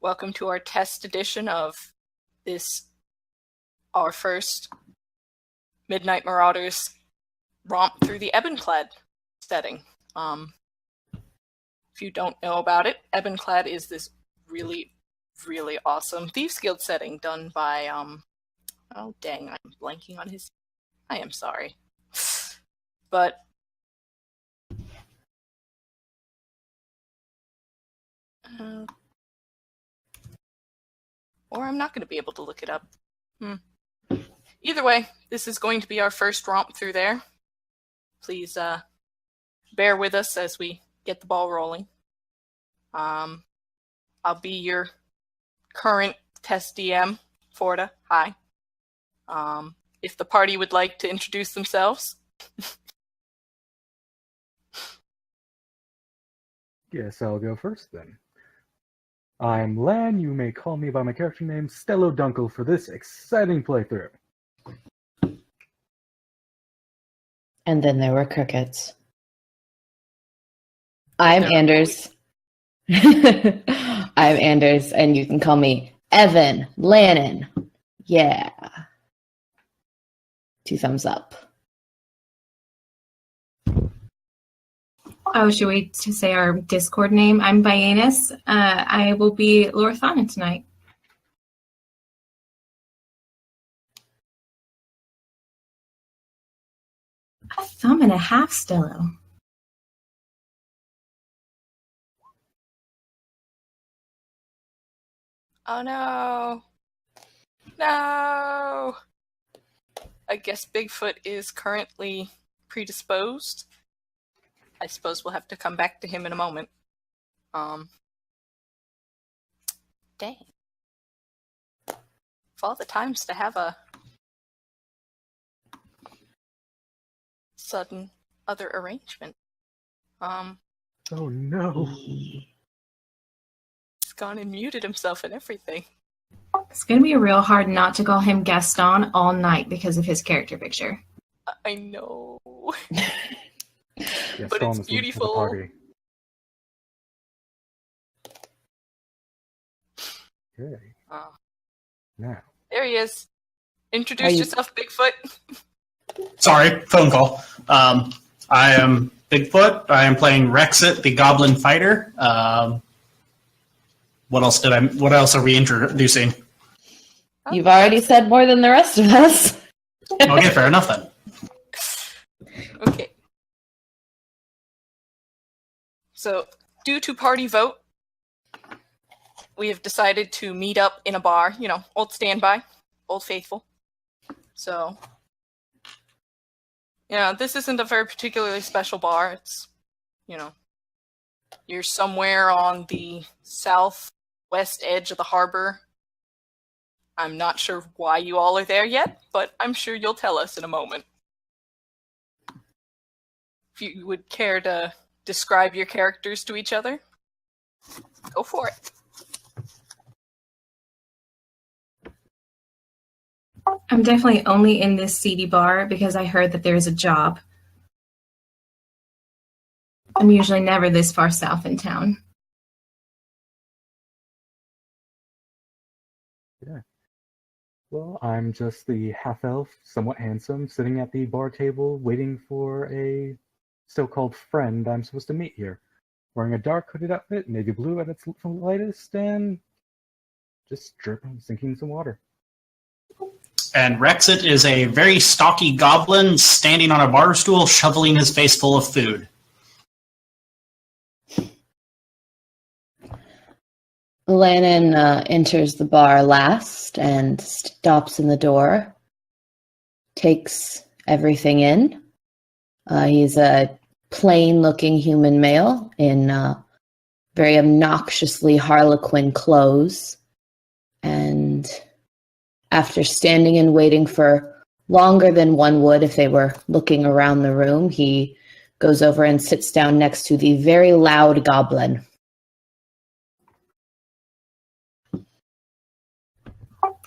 Welcome to our test edition of this, our first Midnight Marauders romp through the Ebonclad setting. If you don't know about it, Ebonclad is this really, really awesome Thieves Guild setting done by, oh dang, I'm blanking on his, I am sorry. But or I'm not going to be able to look it up. Either way, this is going to be our first romp through there. Please bear with us as we get the ball rolling. I'll be your current test DM, Forta. Hi. If the party would like to introduce themselves. Yes, I'll go first then. I'm Lann. You may call me by my character name, Stello Dunkel, for this exciting playthrough. And then there were crickets. I'm Anders. I'm Anders, and you can call me Evan Lannon. Yeah. 2 thumbs up. Oh, should we to say our Discord name? I'm Ballenas. I will be Lorethana tonight. A thumb and a half, Stello. Oh no. No. I guess Bigfoot is currently predisposed. I suppose we'll have to come back to him in a moment. Dang. Of all the times to have a sudden other arrangement. Oh no. He's gone and muted himself and everything. It's going to be real hard not to call him Gaston all night because of his character picture. I know. Yes, but it's beautiful. Okay. Now. There he is. Introduce yourself, Bigfoot. Sorry, phone call. I am Bigfoot. I am playing Rexit, the goblin fighter. What else are we introducing? You've already said more than the rest of us. Okay, fair enough then. Okay. So, due to party vote, we have decided to meet up in a bar. You know, old standby, old faithful. So, yeah, this isn't a very particularly special bar. It's, you know, you're somewhere on the southwest edge of the harbor. I'm not sure why you all are there yet, but I'm sure you'll tell us in a moment. If you would care to describe your characters to each other, go for it. I'm definitely only in this seedy bar because I heard that there's a job. I'm usually never this far south in town. Yeah. Well, I'm just the half-elf, somewhat handsome, sitting at the bar table waiting for a so-called friend I'm supposed to meet here. Wearing a dark hooded outfit, navy blue at its lightest, and just sinking some water. And Rexit is a very stocky goblin standing on a bar stool, shoveling his face full of food. Lannon enters the bar last and stops in the door, takes everything in. He's a plain-looking human male in very obnoxiously harlequin clothes. And after standing and waiting for longer than one would if they were looking around the room, he goes over and sits down next to the very loud goblin.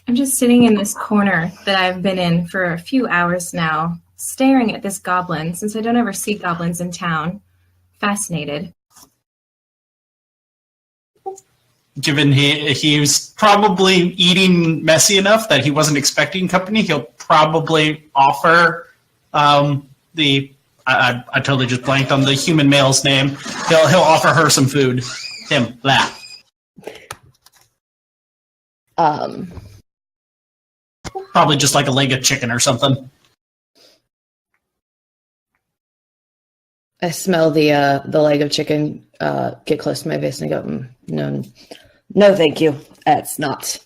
I'm just sitting in this corner that I've been in for a few hours now, staring at this goblin, since I don't ever see goblins in town. Fascinated. given he was probably eating messy enough that he wasn't expecting company, he'll probably offer the... I totally just blanked on the human male's name. He'll offer her some food. Him, that. Probably just like a leg of chicken or something. I smell the leg of chicken get close to my face and I go, no, thank you. That's not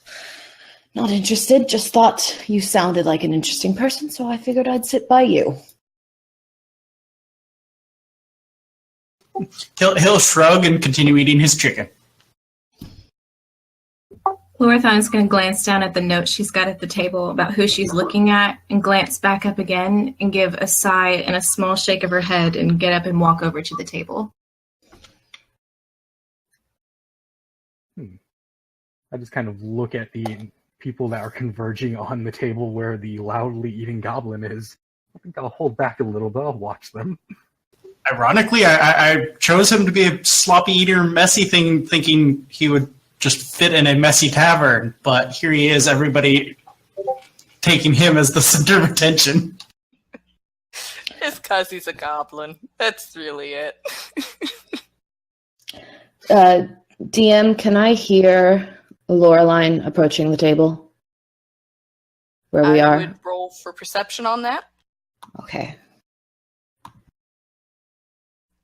interested. Just thought you sounded like an interesting person, so I figured I'd sit by you. He'll shrug and continue eating his chicken. Lorethana's going to glance down at the note she's got at the table about who she's looking at and glance back up again and give a sigh and a small shake of her head and get up and walk over to the table. I just kind of look at the people that are converging on the table where the loudly eating goblin is. I think I'll hold back a little bit. I'll watch them. Ironically, I chose him to be a sloppy eater, messy thing, thinking he would just fit in a messy tavern, but here he is, everybody taking him as the center of attention. It's because he's a goblin. That's really it. DM, can I hear Loreline approaching the table? Where we are? I would roll for perception on that. Okay.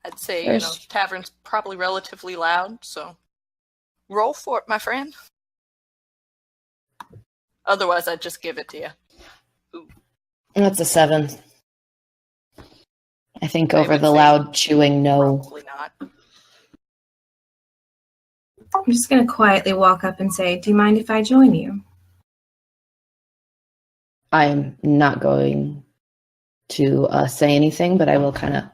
I'd say, tavern's probably relatively loud, so roll for it, my friend. Otherwise, I'd just give it to you. Ooh. That's a 7. I think over the loud chewing, no. Probably not. I'm just going to quietly walk up and say, do you mind if I join you? I'm not going to say anything, but I will kind of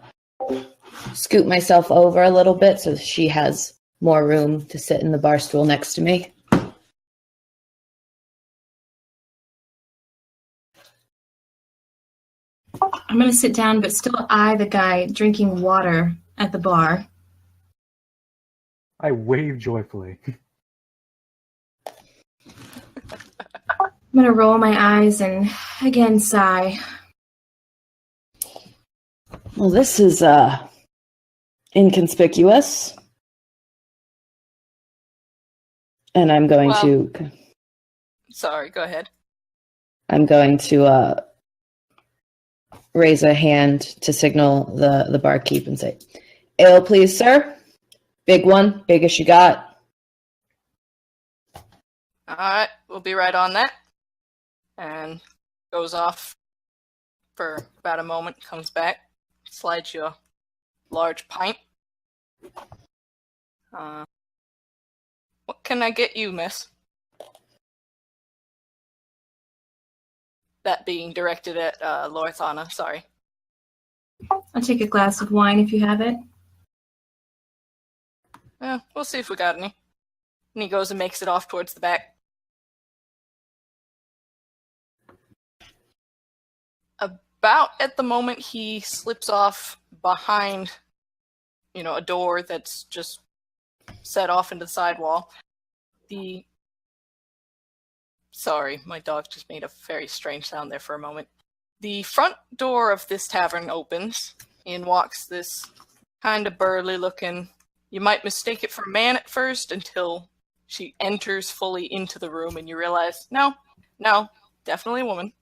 scoot myself over a little bit so she has more room to sit in the bar stool next to me. I'm going to sit down, but still eye the guy drinking water at the bar. I wave joyfully. I'm going to roll my eyes and again sigh. Well, this is inconspicuous. And I'm going to... Sorry, go ahead. I'm going to raise a hand to signal the barkeep and say, ale, please, sir. Big one, biggest you got. All right, we'll be right on that. And goes off for about a moment, comes back, slides you a large pint. What can I get you, miss? That being directed at Lorethana, sorry. I'll take a glass of wine if you have it. Yeah, we'll see if we got any. And he goes and makes it off towards the back. About at the moment he slips off behind, a door that's just set off into the sidewall. Sorry, my dog just made a very strange sound there for a moment. The front door of this tavern opens, and walks this kind of burly looking... You might mistake it for a man at first until she enters fully into the room and you realize, no, definitely a woman.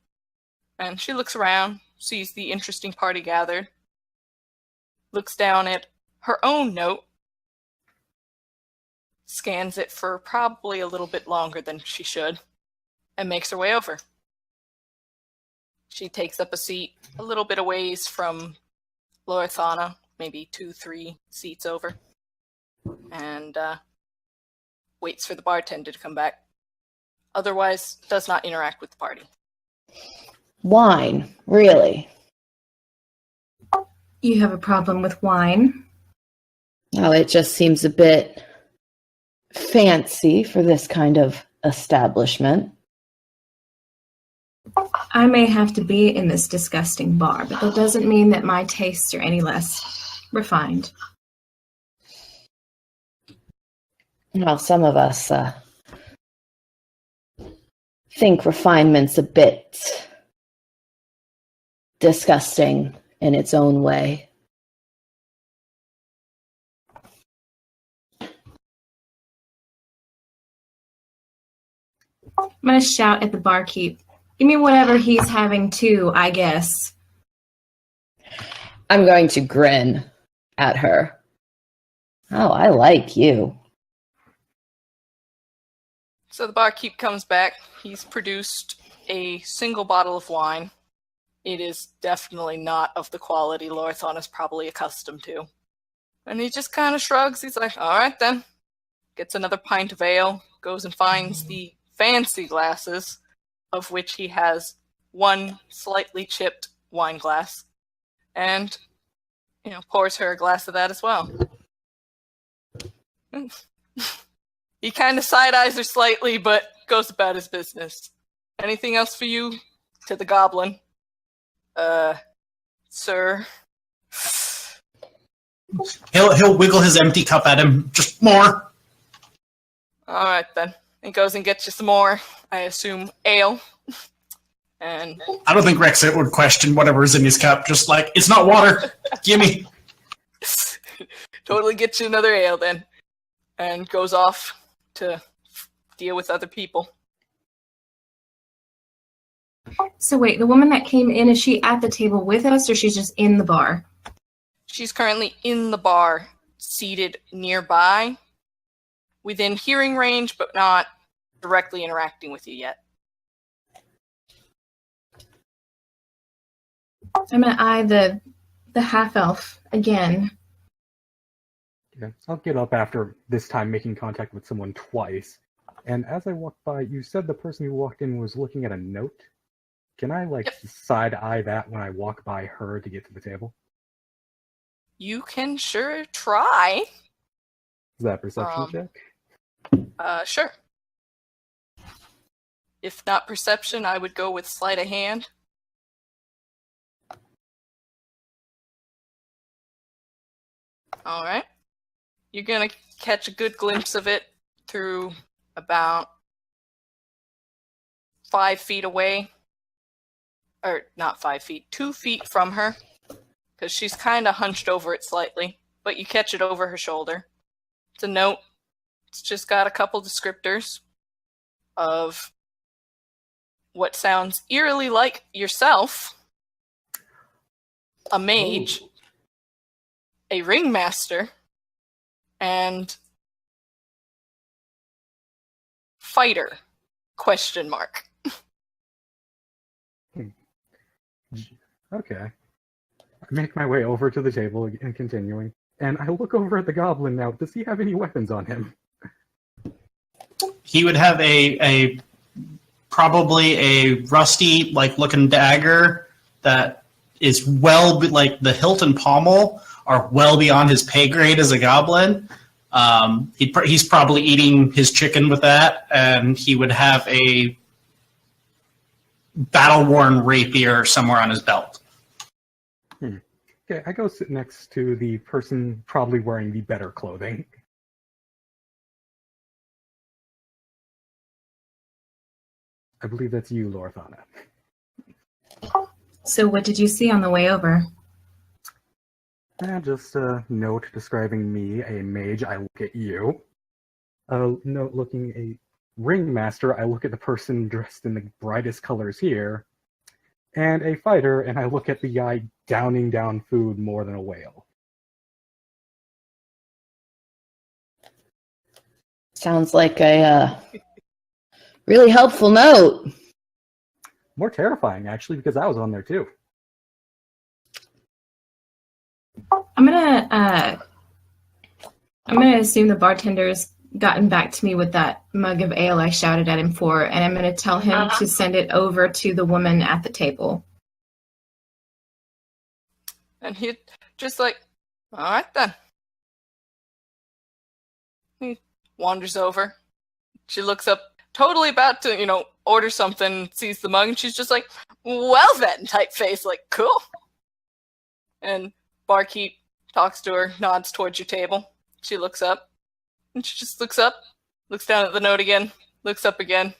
And she looks around, sees the interesting party gathered, looks down at her own note, scans it for probably a little bit longer than she should, and makes her way over. She takes up a seat a little bit a ways from Lorethana, maybe 2-3 seats over, and waits for the bartender to come back. Otherwise, does not interact with the party. Wine, really? You have a problem with wine? Oh, it just seems a bit fancy for this kind of establishment. I may have to be in this disgusting bar, but that doesn't mean that my tastes are any less refined. Well, some of us think refinement's a bit disgusting in its own way. I'm going to shout at the barkeep. Give me whatever he's having too, I guess. I'm going to grin at her. Oh, I like you. So the barkeep comes back. He's produced a single bottle of wine. It is definitely not of the quality Lorethana's probably accustomed to. And he just kind of shrugs. He's like, all right then. Gets another pint of ale, goes and finds the fancy glasses, of which he has one slightly chipped wine glass, and, pours her a glass of that as well. He kind of side-eyes her slightly, but goes about his business. Anything else for you? To the goblin. Sir. He'll wiggle his empty cup at him. Just more. Alright then. He goes and gets you some more, I assume, ale. And I don't think Rexit would question whatever's in his cup. Just like, it's not water. Gimme. totally gets you another ale then. And goes off to deal with other people. So wait, the woman that came in, is she at the table with us, or she's just in the bar? She's currently in the bar, seated nearby, within hearing range, but not directly interacting with you yet. I'm going to eye the half-elf again. Yeah, I'll get up after this time making contact with someone twice. And as I walk by, you said the person who walked in was looking at a note. Can I, side-eye that when I walk by her to get to the table? You can sure try. Is that a perception check? Sure. If not perception, I would go with sleight of hand. Alright. You're gonna catch a good glimpse of it through about 5 feet away. Or, not 5 feet, 2 feet from her. Because she's kind of hunched over it slightly. But you catch it over her shoulder. It's a note. It's just got a couple descriptors of what sounds eerily like yourself, a mage, a ringmaster, and fighter, question mark. Okay. I make my way over to the table and continuing. And I look over at the goblin now. Does he have any weapons on him? He would have a probably a rusty looking dagger that is the hilt and pommel are well beyond his pay grade as a goblin. He's probably eating his chicken with that, and he would have a battle-worn rapier somewhere on his belt. Okay, I go sit next to the person probably wearing the better clothing. I believe that's you, Lorethana. So what did you see on the way over? Just a note describing me, a mage, I look at you. A note looking a ringmaster, I look at the person dressed in the brightest colors here. And a fighter, and I look at the guy downing down food more than a whale. Sounds like a really helpful note. More terrifying, actually, because I was on there too. I'm gonna assume the bartender's gotten back to me with that mug of ale I shouted at him for, and I'm gonna tell him to send it over to the woman at the table. And he just all right then. He wanders over. She looks up, totally about to, order something, sees the mug, and she's just like, well then, type face, cool. And barkeep talks to her, nods towards your table. She looks up, And she just looks up, looks down at the note again, looks up again.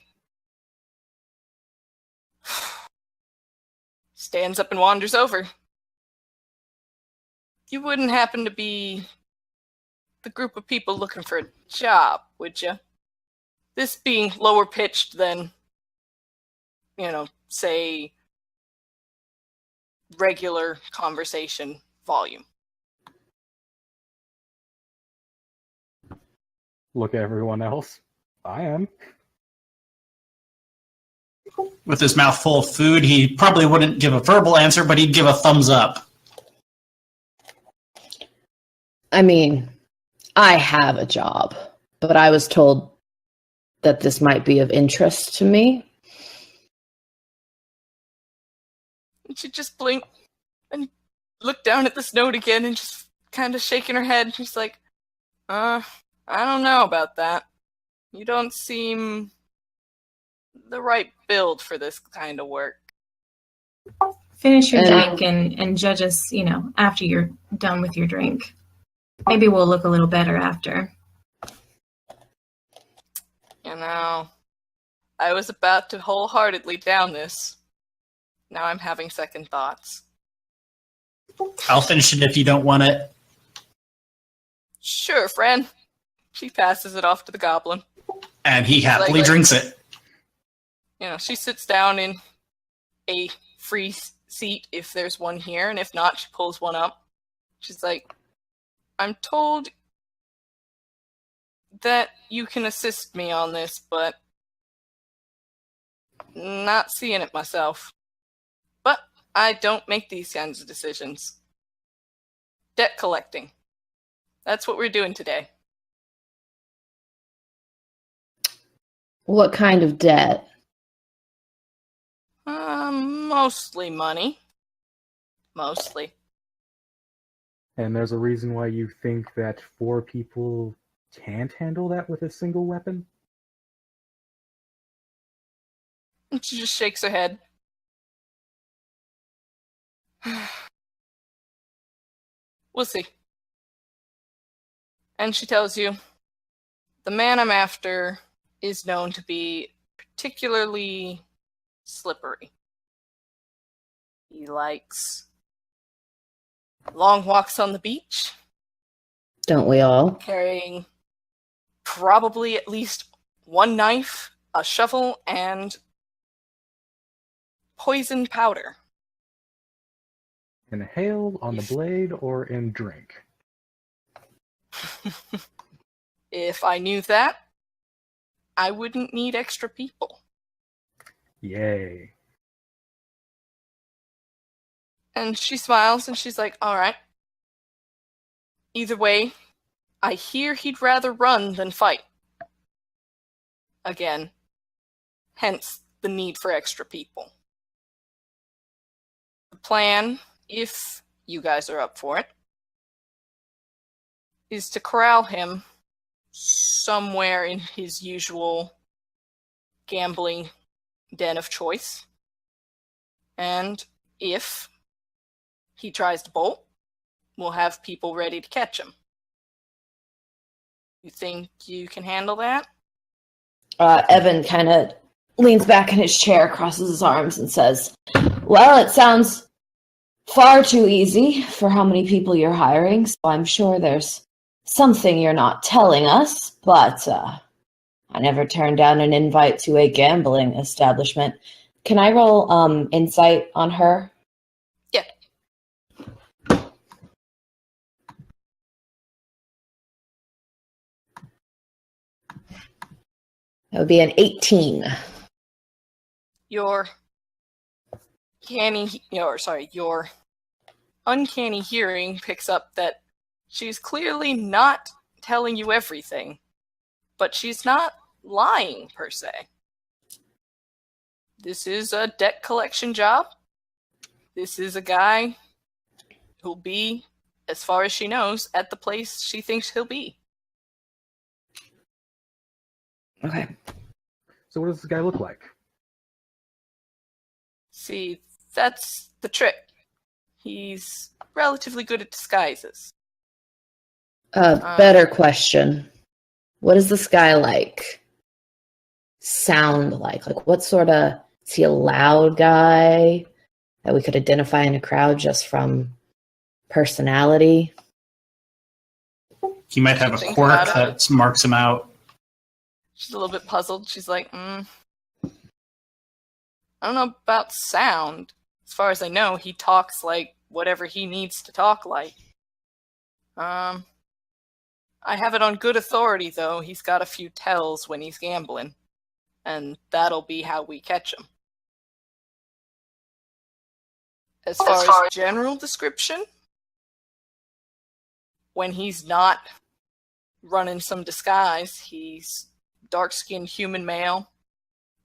Stands up and wanders over. You wouldn't happen to be the group of people looking for a job, would you? This being lower pitched than, say, regular conversation volume. Look at everyone else. I am. With his mouth full of food, he probably wouldn't give a verbal answer, but he'd give a thumbs up. I mean, I have a job, but I was told that this might be of interest to me. And she just blinked and looked down at this note again and just kind of shaking her head. She's like, I don't know about that. You don't seem the right build for this kind of work. Finish your drink and judge us, after you're done with your drink. Maybe we'll look a little better after. I was about to wholeheartedly down this. Now I'm having second thoughts. I'll finish it if you don't want it. Sure, friend. She passes it off to the goblin. And he happily drinks it. She sits down in a free seat if there's one here, and if not, she pulls one up. She's like, I'm told that you can assist me on this, but not seeing it myself. But I don't make these kinds of decisions. Debt collecting. That's what we're doing today. What kind of debt? Mostly money. Mostly. And there's a reason why you think that 4 people can't handle that with a single weapon? And she just shakes her head. We'll see. And she tells you, the man I'm after is known to be particularly slippery. He likes long walks on the beach. Don't we all? Carrying probably at least one knife, a shovel, and poison powder. Inhale on the blade or in drink? If I knew that, I wouldn't need extra people. Yay. And she smiles and she's like, all right. Either way, I hear he'd rather run than fight. Again, hence the need for extra people. The plan, if you guys are up for it, is to corral him somewhere in his usual gambling den of choice. And if he tries to bolt, we'll have people ready to catch him. You think you can handle that? Evan kind of leans back in his chair, crosses his arms, and says, well, it sounds far too easy for how many people you're hiring, so I'm sure there's something you're not telling us, but I never turned down an invite to a gambling establishment. Can I roll insight on her? Yeah. That would be an 18. Your uncanny hearing picks up that she's clearly not telling you everything, but she's not lying per se. This is a debt collection job. This is a guy who'll be, as far as she knows, at the place she thinks he'll be. Okay. So what does this guy look like? See, that's the trick. He's relatively good at disguises. Better question. What does this guy sound like? Like, what sort of, is he a loud guy that we could identify in a crowd just from personality? He might have a Think quirk about it. that marks him out. She's a little bit puzzled. She's like, I don't know about sound. As far as I know, he talks like whatever he needs to talk like. I have it on good authority, though. He's got a few tells when he's gambling. And that'll be how we catch him. As far as general description, when he's not running some disguise, he's dark-skinned human male,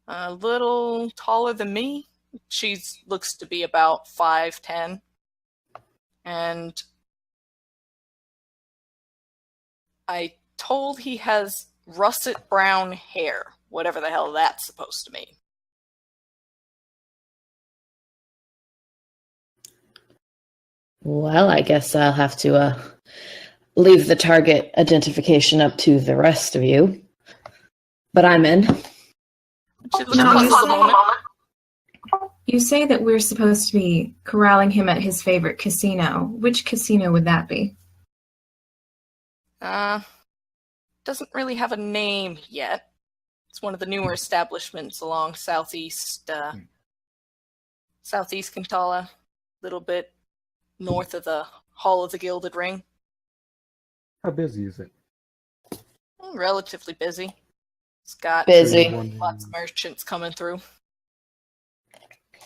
a little taller than me. She looks to be about 5'10", and I told he has russet brown hair, whatever the hell that's supposed to mean. Well, I guess I'll have to leave the target identification up to the rest of you. But I'm in. She looks puzzled a moment. You say that we're supposed to be corralling him at his favorite casino. Which casino would that be? Doesn't really have a name yet. It's one of the newer establishments along southeast Kantala, a little bit north of the Hall of the Gilded Ring. How busy is it? Relatively busy. It's got Busy. lots of merchants coming through.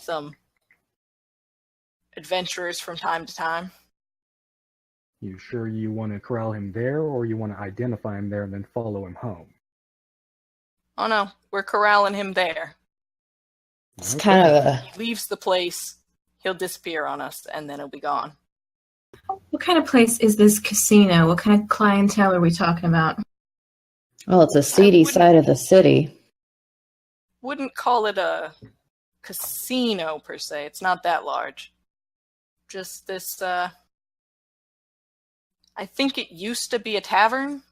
Some adventurers from time to time. You sure you want to corral him there, or you want to identify him there and then follow him home? Oh no, we're corralling him there. It's kind of a... He leaves the place, he'll disappear on us, and then he'll be gone. What kind of place is this casino? What kind of clientele are we talking about? Well, it's a seedy side of the city. Wouldn't call it a casino per se. It's not that large. Just this, I think it used to be a tavern,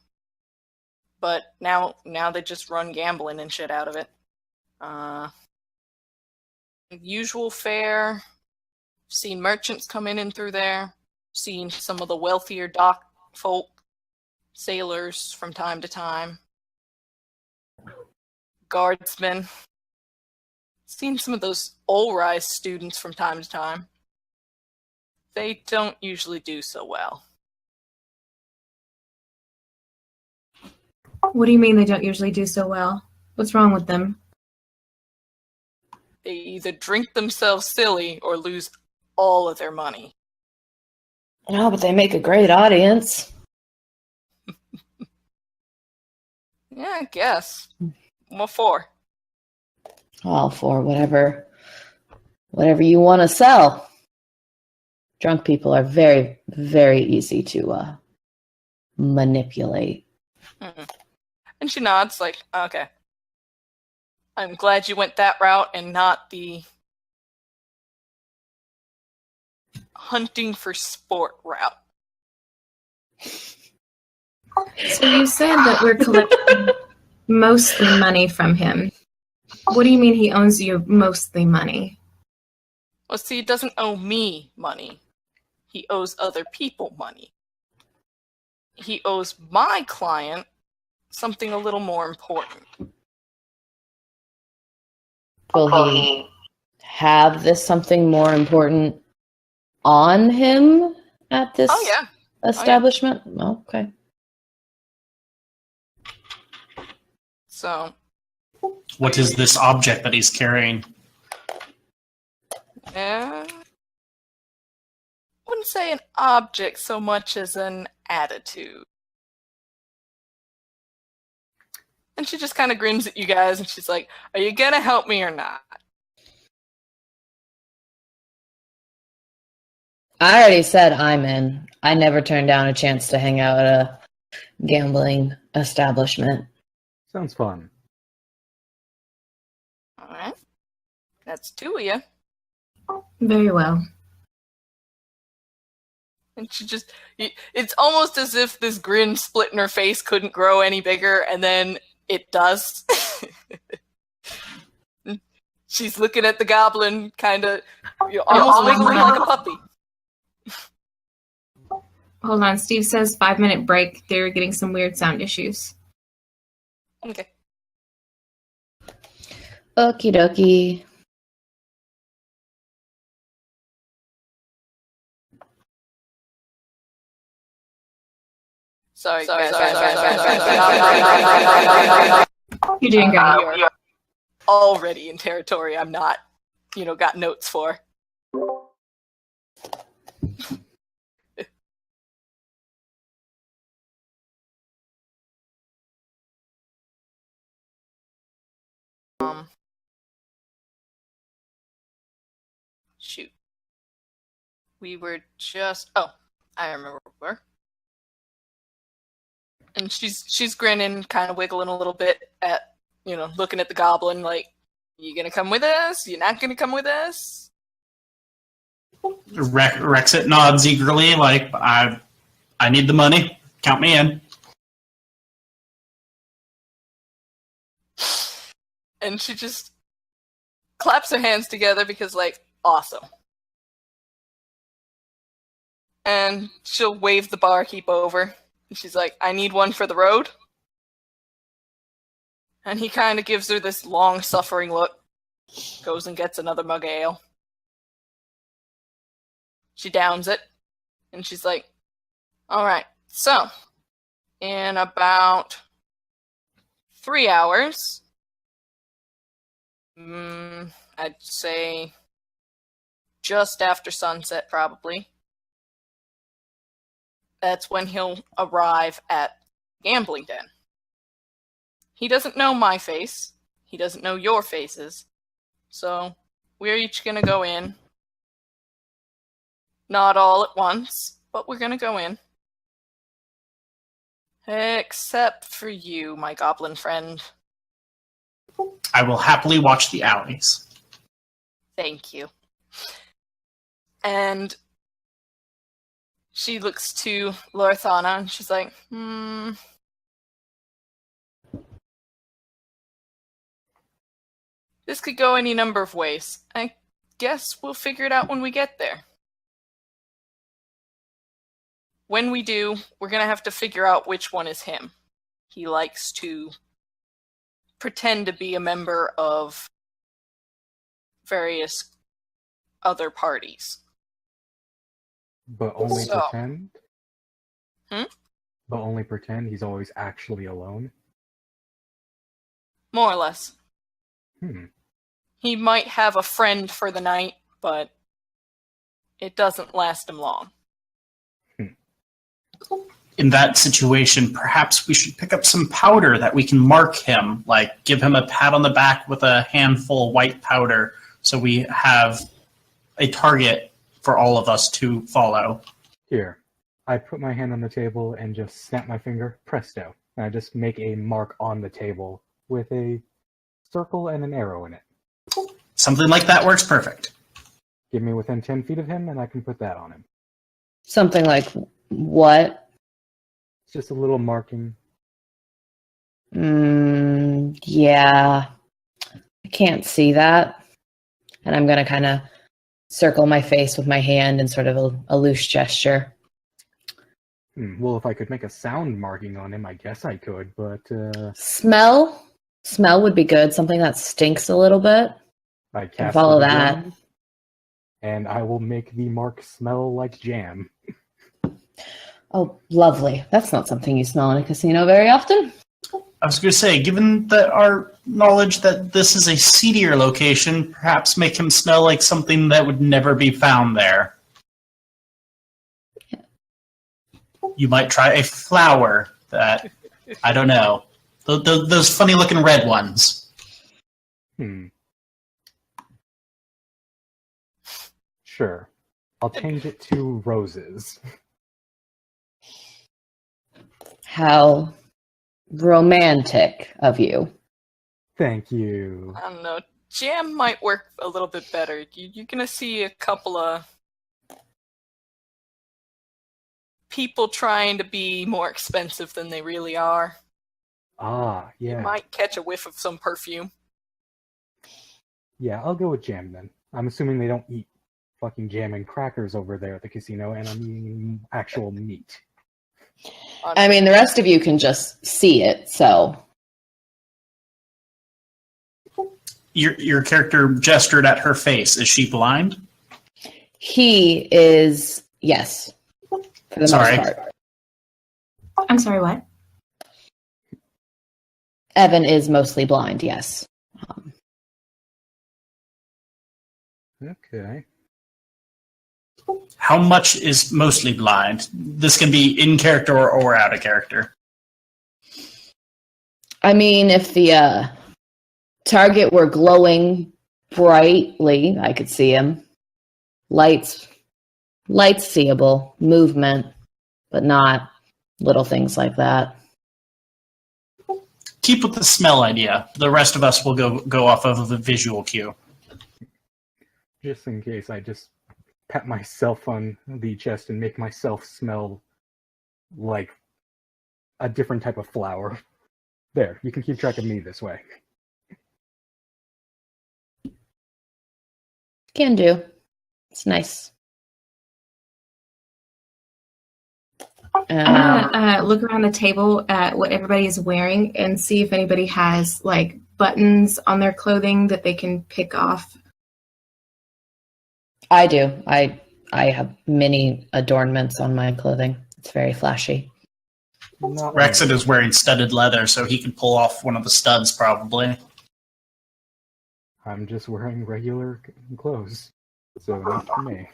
but now they just run gambling and shit out of it. Usual fare. Seen merchants come in and through there. Seen some of the wealthier dock folk, sailors from time to time. Guardsmen. Seen some of those Ol-Rise students from time to time. They don't usually do so well. What do you mean they don't usually do so well? What's wrong with them? They either drink themselves silly or lose all of their money. No, but they make a great audience. Yeah, I guess. What for? All for whatever you want to sell. Drunk people are very, very easy to manipulate. Mm-hmm. And she nods like, okay. I'm glad you went that route and not the hunting for sport route. So you said that we're collecting mostly money from him. What do you mean he owes you mostly money? Well, see, he doesn't owe me money. He owes other people money. He owes my client something a little more important. Will he have this something more important on him at this establishment? Oh, okay. So, What is this object that he's carrying? Wouldn't say an object so much as an attitude. And she just kind of grins at you guys and she's like, are you gonna help me or not? I already said I'm in. I never turned down a chance to hang out at a gambling establishment. Sounds fun. Alright. That's two of you. Very well. And she just, it's almost as if this grin split in her face couldn't grow any bigger, and then it does. She's looking at the goblin, kind of almost wiggling like a puppy. Hold on, Steve says 5-minute break. They're getting some weird sound issues. Okay. Okie dokie. Sorry. You're doing great. You're already in territory I'm not, got notes for. Shoot. We were just... Oh, I remember where we were. And she's grinning, kind of wiggling a little bit at, looking at the goblin like, you gonna come with us? You not gonna come with us? Rexit nods eagerly, like, I need the money. Count me in. And she just claps her hands together because, like, awesome. And she'll wave the barkeep over. And she's like, I need one for the road. And he kind of gives her this long-suffering look. Goes and gets another mug of ale. She downs it. And she's like, alright, so, in about 3 hours, I'd say just after sunset, probably. That's when he'll arrive at Gambling Den. He doesn't know my face. He doesn't know your faces. So, we're each gonna go in. Not all at once, but we're gonna go in. Except for you, my goblin friend. I will happily watch the alleys. Thank you. And she looks to Lorethana and she's like, This could go any number of ways. I guess we'll figure it out when we get there. When we do, we're gonna have to figure out which one is him. He likes to pretend to be a member of various other parties. But only So- pretend? But only pretend he's always actually alone? More or less. Hmm. He might have a friend for the night, but it doesn't last him long. In that situation, perhaps we should pick up some powder that we can mark him, like give him a pat on the back with a handful of white powder, so we have a target for all of us to follow. Here. I put my hand on the table and just snap my finger. Presto. And I just make a mark on the table with a circle and an arrow in it. Something like that works perfect. Give me within 10 feet of him and I can put that on him. Something like what? It's just a little marking. Yeah. I can't see that. And I'm going to kind of circle my face with my hand in sort of a loose gesture. Well, if I could make a sound marking on him, I guess I could, but Smell? Smell would be good. Something that stinks a little bit. I cast follow it that. again, and I will make the mark smell like jam. Oh, lovely. That's not something you smell in a casino very often. I was going to say, given that our knowledge that this is a seedier location, perhaps make him smell like something that would never be found there. You might try a flower that, I don't know, those funny-looking red ones. Sure. I'll change it to roses. How romantic of you. Thank you. I don't know. Jam might work a little bit better. You're gonna see a couple of people trying to be more expensive than they really are. Ah, yeah. You might catch a whiff of some perfume. Yeah, I'll go with jam then. I'm assuming they don't eat fucking jam and crackers over there at the casino, and I'm eating actual meat. I mean, the rest of you can just see it, so. Your character gestured at her face. Is she blind? He is, yes, for the Sorry. most part. I'm sorry, what? Evan is mostly blind, yes. Okay. How much is mostly blind? This can be in character or out of character. I mean, if the target were glowing brightly, I could see him. Lights seeable, movement, but not little things like that. Keep with the smell idea. The rest of us will go off of the visual cue. Just in case, I just pat myself on the chest and make myself smell like a different type of flower. There, you can keep track of me this way. Can do. It's nice. I'm gonna look around the table at what everybody is wearing and see if anybody has like buttons on their clothing that they can pick off. I do. I have many adornments on my clothing. It's very flashy. Not Rexit really. is wearing studded leather, so he can pull off one of the studs probably. I'm just wearing regular clothes, so not for me.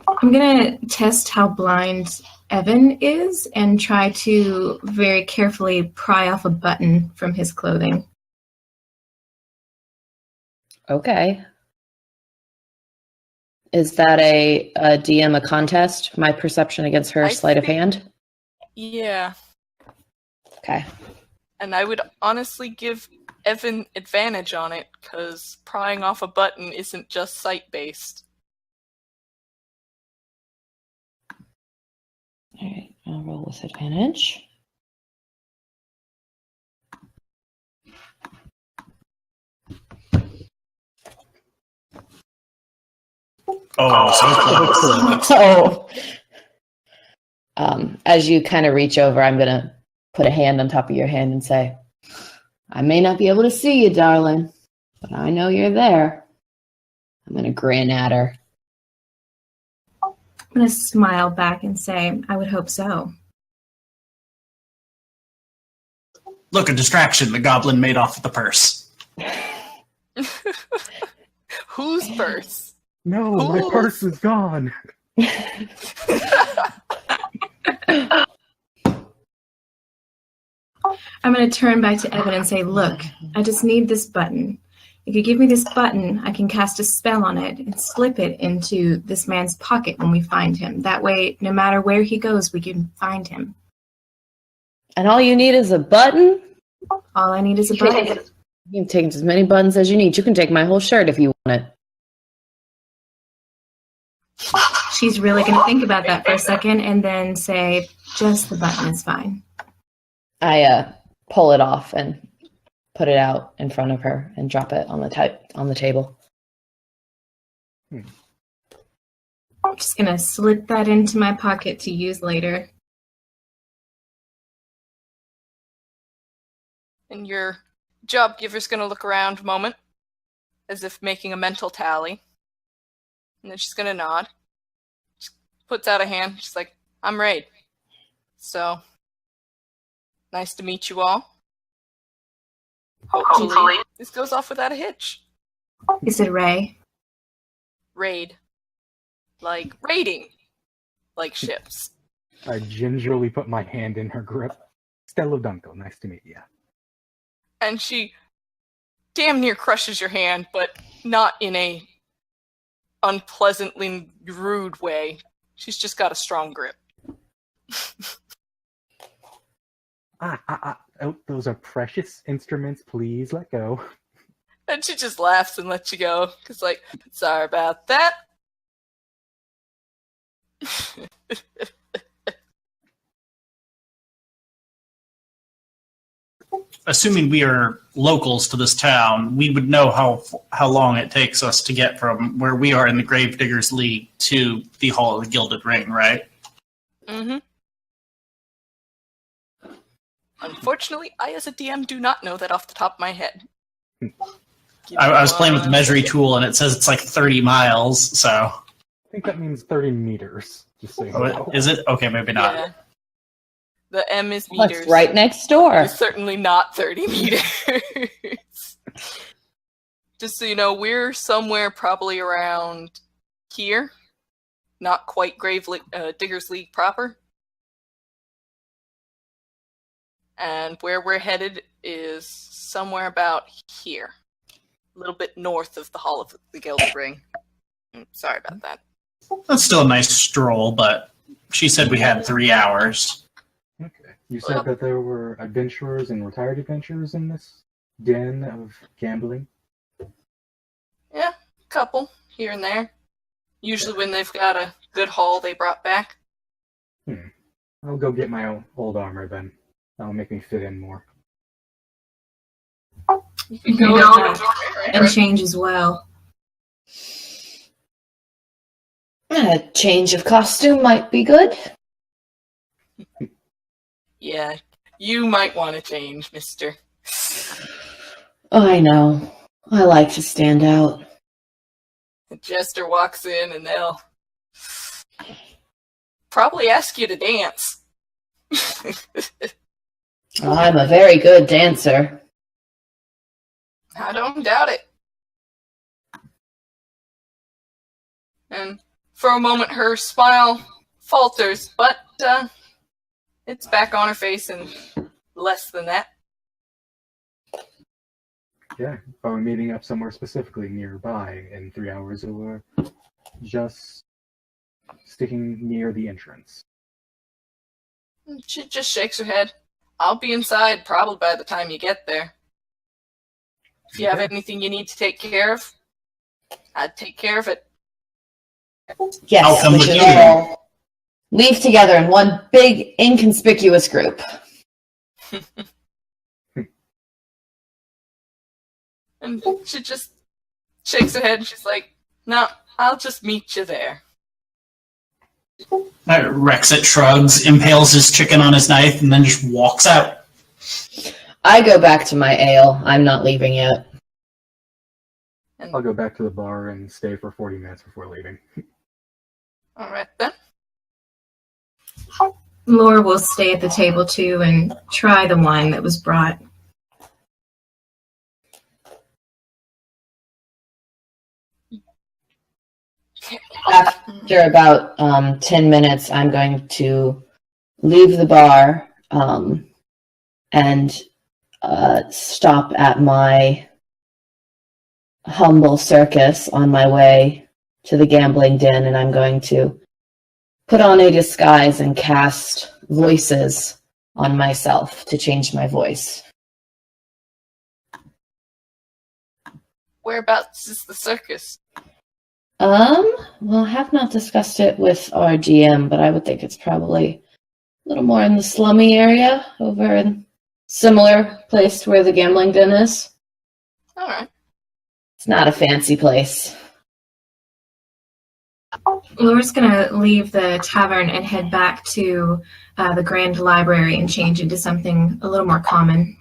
I'm gonna test how blind Evan is and try to very carefully pry off a button from his clothing. Okay. Is that a DM a contest? My perception against her I sleight of think- hand? Yeah, Okay. and I would honestly give Evan advantage on it, because prying off a button isn't just sight-based. All right. I'll roll with advantage. Oh, so close. As you kind of reach over, I'm going to put a hand on top of your hand and say, I may not be able to see you, darling, but I know you're there. I'm going to grin at her. I'm gonna smile back and say, I would hope so. Look, a distraction. The goblin made off with the purse. Whose purse? No, my Ooh. purse is gone. I'm gonna turn back to Evan and say, look, I just need this button. If you give me this button, I can cast a spell on it and slip it into this man's pocket when we find him. That way, no matter where he goes, we can find him. And all you need is a button? All I need is a button. You can take as many buttons as you need. You can take my whole shirt if you want it. She's really going to think about that for a second and then say, just the button is fine. I pull it off and put it out in front of her and drop it on the table. I'm just going to slip that into my pocket to use later. And your job giver's going to look around a moment, as if making a mental tally. And then she's going to nod. She puts out a hand. She's like, I'm Raid. So, nice to meet you all. Hopefully, this goes off without a hitch. Is it Ray? Raid. Like raiding. Like ships. I gingerly put my hand in her grip. Stello Dunkel, nice to meet you. And she damn near crushes your hand, but not in a unpleasantly rude way. She's just got a strong grip. Oh, those are precious instruments. Please let go. And she just laughs and lets you go. Because, like, sorry about that. Assuming we are locals to this town, we would know how long it takes us to get from where we are in the Gravediggers League to the Hall of the Gilded Ring, right? Mm-hmm. Unfortunately, I as a DM do not know that off the top of my head. I was playing with the measuring tool, and it says it's like 30 miles, so... I think that means 30 meters. Just so you know. Is it? Okay, maybe not. Yeah. The M is Well, meters. it's right next door. It's certainly not 30 meters. Just so you know, we're somewhere probably around here. Not quite Diggers League proper. And where we're headed is somewhere about here. A little bit north of the Hall of the Gilded Ring. Sorry about that. That's still a nice stroll, but she said we had 3 hours. Okay. You said that there were adventurers and retired adventurers in this den of gambling? Yeah, a couple here and there. Usually when they've got a good haul they brought back. I'll go get my old armor then. That'll make me fit in more. You can go and change as well. A change of costume might be good. Yeah, you might want to change, mister. Oh, I know. I like to stand out. The jester walks in and they'll probably ask you to dance. I'm a very good dancer. I don't doubt it. And for a moment her smile falters, but it's back on her face in less than that. Yeah. Are we meeting up somewhere specifically nearby in 3 hours, or just sticking near the entrance? She just shakes her head. I'll be inside probably by the time you get there. If you have anything you need to take care of, I'd take care of it. Yes, I'll come we with should you. all leave together in one big, inconspicuous group. And she just shakes her head and she's like, no, I'll just meet you there. Rexit shrugs, impales his chicken on his knife, and then just walks out. I go back to my ale. I'm not leaving yet. And, I'll go back to the bar and stay for 40 minutes before leaving. alright then. Laura will stay at the table too and try the wine that was brought. After about 10 minutes, I'm going to leave the bar and stop at my humble circus on my way to the gambling den, and I'm going to put on a disguise and cast voices on myself to change my voice. Whereabouts is the circus? Well, I have not discussed it with our GM, but I would think it's probably a little more in the slummy area, over in similar place to where the gambling den is. Alright. It's not a fancy place. Laura's going to leave the tavern and head back to the Grand Library and change into something a little more common.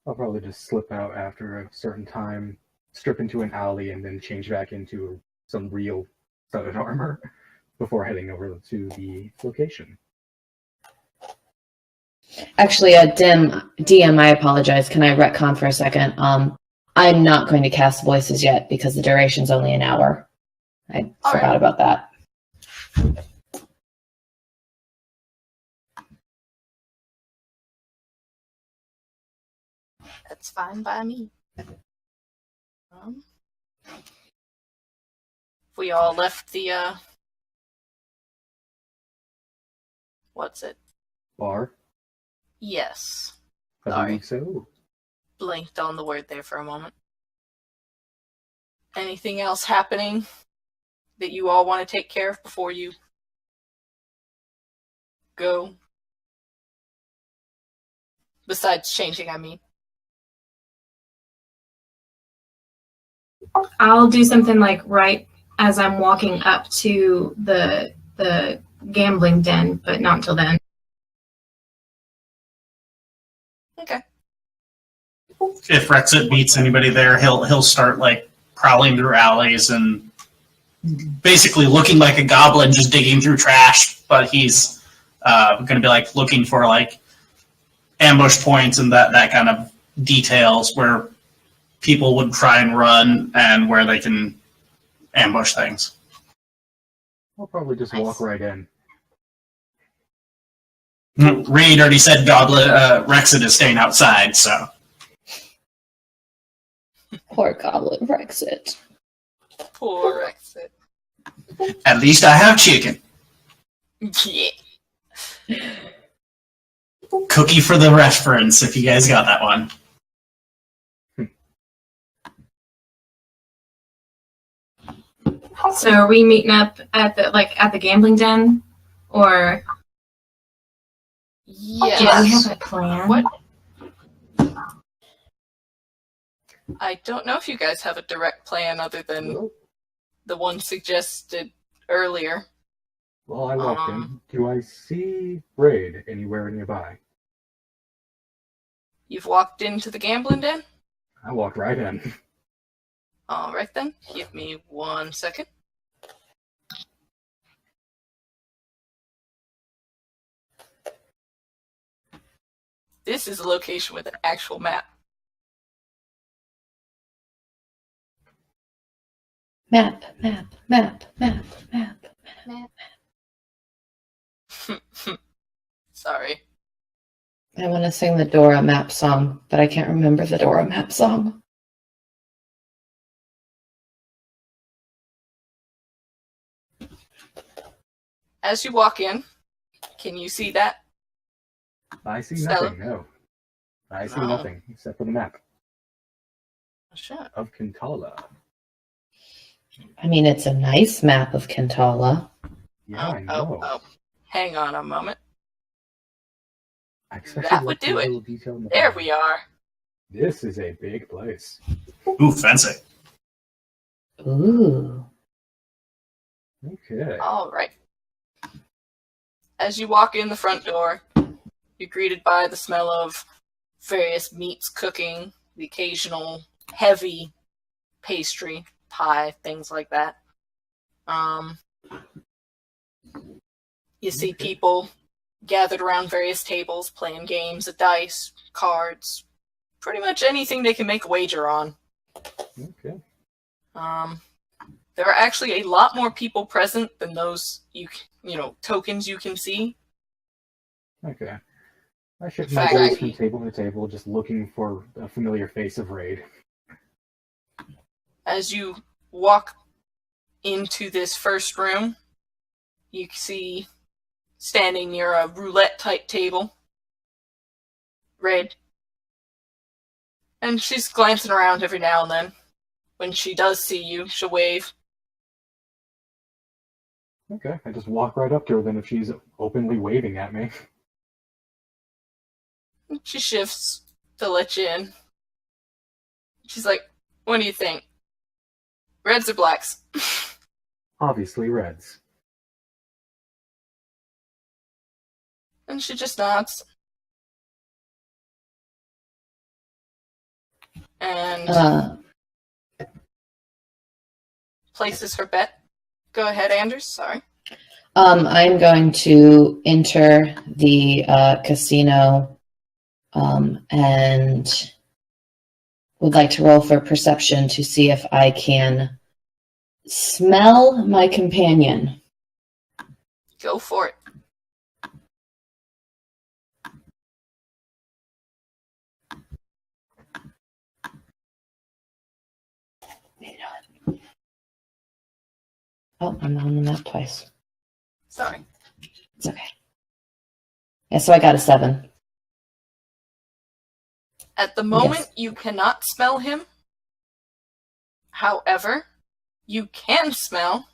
I'll probably just slip out after a certain time, strip into an alley, and then change back into some real studded armor before heading over to the location. Actually, DM, I apologize. Can I retcon for a second? I'm not going to cast voices yet because the duration's only an hour. I forgot about that. That's fine by me. We all left the, what's it? Bar? Yes. I Sorry. believe so. Blinked on the word there for a moment. Anything else happening that you all want to take care of before you go? Besides changing, I mean. I'll do something like right as I'm walking up to the gambling den, but not until then. Okay. If Rexit meets anybody there, he'll start like prowling through alleys and basically looking like a goblin, just digging through trash. But he's going to be like looking for like ambush points and that kind of details where people would try and run and where they can ambush things. I'll probably just walk right in. Reed already said Rexit is staying outside, so. Poor goblin Rexit. Poor Rexit. At least I have chicken. Yeah. Cookie for the reference, if you guys got that one. So are we meeting up at the gambling den, or Yes. do we have a plan? What? I don't know if you guys have a direct plan other than the one suggested earlier. Well, I walked in. Do I see Raid anywhere nearby? You've walked into the gambling den? I walked right in. Alright then, give me 1 second. This is a location with an actual map. Map. Sorry. I want to sing the Dora map song, but I can't remember the Dora map song. As you walk in, can you see that? I see Stello? nothing, no. I see No. nothing except for the map Sure. of Kintala. I mean, it's a nice map of Kintala. Yeah, I know. Hang on a moment. I especially That would like the do it. little detail in the There back. we are. This is a big place. Ooh, fancy. Ooh. Okay. Alright. As you walk in the front door, you're greeted by the smell of various meats cooking, the occasional heavy pastry, pie, things like that. You see people gathered around various tables playing games of dice, cards, pretty much anything they can make a wager on. Okay. There are actually a lot more people present than those tokens you can see. Okay. I shift In my fact, gaze from table to table, just looking for a familiar face of Raid. As you walk into this first room, you see standing near a roulette-type table, Red. And she's glancing around every now and then. When she does see you, she'll wave. Okay, I just walk right up to her then if she's openly waving at me. She shifts to let you in. She's like, what do you think? Reds or blacks? Obviously Reds. And she just nods. And places her bet. Go ahead, Anders. Sorry. I'm going to enter the casino and would like to roll for perception to see if I can smell my companion. Go for it. Oh, I'm on the map twice. Sorry. It's okay. Yeah, so I got a 7. At the moment, Yes. you cannot smell him. However, you can smell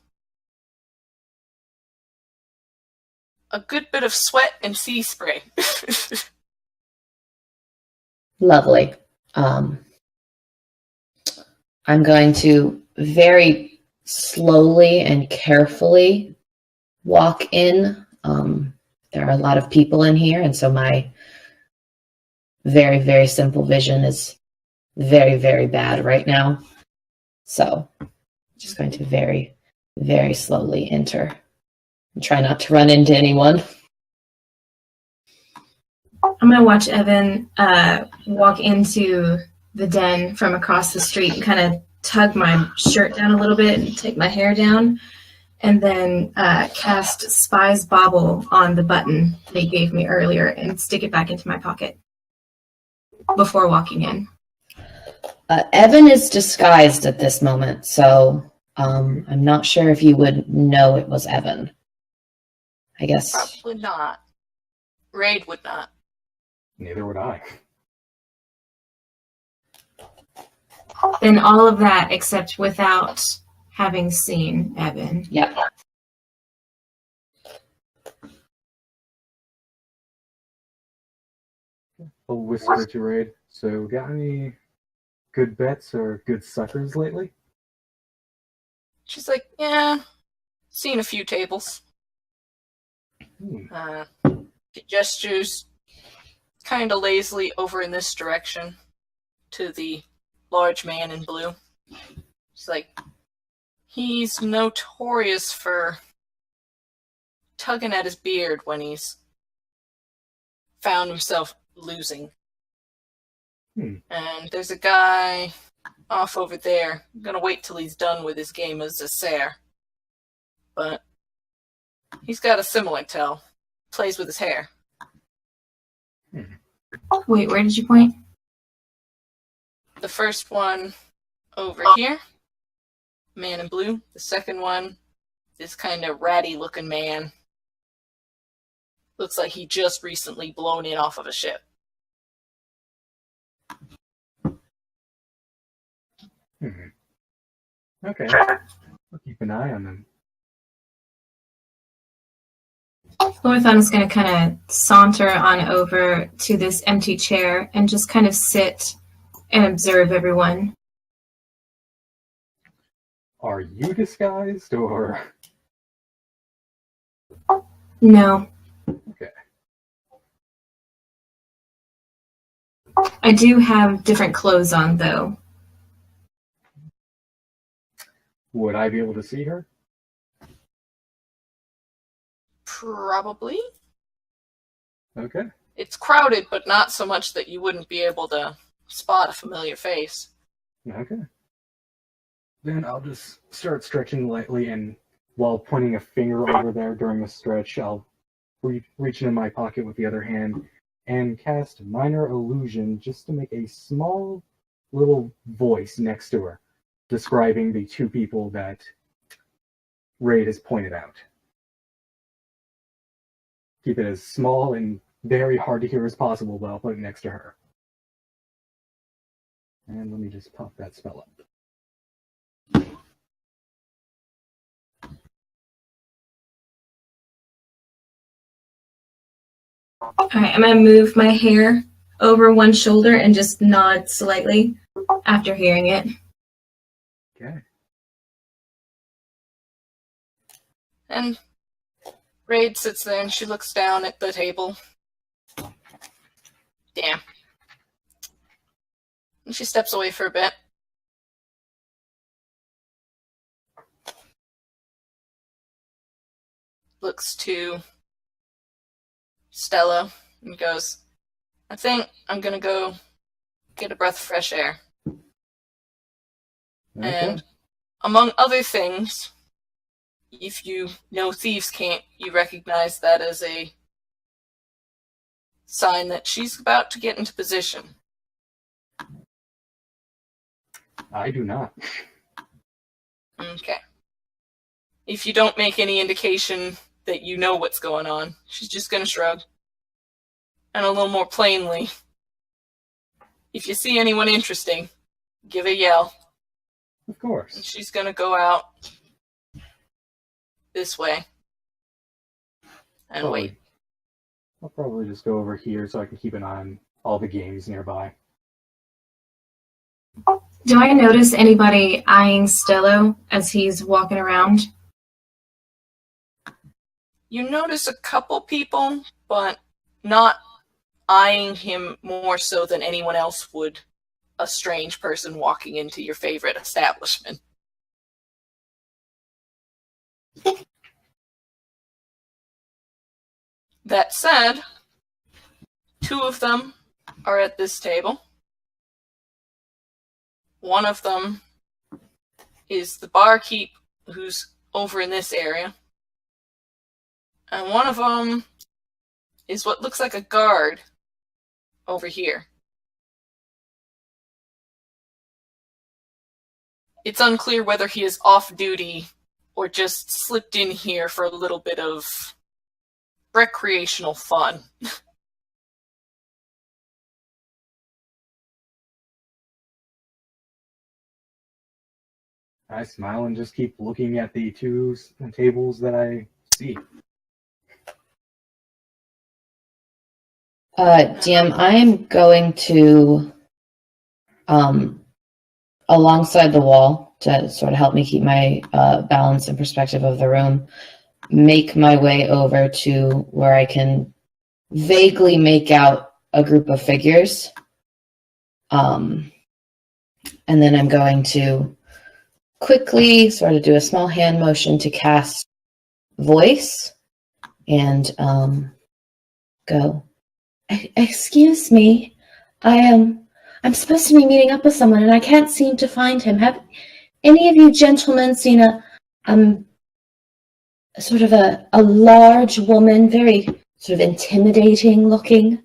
a good bit of sweat and sea spray. Lovely. I'm going to very slowly and carefully walk in. There are a lot of people in here, and so my very, very simple vision is very, very bad right now. So I'm just going to very, very slowly enter and try not to run into anyone. I'm going to watch Evan walk into the den from across the street and kind of tug my shirt down a little bit and take my hair down, and then cast Spy's Bauble on the button they gave me earlier and stick it back into my pocket before walking in. Evan is disguised at this moment, so I'm not sure if you would know it was Evan. I guess. Probably not. Raid would not. Neither would I. Then all of that except without having seen Evan. Yep. I'll whisper to Raid. So, got any good bets or good suckers lately? She's like, yeah, seen a few tables. She gestures kind of lazily over in this direction to the large man in blue. She's like, he's notorious for tugging at his beard when he's found himself losing. And there's a guy off over there. I'm gonna wait till he's done with his game as a Zacer. But he's got a similar tell. Plays with his hair. Wait, where did you point? The first one over here, man in blue. The second one, this kind of ratty looking man. Looks like he just recently blown in off of a ship. Okay. I'll keep an eye on them. Lorethana's going to kind of saunter on over to this empty chair and just kind of sit and observe everyone. Are you disguised, or...? No. Okay. I do have different clothes on, though. Would I be able to see her? Probably. Okay. It's crowded, but not so much that you wouldn't be able to spot a familiar face. Okay. Then I'll just start stretching lightly, and while pointing a finger over there during the stretch, I'll reach into my pocket with the other hand and cast Minor Illusion just to make a small little voice next to her, describing the two people that Raid has pointed out. Keep it as small and very hard to hear as possible, but I'll put it next to her. And let me just pop that spell up. Alright, I'm going to move my hair over one shoulder and just nod slightly after hearing it. Okay. And Raid sits there and she looks down at the table. Damn. And she steps away for a bit. Looks to Stello and goes, I think I'm gonna go get a breath of fresh air. Okay. And among other things, if you know Thieves' Cant, you recognize that as a sign that she's about to get into position. I do not. Okay. If you don't make any indication that you know what's going on, she's just gonna shrug. And a little more plainly, if you see anyone interesting, give a yell. Of course. And she's gonna go out this way. and wait. I'll probably just go over here so I can keep an eye on all the games nearby. Do I notice anybody eyeing Stello as he's walking around? You notice a couple people, but not eyeing him more so than anyone else would a strange person walking into your favorite establishment. That said, 2 of them are at this table. One of them is the barkeep who's over in this area. And one of them is what looks like a guard over here. It's unclear whether he is off duty or just slipped in here for a little bit of recreational fun. I smile and just keep looking at the 2 tables that I see. DM, I am going to, alongside the wall to sort of help me keep my balance and perspective of the room, make my way over to where I can vaguely make out a group of figures. And then I'm going to quickly sort of do a small hand motion to cast voice and go, excuse me, I'm supposed to be meeting up with someone and I can't seem to find him. Have any of you gentlemen seen a sort of a large woman, very sort of intimidating looking?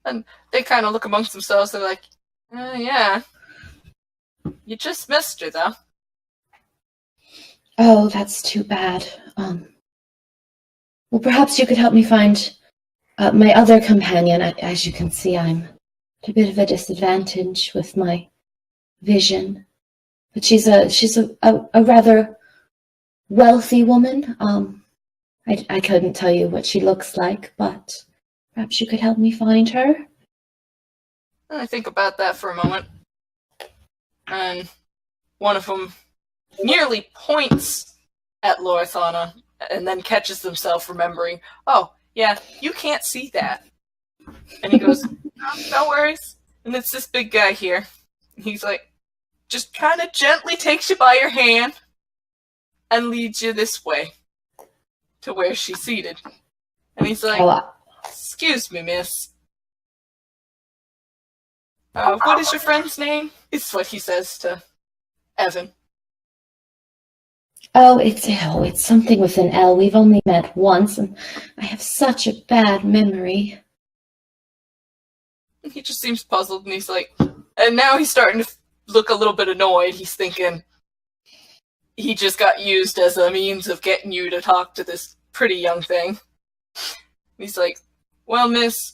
And they kind of look amongst themselves. They're like, yeah. You just missed her, though. Oh, that's too bad. Well, perhaps you could help me find my other companion. As you can see, I'm at a bit of a disadvantage with my vision. But she's a rather wealthy woman. I couldn't tell you what she looks like, but perhaps you could help me find her. I think about that for a moment. And one of them nearly points at Lorethana and then catches themselves remembering, oh, yeah, you can't see that. And he goes, no worries. And it's this big guy here. He's like, just kind of gently takes you by your hand and leads you this way to where she's seated. And he's like, excuse me, miss. What is your friend's name? Is what he says to Evan. It's something with an L. We've only met once, and I have such a bad memory. He just seems puzzled, and he's like, and now he's starting to look a little bit annoyed. He's thinking he just got used as a means of getting you to talk to this pretty young thing. He's like, well, miss,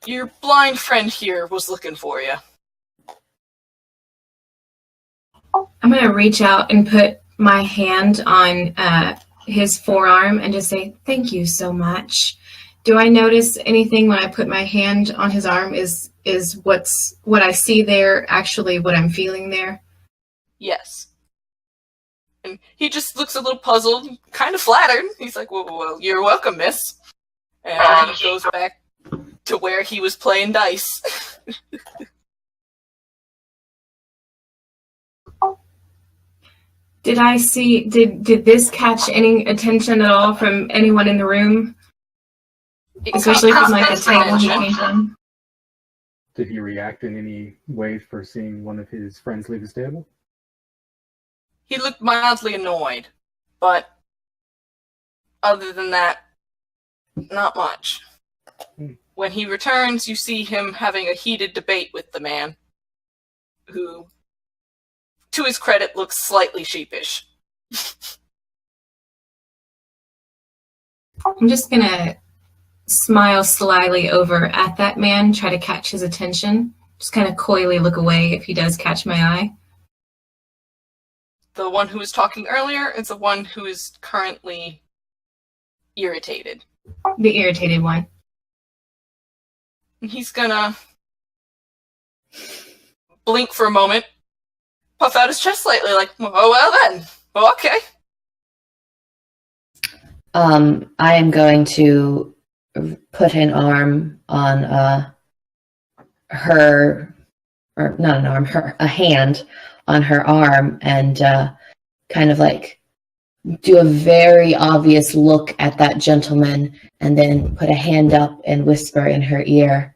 your blind friend here was looking for you. I'm going to reach out and put my hand on his forearm and just say, thank you so much. Do I notice anything when I put my hand on his arm? Is what I see there actually what I'm feeling there? Yes. And he just looks a little puzzled, kind of flattered. He's like, well, you're welcome, miss. And he goes back to where he was playing dice. Did this catch any attention at all from anyone in the room? Especially from like the table he came from? Did he react in any way for seeing one of his friends leave his table? He looked mildly annoyed, but other than that, not much. When he returns, you see him having a heated debate with the man, who, to his credit, looks slightly sheepish. I'm just gonna smile slyly over at that man, try to catch his attention. Just kind of coyly look away if he does catch my eye. The one who was talking earlier is the one who is currently irritated. The irritated one. And he's gonna blink for a moment, puff out his chest slightly, like, oh, well then. Oh, okay. I am going to put an arm on her, or not an arm, a hand on her arm, and kind of like do a very obvious look at that gentleman, and then put a hand up and whisper in her ear,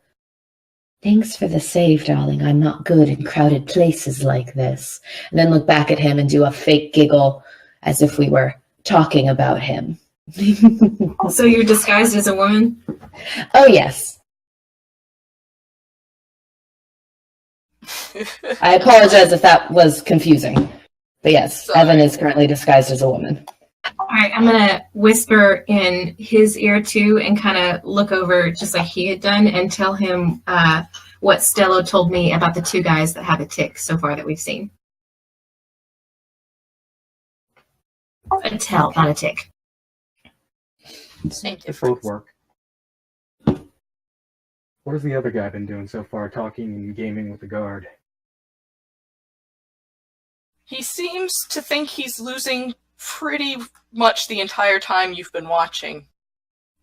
"Thanks for the save, darling. I'm not good in crowded places like this." And then look back at him and do a fake giggle as if we were talking about him. So you're disguised as a woman? Oh, yes. I apologize if that was confusing. But yes, Sorry. Evan is currently disguised as a woman. All right, I'm going to whisper in his ear, too, and kind of look over just like he had done and tell him what Stello told me about the two guys that have a tick so far that we've seen. A tell, not a tick. Same They difference. both work. What has the other guy been doing so far, talking and gaming with the guard? He seems to think he's losing pretty much the entire time you've been watching.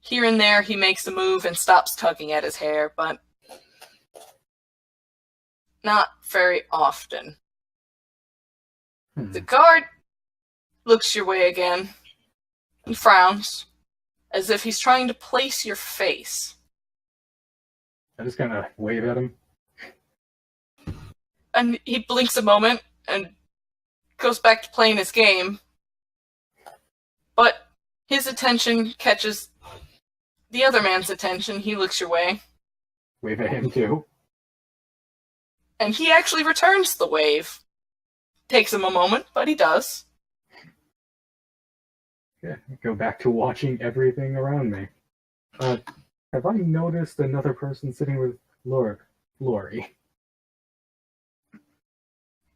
Here and there he makes a move and stops tugging at his hair, but not very often. The guard looks your way again and frowns, as if he's trying to place your face. I just kind of wave at him. And he blinks a moment and goes back to playing his game. But his attention catches the other man's attention. He looks your way. Wave at him too. And he actually returns the wave. Takes him a moment, but he does. Yeah, go back to watching everything around me. Have I noticed another person sitting with Lori?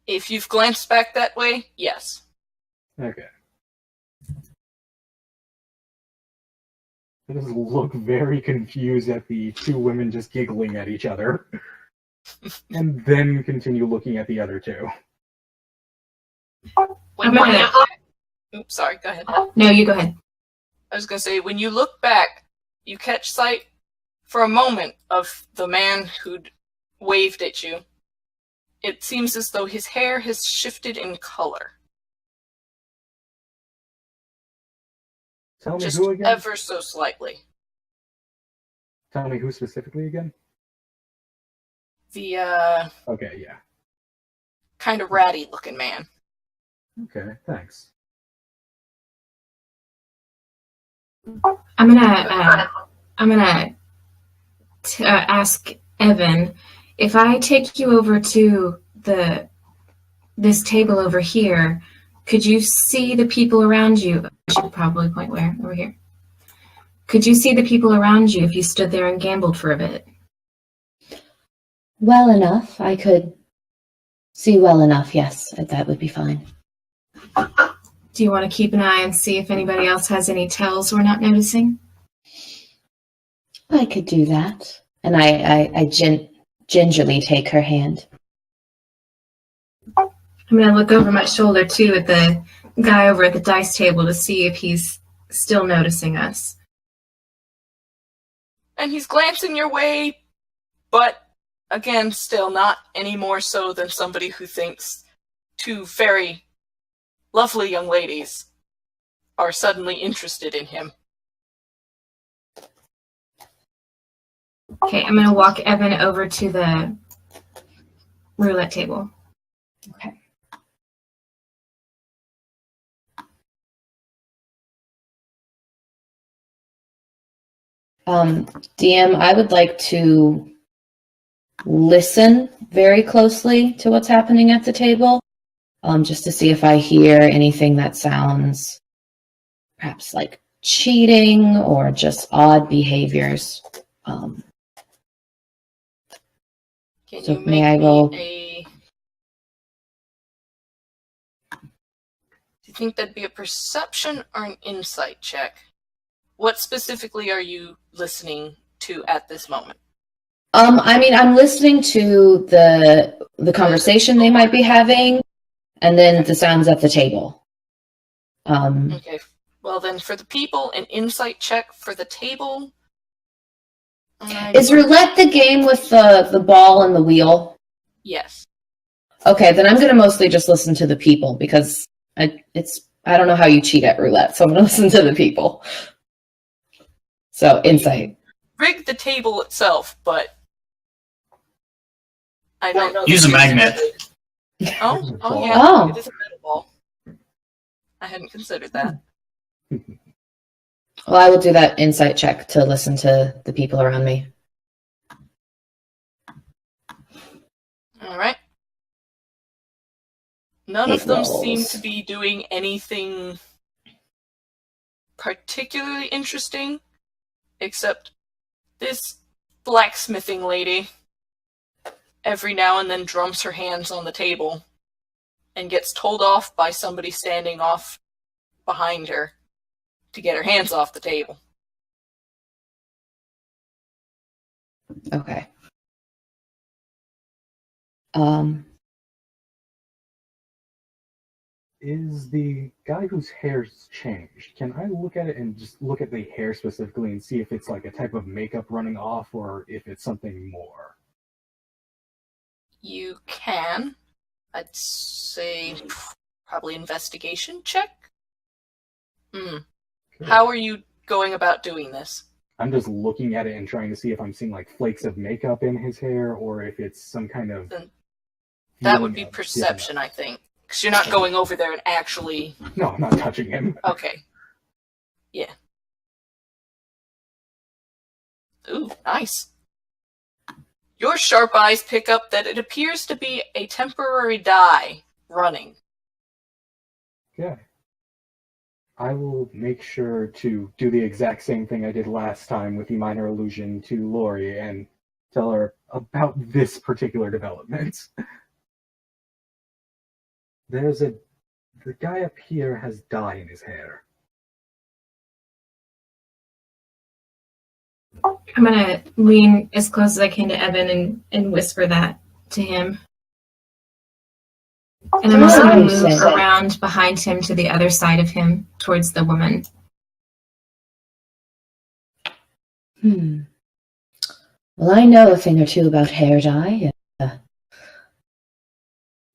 If you've glanced back that way, yes. Okay. I just look very confused at the two women just giggling at each other. And then continue looking at the other two. When I'm gonna- Oops, sorry, go ahead. No, you go ahead. I was going to say, when you look back, you catch sight for a moment of the man who'd waved at you. It seems as though his hair has shifted in color. Tell me Just who again? ever so slightly. Tell me who specifically again? The, Okay, yeah. kind of ratty looking man. Okay, thanks. I'm gonna ask Evan if I take you over to this table over here. Could you see the people around you? I should probably point where over here. Could you see the people around you if you stood there and gambled for a bit? Well enough. I could see well enough, yes. That would be fine. Do you want to keep an eye and see if anybody else has any tells we're not noticing? I could do that. And I gingerly take her hand. I'm going to look over my shoulder, too, at the guy over at the dice table to see if he's still noticing us. And he's glancing your way, but again, still not any more so than somebody who thinks two very lovely young ladies are suddenly interested in him. Okay, I'm going to walk Evan over to the roulette table. Okay. DM, I would like to listen very closely to what's happening at the table, just to see if I hear anything that sounds perhaps like cheating or just odd behaviors. Can So you may make I me roll- a... Do you think that'd be a perception or an insight check? What specifically are you listening to at this moment? I mean, I'm listening to the conversation they might be having, and then the sounds at the table. Okay. Well, then for the people, an insight check. For the table. Is roulette the game with the ball and the wheel? Yes. Okay, then I'm going to mostly just listen to the people because I don't know how you cheat at roulette, so I'm going to listen to the people. So, insight. Rig the table itself, but I don't know. Use a magnet. Oh yeah, Oh. it is a metal ball. I hadn't considered that. Well, I will do that insight check to listen to the people around me. All right. None Eight of them rolls. seem to be doing anything particularly interesting, except this blacksmithing lady every now and then drums her hands on the table and gets told off by somebody standing off behind her to get her hands off the table. Okay. Is the guy whose hair's changed, can I look at it and just look at the hair specifically and see if it's like a type of makeup running off or if it's something more? You can. I'd say probably investigation check. Good. How are you going about doing this? I'm just looking at it and trying to see if I'm seeing like flakes of makeup in his hair or if it's some kind of... That would be feeling of perception, I think. Because you're not going over there and actually... No, I'm not touching him. Okay. Yeah. Ooh, nice. Your sharp eyes pick up that it appears to be a temporary dye running. Okay. I will make sure to do the exact same thing I did last time with the minor illusion to Lori and tell her about this particular development. The guy up here has dye in his hair. I'm gonna lean as close as I can to Evan and whisper that to him. And I'm also gonna move around behind him to the other side of him, towards the woman. Well, I know a thing or two about hair dye.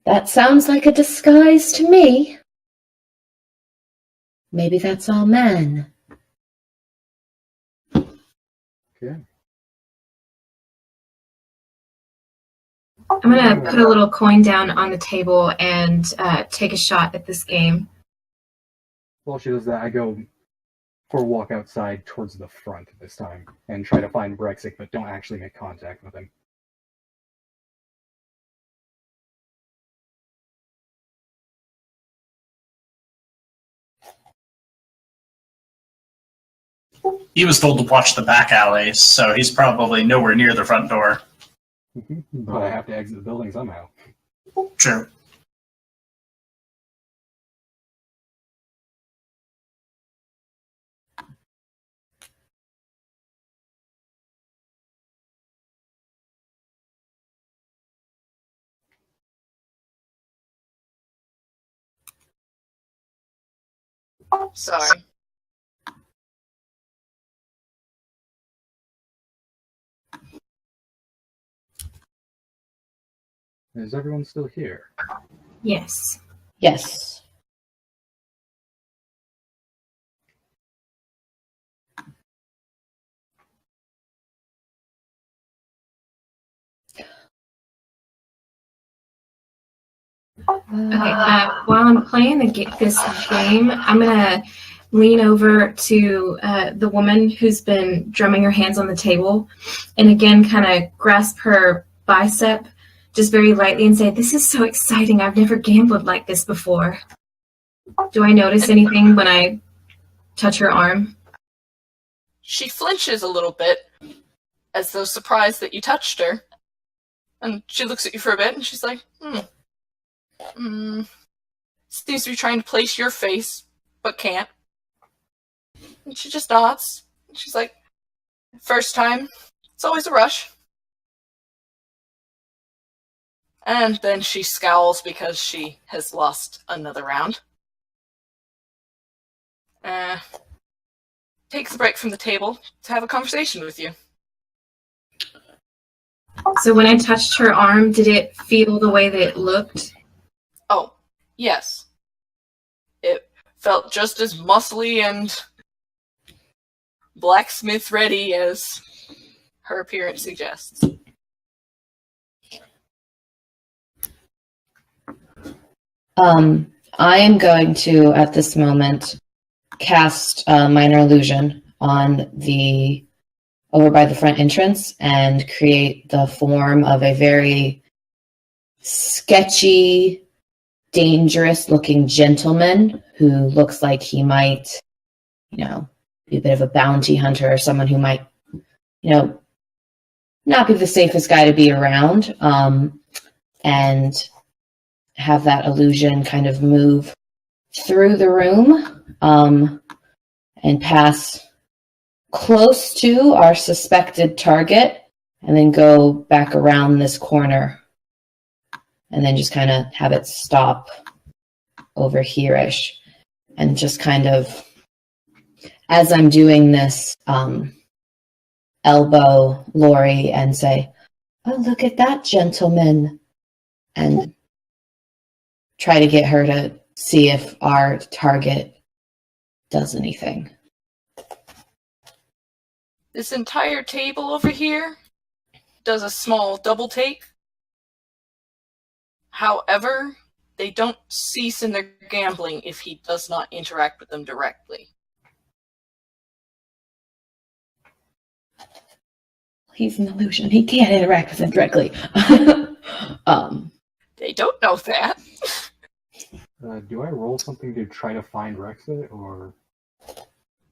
That sounds like a disguise to me. Maybe that's all men. Okay. I'm gonna put a little coin down on the table and take a shot at this game. While she does that, I go for a walk outside towards the front this time and try to find Rexit, but don't actually make contact with him. He was told to watch the back alleys, so he's probably nowhere near the front door. But I have to exit the building somehow. True. Sorry. Is everyone still here? Yes. Yes. Okay. While I'm playing this game, I'm gonna lean over to the woman who's been drumming her hands on the table, and again, kind of grasp her bicep, just very lightly, and say, "This is so exciting! I've never gambled like this before." Do I notice anything when I touch her arm? She flinches a little bit, as though surprised that you touched her. And she looks at you for a bit, and she's like, seems to be trying to place your face, but can't. And she just nods. She's like, first time, it's always a rush. And then she scowls because she has lost another round. Takes a break from the table to have a conversation with you. So when I touched her arm, did it feel the way that it looked? Oh, yes. It felt just as muscly and blacksmith ready as her appearance suggests. I am going to, at this moment, cast Minor Illusion on the over by the front entrance and create the form of a very sketchy, dangerous-looking gentleman who looks like he might, be a bit of a bounty hunter or someone who might, not be the safest guy to be around, and have that illusion kind of move through the room and pass close to our suspected target and then go back around this corner and then just kind of have it stop over here-ish. And just kind of, as I'm doing this, elbow Lori and say, "Oh, look at that gentleman," and try to get her to see if our target does anything. This entire table over here does a small double take. However, they don't cease in their gambling if he does not interact with them directly. He's an illusion. He can't interact with them directly. They don't know that. Do I roll something to try to find Rexit, or...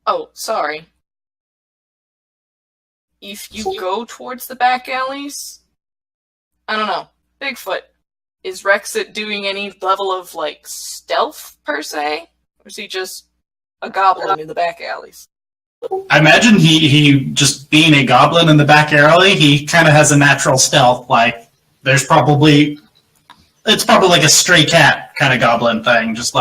Oh, sorry. If you go towards the back alleys, I don't know. Bigfoot, is Rexit doing any level of, stealth, per se? Or is he just a goblin in the back alleys? I imagine he just being a goblin in the back alley, he kind of has a natural stealth. It's probably like a stray cat kind of goblin thing, just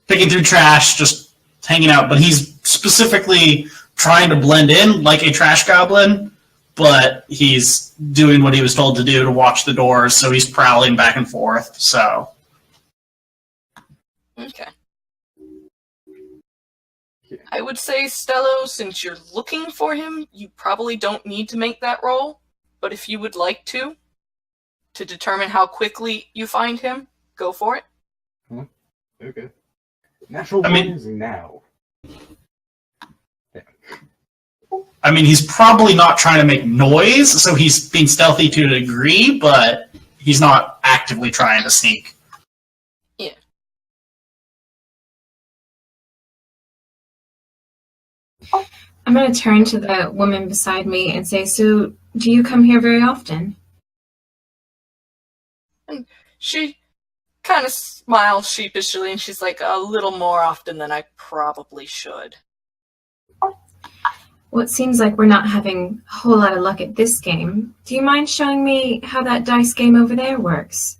picking through trash, just hanging out. But he's specifically trying to blend in like a trash goblin, but he's doing what he was told to do to watch the doors, so he's prowling back and forth. So, okay. I would say, Stello, since you're looking for him, you probably don't need to make that roll. But if you would like to determine how quickly you find him, go for it. Okay. Natural one is now. Yeah. I mean, he's probably not trying to make noise, so he's being stealthy to a degree, but he's not actively trying to sneak. Yeah. I'm going to turn to the woman beside me and say, "So, do you come here very often?" And she kind of smiles sheepishly, and she's like, "A little more often than I probably should." Well, it seems like we're not having a whole lot of luck at this game. Do you mind showing me how that dice game over there works?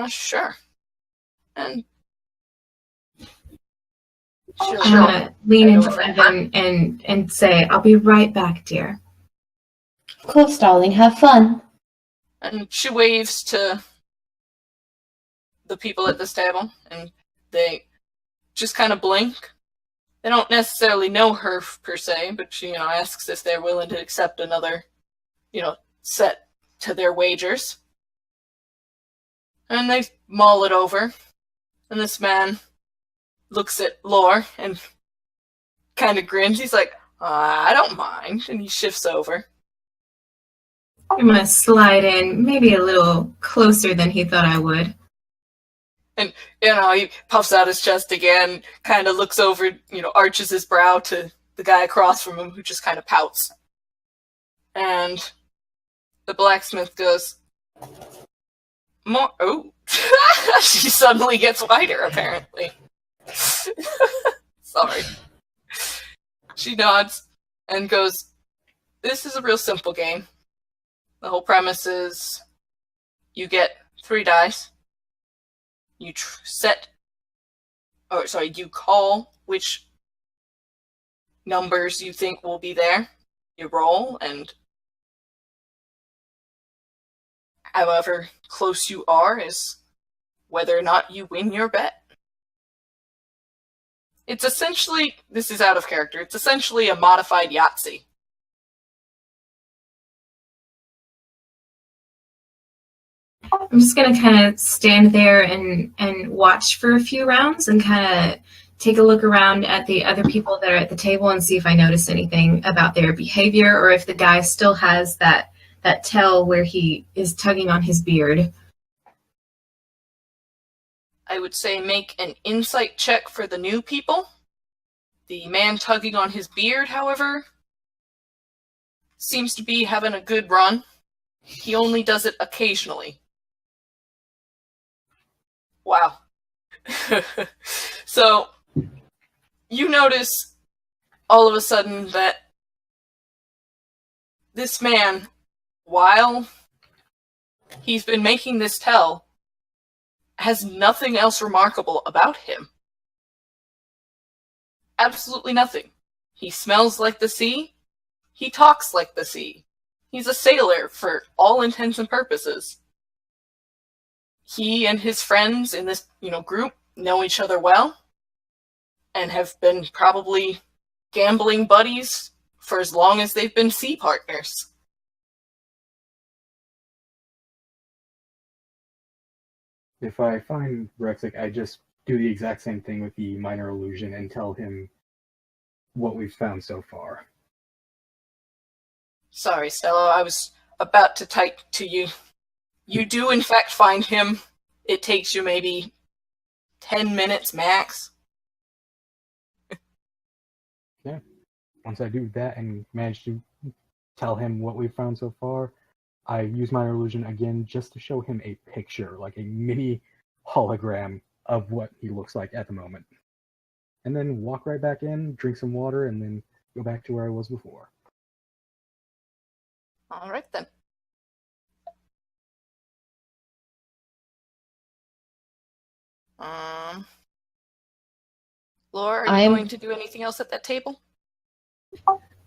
Sure. And I'm going to lean into Evan and say, "I'll be right back, dear." Of course, darling. Have fun. And she waves to the people at this table, and they just kind of blink. They don't necessarily know her, per se, but she, asks if they're willing to accept another, set to their wagers. And they mull it over. And this man looks at Lore and kind of grins. He's like, "I don't mind." And he shifts over. I'm going to slide in maybe a little closer than he thought I would. And, he puffs out his chest again, kind of looks over, arches his brow to the guy across from him who just kind of pouts. And the blacksmith goes, "More." Oh. She suddenly gets whiter, apparently. It's Sorry. She nods and goes, this is a real simple game. The whole premise is you get 3 dice. You you call which numbers you think will be there. You roll, and however close you are is whether or not you win your bet. It's essentially, this is out of character, it's essentially a modified Yahtzee. I'm just going to kind of stand there and watch for a few rounds and kind of take a look around at the other people that are at the table and see if I notice anything about their behavior or if the guy still has that tell where he is tugging on his beard. I would say make an insight check for the new people. The man tugging on his beard, however, seems to be having a good run. He only does it occasionally. Wow. So, you notice all of a sudden that this man, while he's been making this tell, has nothing else remarkable about him. Absolutely nothing. He smells like the sea. He talks like the sea. He's a sailor for all intents and purposes. He and his friends in this, group know each other well and have been probably gambling buddies for as long as they've been sea partners. If I find Rexit, I just do the exact same thing with the minor illusion and tell him what we've found so far. Sorry, Stello, I was about to type to you. You do, in fact, find him. It takes you maybe 10 minutes max. Yeah. Once I do that and manage to tell him what we've found so far, I use minor illusion again just to show him a picture, like a mini hologram of what he looks like at the moment. And then walk right back in, drink some water, and then go back to where I was before. All right, then. Laura, are you going to do anything else at that table?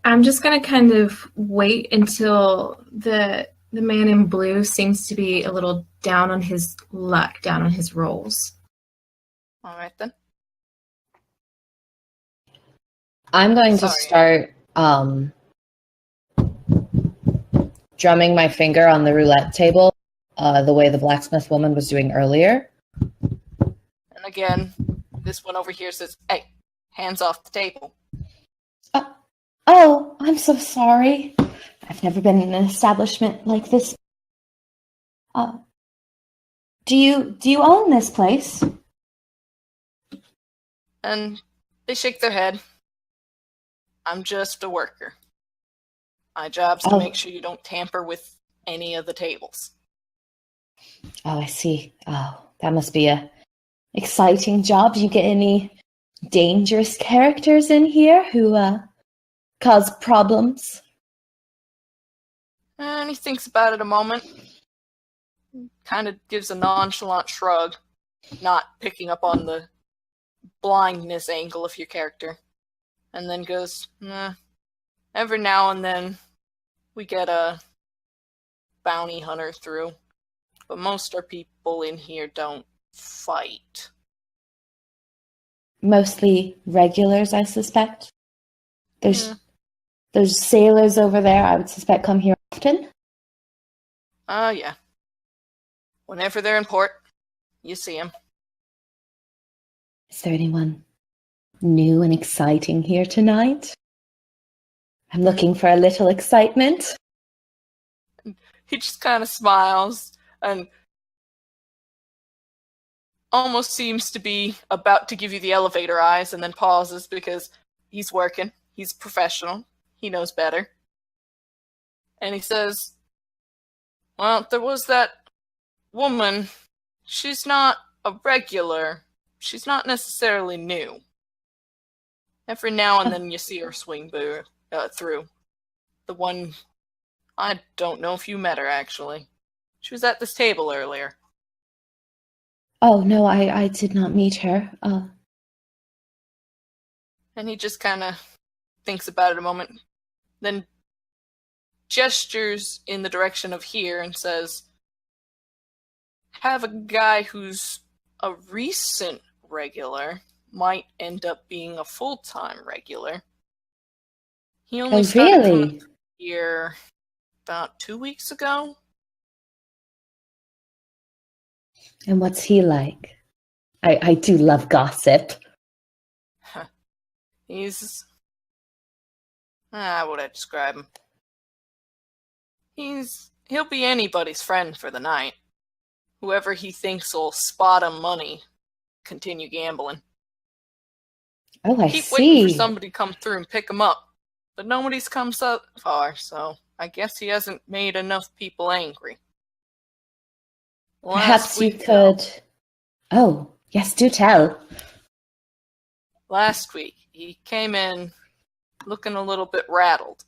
I'm just going to kind of wait until the man in blue seems to be a little down on his luck, down on his rolls. All right, then. I'm going to start drumming my finger on the roulette table the way the blacksmith woman was doing earlier. And again, this one over here says, hey, hands off the table. Oh, I'm so sorry. I've never been in an establishment like this. Do you own this place? And they shake their head. I'm just a worker. My job's to make sure you don't tamper with any of the tables. Oh, I see. Oh, that must be a exciting job. Do you get any dangerous characters in here who cause problems? And he thinks about it a moment. Kind of gives a nonchalant shrug, not picking up on the blindness angle of your character. And then goes, every now and then we get a bounty hunter through. But most our people in here don't fight. Mostly regulars, I suspect. There's sailors over there, I would suspect, come here often. Yeah. Whenever they're in port, you see them. Is there anyone new and exciting here tonight? I'm looking for a little excitement. He just kind of smiles and almost seems to be about to give you the elevator eyes and then pauses because he's working. He's professional. He knows better. And he says, well, there was that woman. She's not a regular. She's not necessarily new. Every now and then you see her swing through. The one, I don't know if you met her, actually. She was at this table earlier. Oh, no, I did not meet her. And he just kind of thinks about it a moment, then gestures in the direction of here and says, have a guy who's a recent regular might end up being a full-time regular. He only started coming here about 2 weeks ago. And what's he like? I do love gossip. He's... how would I describe him? He'll be anybody's friend for the night. Whoever he thinks will spot him money, continue gambling. Oh, I Keep see. waiting for somebody to come through and pick him up. But nobody's come so far, so I guess he hasn't made enough people angry. Perhaps you could... Oh, yes, do tell. Last week, he came in looking a little bit rattled.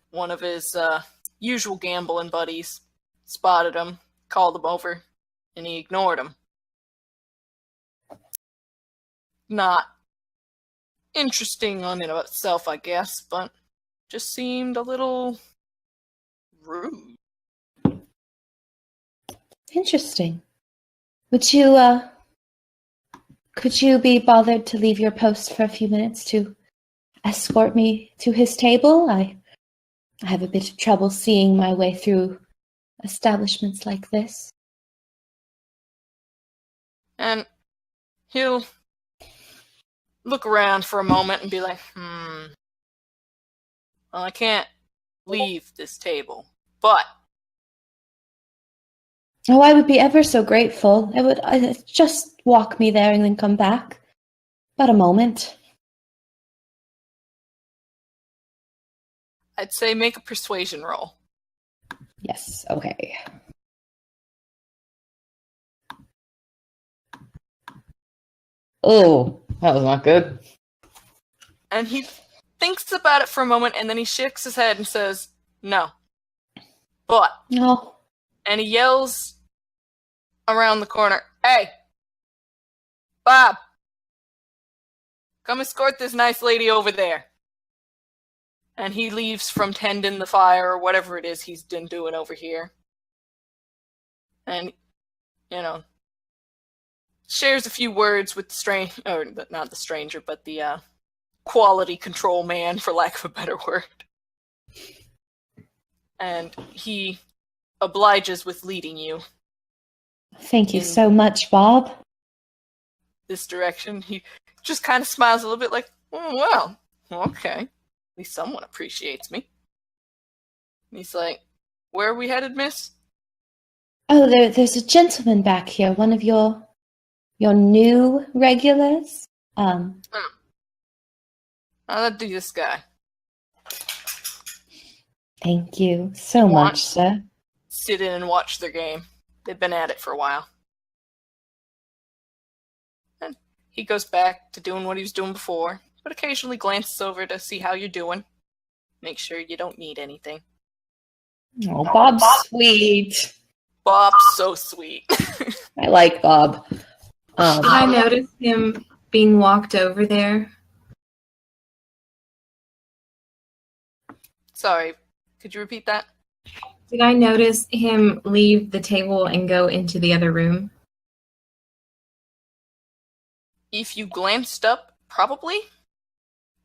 One of his usual gambling buddies spotted him, called him over, and he ignored him. Not interesting on and of itself, I guess, but just seemed a little rude. Interesting. Would you, could you be bothered to leave your post for a few minutes to escort me to his table? I have a bit of trouble seeing my way through establishments like this. And he'll look around for a moment and be like, well, I can't leave this table, but... Oh, I would be ever so grateful. It would just walk me there and then come back. About a moment. I'd say make a persuasion roll. Yes, okay. Oh, that was not good. And he thinks about it for a moment, and then he shakes his head and says, no. But... No. And he yells around the corner, hey, Bob, come escort this nice lady over there. And he leaves from tending the fire or whatever it is he's been doing over here. And, shares a few words with not the stranger, but the quality control man, for lack of a better word. And he obliges with leading you. Thank you so much, Bob. This direction. He just kind of smiles a little bit like, oh, well, okay. At least someone appreciates me. And he's like, where are we headed, miss? Oh, there's a gentleman back here, one of your new regulars. I'll do this guy. Thank you so much, sir. Sit in and watch their game. They've been at it for a while. And he goes back to doing what he was doing before, but occasionally glances over to see how you're doing. Make sure you don't need anything. Oh, Bob's sweet. Bob's so sweet. I like Bob. Did I notice him being walked over there? Sorry, could you repeat that? Did I notice him leave the table and go into the other room? If you glanced up, probably.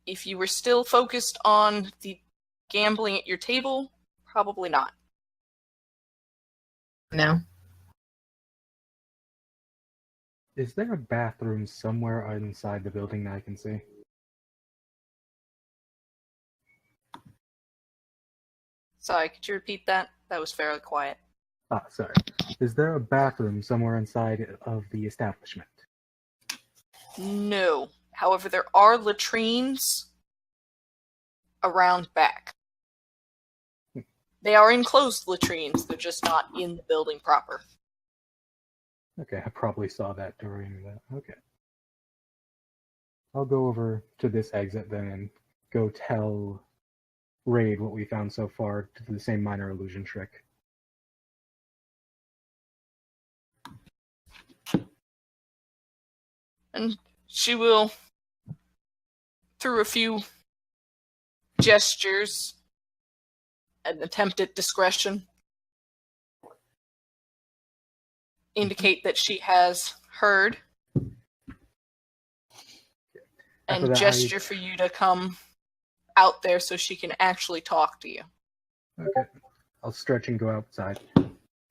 If you were still focused on the gambling at your table, probably not. No. Is there a bathroom somewhere inside the building that I can see? Sorry, could you repeat that? That was fairly quiet. Sorry. Is there a bathroom somewhere inside of the establishment? No. However, there are latrines around back. They are enclosed latrines. They're just not in the building proper. Okay, I probably saw that during that. Okay. I'll go over to this exit then and go tell Raid what we found so far to do the same minor illusion trick. And she will, through a few gestures, an attempt at discretion, indicate that she has heard, and gesture for you to come out there so she can actually talk to you. Okay. I'll stretch and go outside.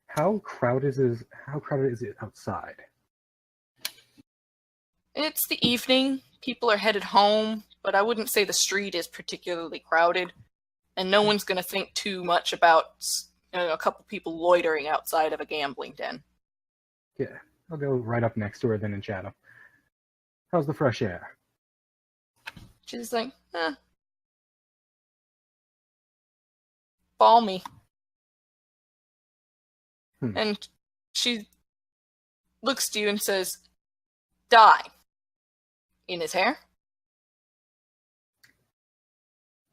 How crowded is it outside? It's the evening. People are headed home, but I wouldn't say the street is particularly crowded, and no one's going to think too much about a couple people loitering outside of a gambling den. Yeah, I'll go right up next to her then and chat up. How's the fresh air? She's like, balmy. And she looks to you and says, dye in his hair.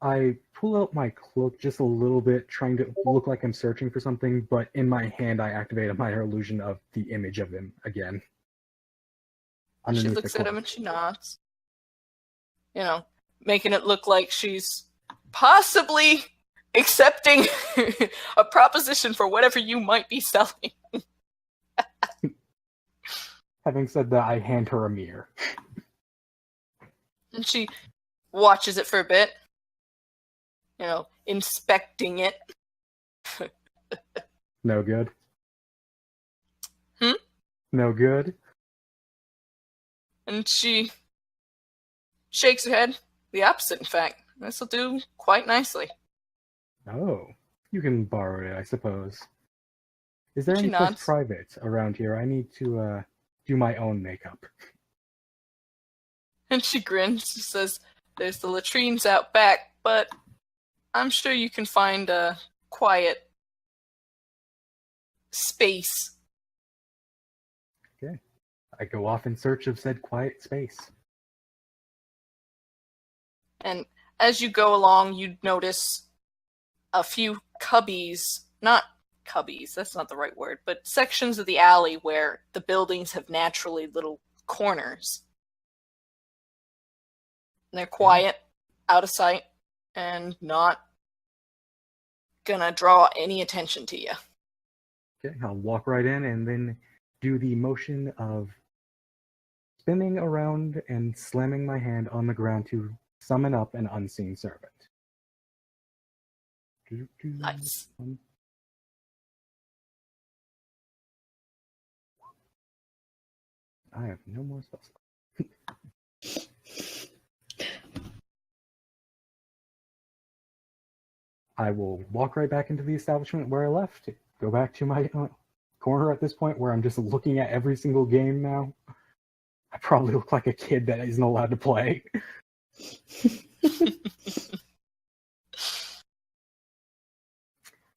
I pull out my cloak just a little bit, trying to look like I'm searching for something, but in my hand I activate a minor illusion of the image of him again. She looks at him and she nods. Making it look like she's possibly accepting a proposition for whatever you might be selling. Having said that, I hand her a mirror. And she watches it for a bit, inspecting it. No good? Hmm? No good? And she shakes her head. The opposite, in fact. This will do quite nicely. Oh, you can borrow it, I suppose. Is there She any place nods. private around here? I need to do my own makeup. And she grins. She says, there's the latrines out back, but I'm sure you can find a quiet space. Okay. I go off in search of said quiet space. And as you go along, you notice a few cubbies, not cubbies, that's not the right word, but sections of the alley where the buildings have naturally little corners. And they're quiet, out of sight, and not gonna draw any attention to you. Okay, I'll walk right in and then do the motion of spinning around and slamming my hand on the ground to summon up an unseen servant. Nice. I have no more spells. I will walk right back into the establishment where I left. Go back to my corner at this point where I'm just looking at every single game now. I probably look like a kid that isn't allowed to play.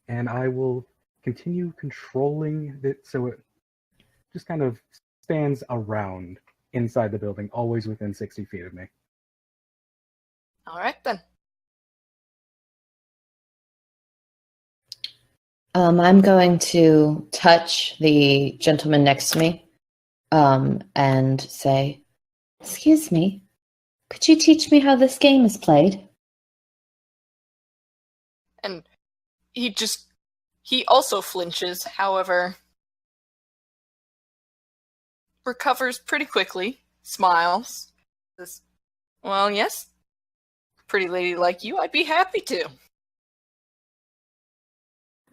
And I will continue controlling it so it just kind of stands around inside the building, always within 60 feet of me. All right, then. I'm going to touch the gentleman next to me and say, "Excuse me, could you teach me how this game is played?" And he also flinches, however, recovers pretty quickly, smiles, says, "Well, yes, pretty lady like you, I'd be happy to."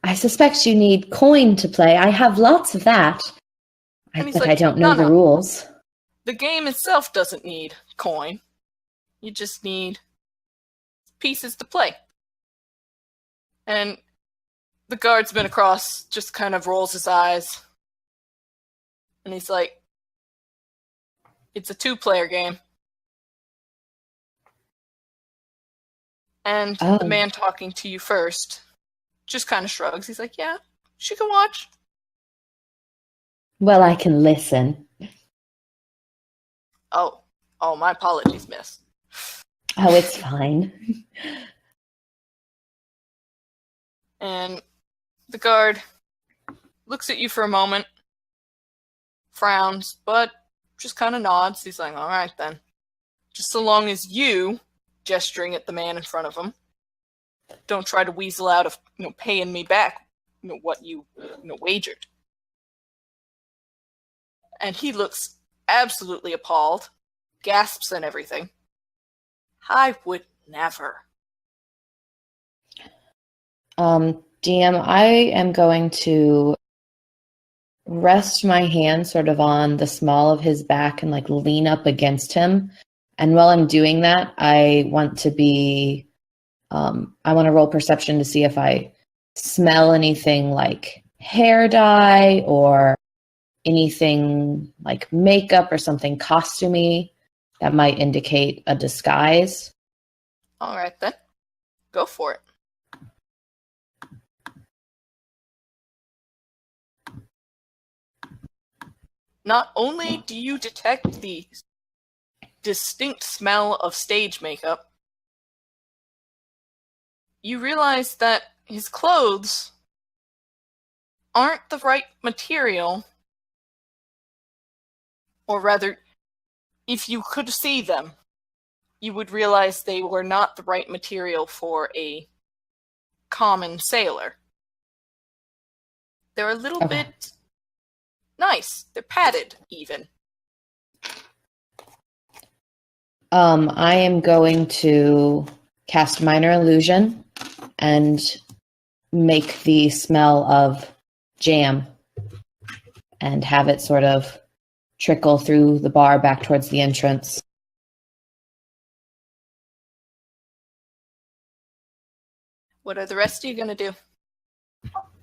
I suspect you need coin to play. I have lots of that. And he's But like, I don't know "No, the no. rules. The game itself doesn't need coin. You just need pieces to play." And the guardsman across just kind of rolls his eyes. And he's like, "It's a 2-player game." And the man talking to you first just kind of shrugs. He's like, "Yeah, she can watch." Well, I can listen. Oh, Oh, my apologies, miss. Oh, it's fine. And the guard looks at you for a moment, frowns, but just kind of nods. He's like, all right then. Just so long as you, gesturing at the man in front of him, don't try to weasel out of, paying me back, what you, wagered. And he looks absolutely appalled, gasps and everything. I would never. DM, I am going to rest my hand sort of on the small of his back and like lean up against him. And while I'm doing that, I want to be, I want to roll perception to see if I smell anything like hair dye or anything like makeup or something costumey that might indicate a disguise. All right then. Go for it. Not only do you detect the distinct smell of stage makeup, you realize that his clothes aren't the right material, or rather, if you could see them, you would realize they were not the right material for a common sailor. They're a little bit nice. They're padded, even. I am going to cast Minor Illusion and make the smell of jam and have it sort of trickle through the bar back towards the entrance. What are the rest of you going to do?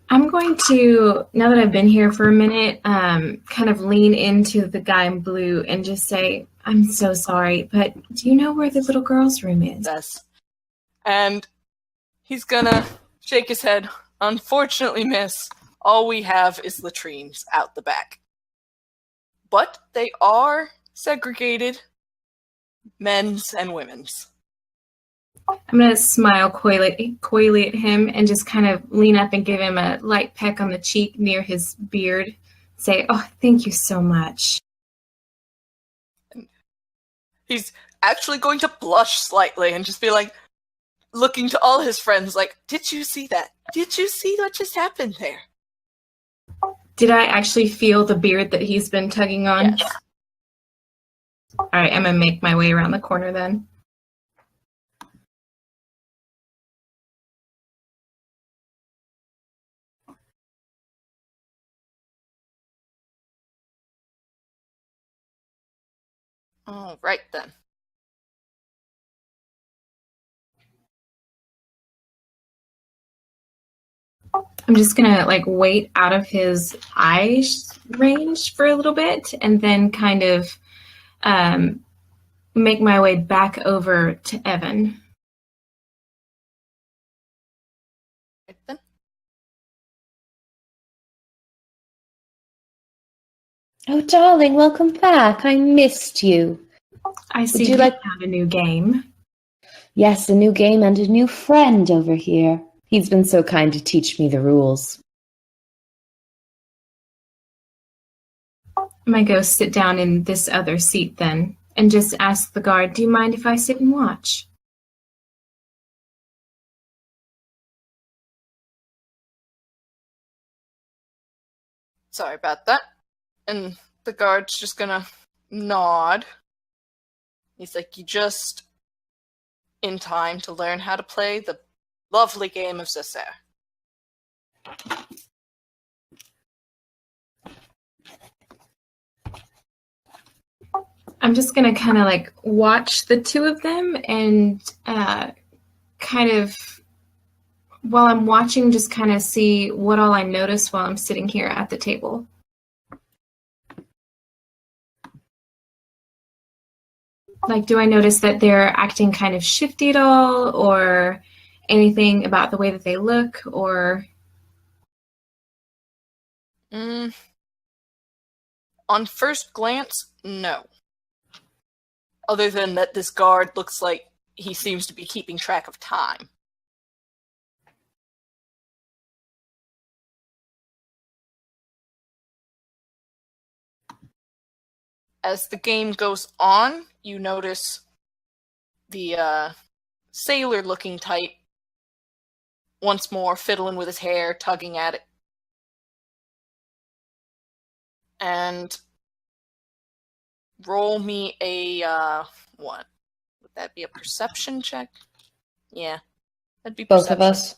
I'm going to, now that I've been here for a minute, kind of lean into the guy in blue and just say, I'm so sorry, but do you know where the little girl's room is? Yes. And he's gonna shake his head. Unfortunately, miss, all we have is latrines out the back. But they are segregated, men's and women's. I'm going to smile coyly at him and just kind of lean up and give him a light peck on the cheek near his beard. Say, oh, thank you so much. He's actually going to blush slightly and just be like, looking to all his friends like, did you see that? Did you see what just happened there? Did I actually feel the beard that he's been tugging on? Yes. All right, I'm going to make my way around the corner then. All right, then. I'm just going to wait out of his eye range for a little bit and then kind of make my way back over to Evan. Right, then. Oh, darling, welcome back. I missed you. I see you you like- have a new game. Yes, a new game and a new friend over here. He's been so kind to teach me the rules. I might go sit down in this other seat then and just ask the guard, do you mind if I sit and watch? Sorry about that. And the guard's just gonna nod. He's like, you just in time to learn how to play the lovely game of Cessair. I'm just going to kind of watch the two of them and kind of, while I'm watching, just kind of see what all I notice while I'm sitting here at the table. Do I notice that they're acting kind of shifty at all, or anything about the way that they look, or... On first glance, no. other than that this guard looks like he seems to be keeping track of time. As the game goes on, you notice the sailor-looking type once more fiddling with his hair, tugging at it. And roll me a, what? Would that be a perception check? Yeah, that'd be Both perception.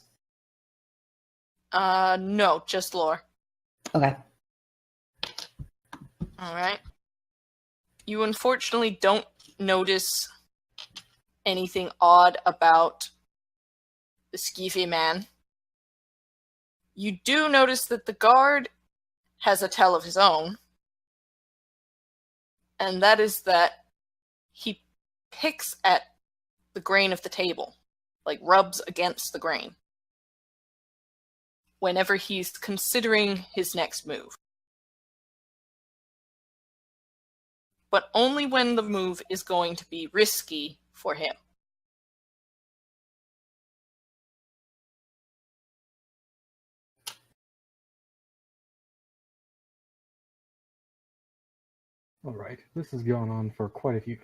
of us? No, just lore. Okay. Alright. You unfortunately don't notice anything odd about the skeevy man. You do notice that the guard has a tell of his own, and that is that he picks at the grain of the table, like rubs against the grain, whenever he's considering his next move. But only when the move is going to be risky for him. Alright, this has gone on for quite a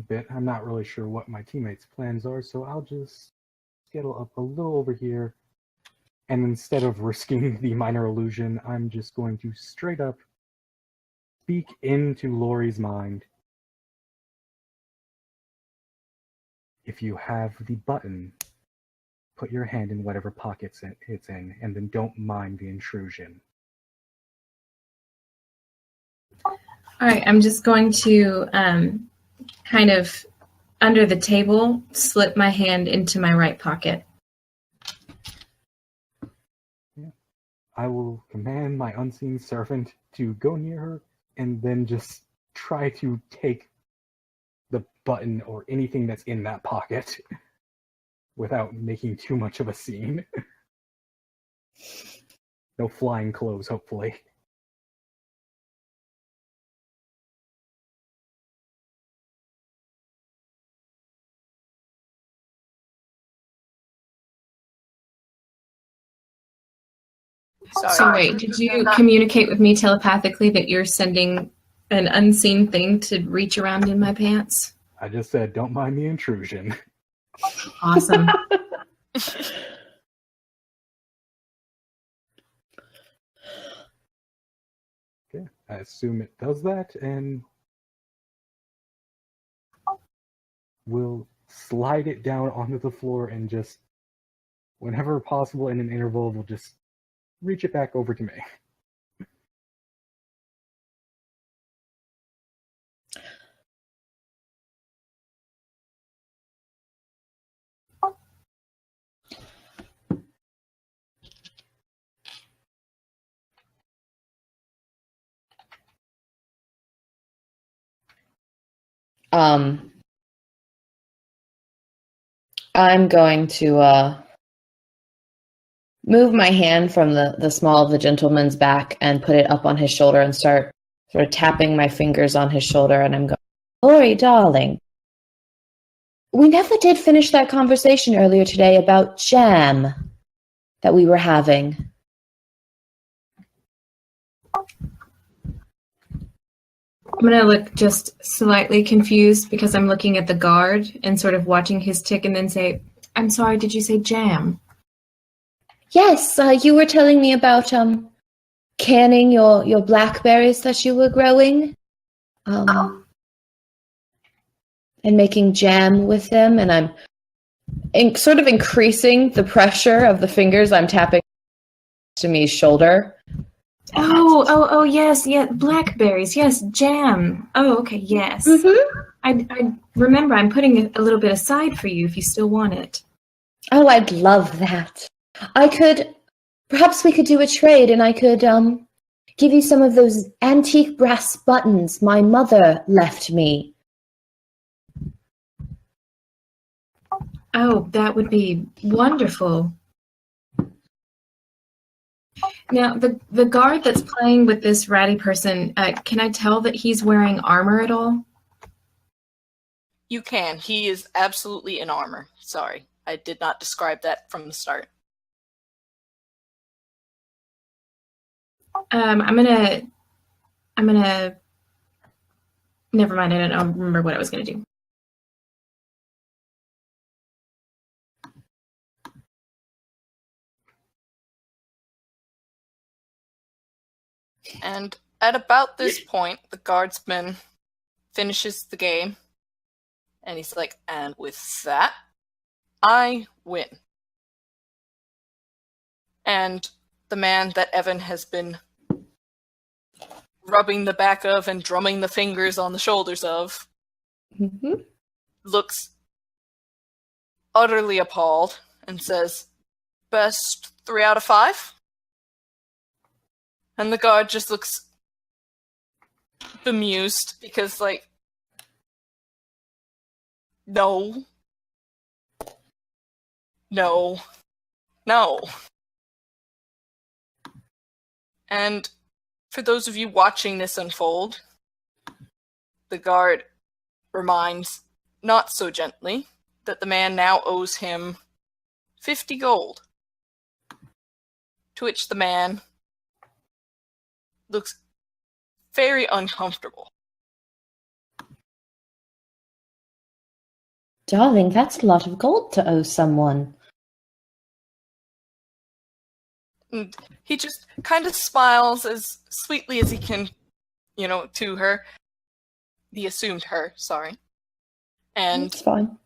bit. I'm not really sure what my teammates' plans are, so I'll just scuttle up a little over here. And instead of risking the minor illusion, I'm just going to straight up speak into Lori's mind. If you have the button, put your hand in whatever pockets it's in, and then don't mind the intrusion. All right, I'm just going to kind of under the table slip my hand into my right pocket. I will command my unseen servant to go near her and then just try to take the button or anything that's in that pocket without making too much of a scene. No flying clothes, hopefully. Sorry. So wait, did you communicate with me telepathically that you're sending an unseen thing to reach around in my pants? I just said, don't mind the intrusion. Awesome. Okay, I assume it does that, and we'll slide it down onto the floor and just, whenever possible in an interval, we'll just reach it back over to me. I'm going to move my hand from the small of the gentleman's back and put it up on his shoulder and start sort of tapping my fingers on his shoulder, and I'm going, Lori, darling, we never did finish that conversation earlier today about jam that we were having. I'm going to look just slightly confused because I'm looking at the guard and sort of watching his tick and then say, I'm sorry, did you say jam? Yes, you were telling me about canning your blackberries that you were growing, and making jam with them, and I'm sort of increasing the pressure of the fingers I'm tapping to me's shoulder. Oh, yes, blackberries, yes, jam. Oh, okay, yes. Mm-hmm. I remember I'm putting a little bit aside for you if you still want it. Oh, I'd love that. Perhaps we could do a trade, and I could give you some of those antique brass buttons my mother left me. Oh, that would be wonderful. Now, the guard that's playing with this ratty person, can I tell that he's wearing armor at all? You can. He is absolutely in armor. Sorry, I did not describe that from the start. I'm gonna. Never mind. I don't remember what I was gonna do. And at about this point, the guardsman finishes the game, and he's like, and with that, I win. And the man that Evan has been rubbing the back of and drumming the fingers on the shoulders of looks utterly appalled and says, best 3 out of 5? And the guard just looks bemused because, like, no. And for those of you watching this unfold, the guard reminds, not so gently, that the man now owes him 50 gold. To which the man looks very uncomfortable. Darling, that's a lot of gold to owe someone. And he just kind of smiles as sweetly as he can, to her. The assumed her, sorry. And It's fine.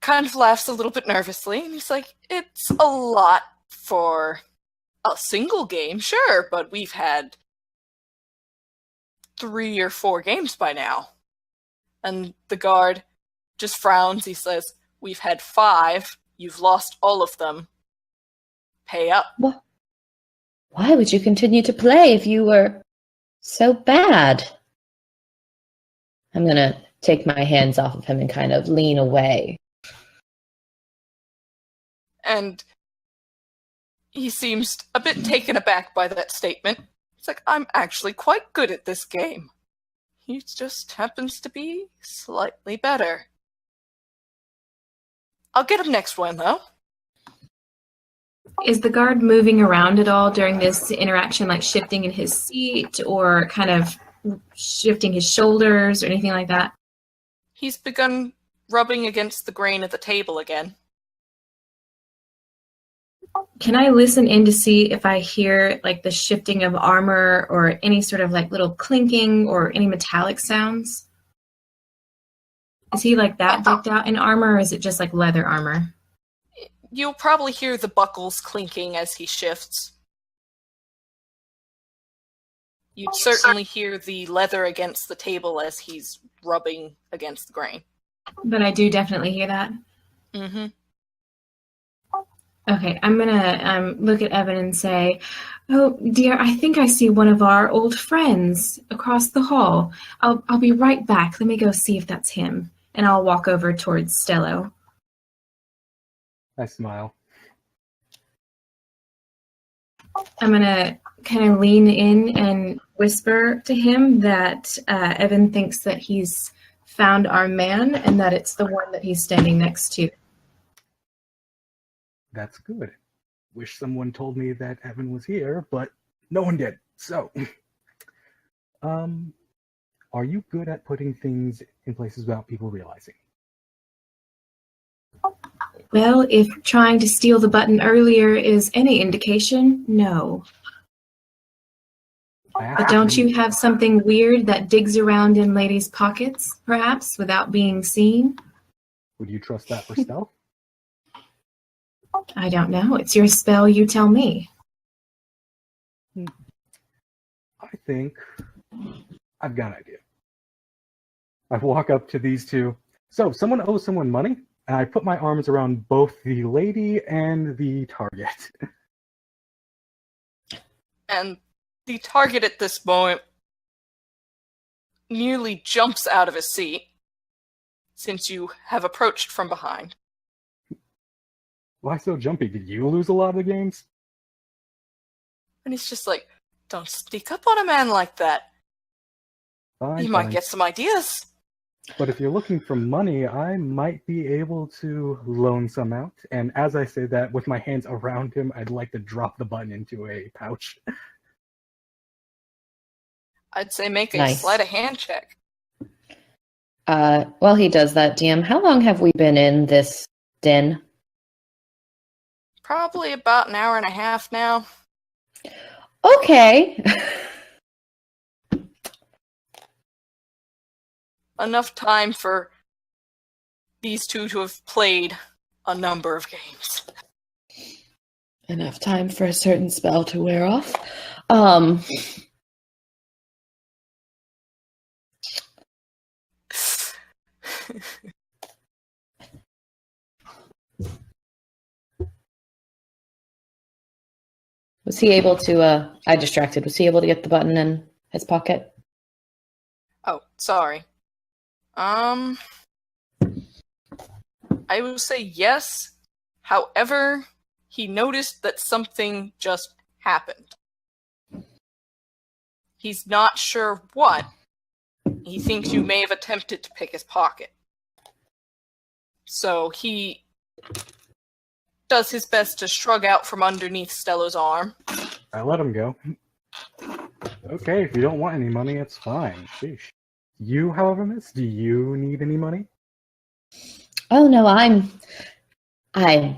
kind of laughs a little bit nervously, and he's like, it's a lot for a single game, sure, but we've had 3 or 4 games by now. And the guard just frowns. He says, we've had 5. You've lost all of them. Pay up. What? Why would you continue to play if you were so bad? I'm going to take my hands off of him and kind of lean away. And he seems a bit taken aback by that statement. He's like, I'm actually quite good at this game. He just happens to be slightly better. I'll get him next one, though. Is the guard moving around at all during this interaction, like shifting in his seat or kind of shifting his shoulders or anything like that? He's begun rubbing against the grain of the table again. Can I listen in to see if I hear like the shifting of armor or any sort of like little clinking or any metallic sounds? Is he like that decked out in armor, or is it just like leather armor? You'll probably hear the buckles clinking as he shifts. You'd certainly hear the leather against the table as he's rubbing against the grain. But I do definitely hear that. Mm-hmm. Okay, I'm gonna look at Evan and say, "Oh dear, I think I see one of our old friends across the hall. I'll be right back. Let me go see if that's him." And I'll walk over towards Stello. I smile. I'm gonna kind of lean in and whisper to him that Evan thinks that he's found our man and that it's the one that he's standing next to. That's good. Wish someone told me that Evan was here, but no one did. So, are you good at putting things in places without people realizing? Well, if trying to steal the button earlier is any indication, no. But don't you have something weird that digs around in ladies' pockets, perhaps, without being seen? Would you trust that for stealth? I don't know. It's your spell, you tell me. I think I've got an idea. I walk up to these two. So, someone owes someone money, and I put my arms around both the lady and the target. And the target at this moment nearly jumps out of his seat, since you have approached from behind. Why so jumpy? Did you lose a lot of the games? And he's just like, don't sneak up on a man like that. Fine, You might fine. get some ideas. But if you're looking for money, I might be able to loan some out. And as I say that, with my hands around him, I'd like to drop the button into a pouch. I'd say make a Nice. sleight of hand check. While he does that, DM, how long have we been in this den? Probably about an hour and a half now. Okay. Enough time for these two to have played a number of games. Enough time for a certain spell to wear off. Was he able to, I distracted, was he able to get the button in his pocket? Oh, sorry. I will say yes. However, he noticed that something just happened. He's not sure what. He thinks you may have attempted to pick his pocket. So he does his best to shrug out from underneath Stello's arm. I let him go. Okay, if you don't want any money, it's fine. Sheesh. You, however, miss, do you need any money? Oh no, I'm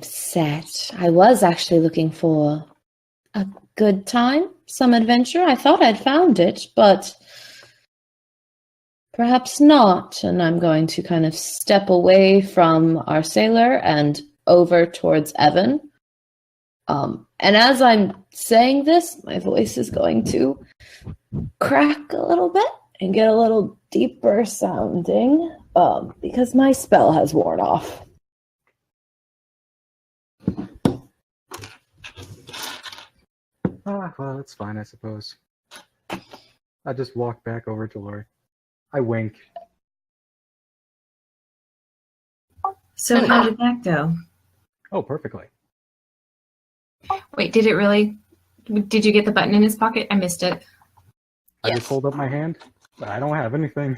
set. I was actually looking for a good time, some adventure. I thought I'd found it, but perhaps not. And I'm going to kind of step away from our sailor and over towards Evan. And as I'm saying this, my voice is going to crack a little bit and get a little deeper sounding, because my spell has worn off. Well, that's fine, I suppose. I just walk back over to Lori. I wink. So how did that go? Oh, perfectly. Wait, did it really? Did you get the button in his pocket? I missed it. I Yes. just hold up my hand. I don't have anything.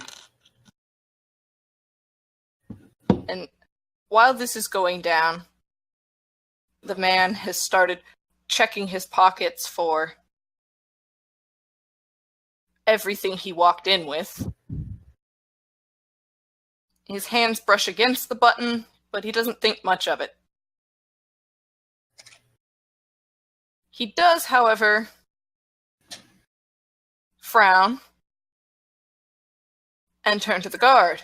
And while this is going down, the man has started checking his pockets for everything he walked in with. His hands brush against the button, but he doesn't think much of it. He does, however, frown and turn to the guard.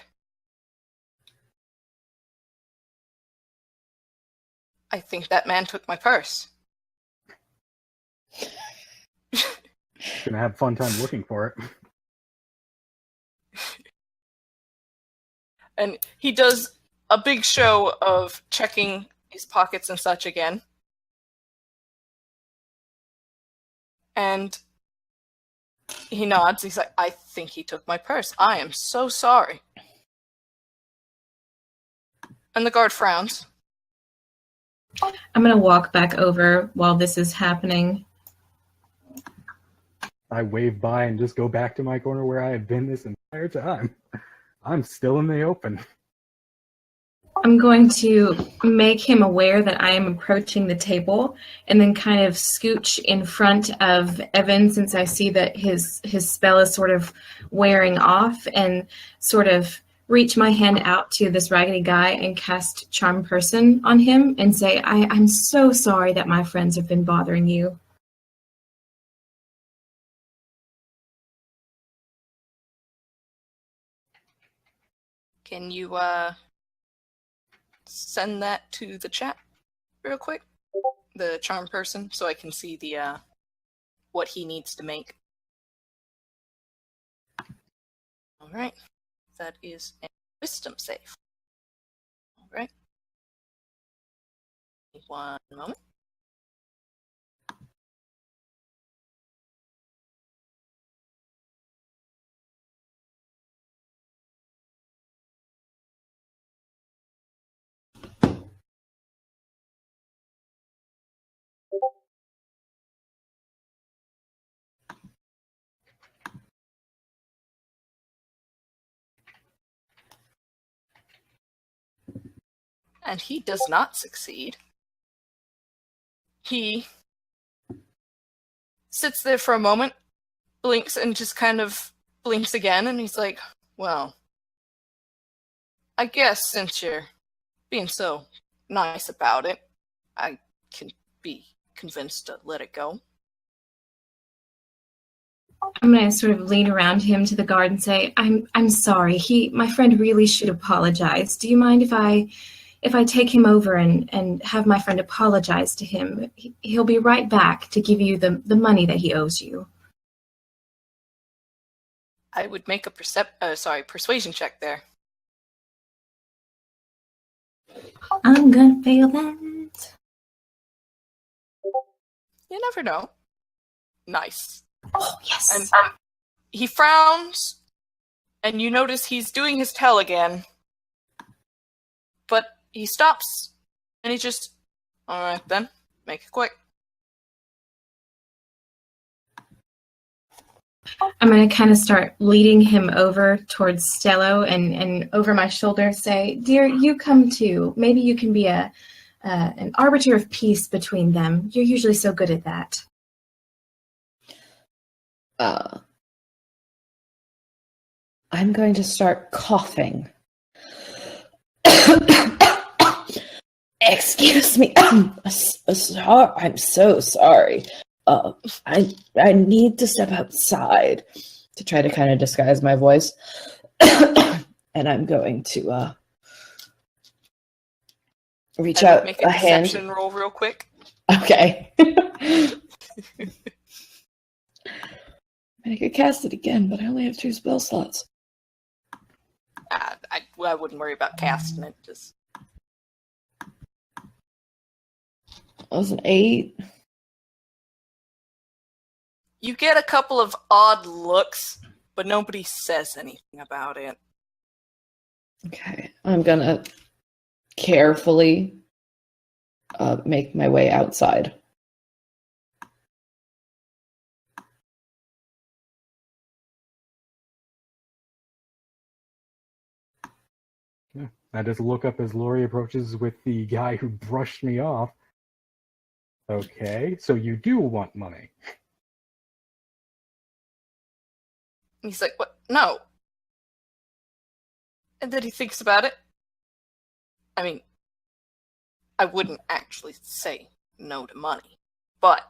I think that man took my purse. Gonna have a fun time looking for it. And he does a big show of checking his pockets and such again. And he nods. He's like, I think he took my purse. I am so sorry. And the guard frowns. I'm going to walk back over while this is happening. I wave by and just go back to my corner where I have been this entire time. I'm still in the open. I'm going to make him aware that I am approaching the table and then kind of scooch in front of Evan since I see that his spell is sort of wearing off, and sort of reach my hand out to this raggedy guy and cast Charm Person on him and say, I'm so sorry that my friends have been bothering you. Can you send that to the chat real quick? The charm person, so I can see the what he needs to make. Alright. That is a wisdom save. Alright. 1 moment. and he does not succeed. He sits there for a moment, blinks, and just kind of blinks again, and he's like, well, I guess since you're being so nice about it, I can be convinced to let it go. I'm going to sort of lean around him to the guard and say, I'm sorry. My friend really should apologize. Do you mind if I take him over and have my friend apologize to him? He'll be right back to give you the money that he owes you. I would make a persuasion check there. I'm going to fail that. You never know. Nice. Oh, yes. And he frowns, and you notice he's doing his tell again. But he stops, and he just, alright then, make it quick. I'm going to kind of start leading him over towards Stello and over my shoulder say, dear, you come too. Maybe you can be an arbiter of peace between them. You're usually so good at that. I'm going to start coughing. Excuse me. I'm so sorry. I need to step outside to try to kind of disguise my voice. And I'm going to reach out Make a deception roll real quick. Okay. I could cast it again, but I only have 2 spell slots. I wouldn't worry about casting it. Just That was an 8. you get a couple of odd looks, but nobody says anything about it. Okay, I'm gonna carefully make my way outside. Yeah. I just look up as Lori approaches with the guy who brushed me off. Okay, so you do want money. He's like, what? No. And then he thinks about it. I mean, I wouldn't actually say no to money, but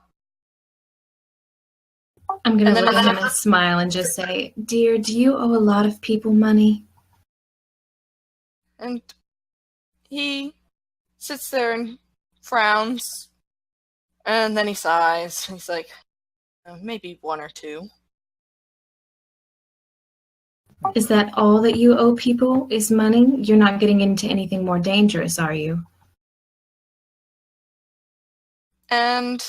I'm going to look at him and smile and just say, dear, do you owe a lot of people money? and he sits there and frowns, and then he sighs. He's like, maybe 1 or 2. Is that all that you owe people is money? You're not getting into anything more dangerous, are you? And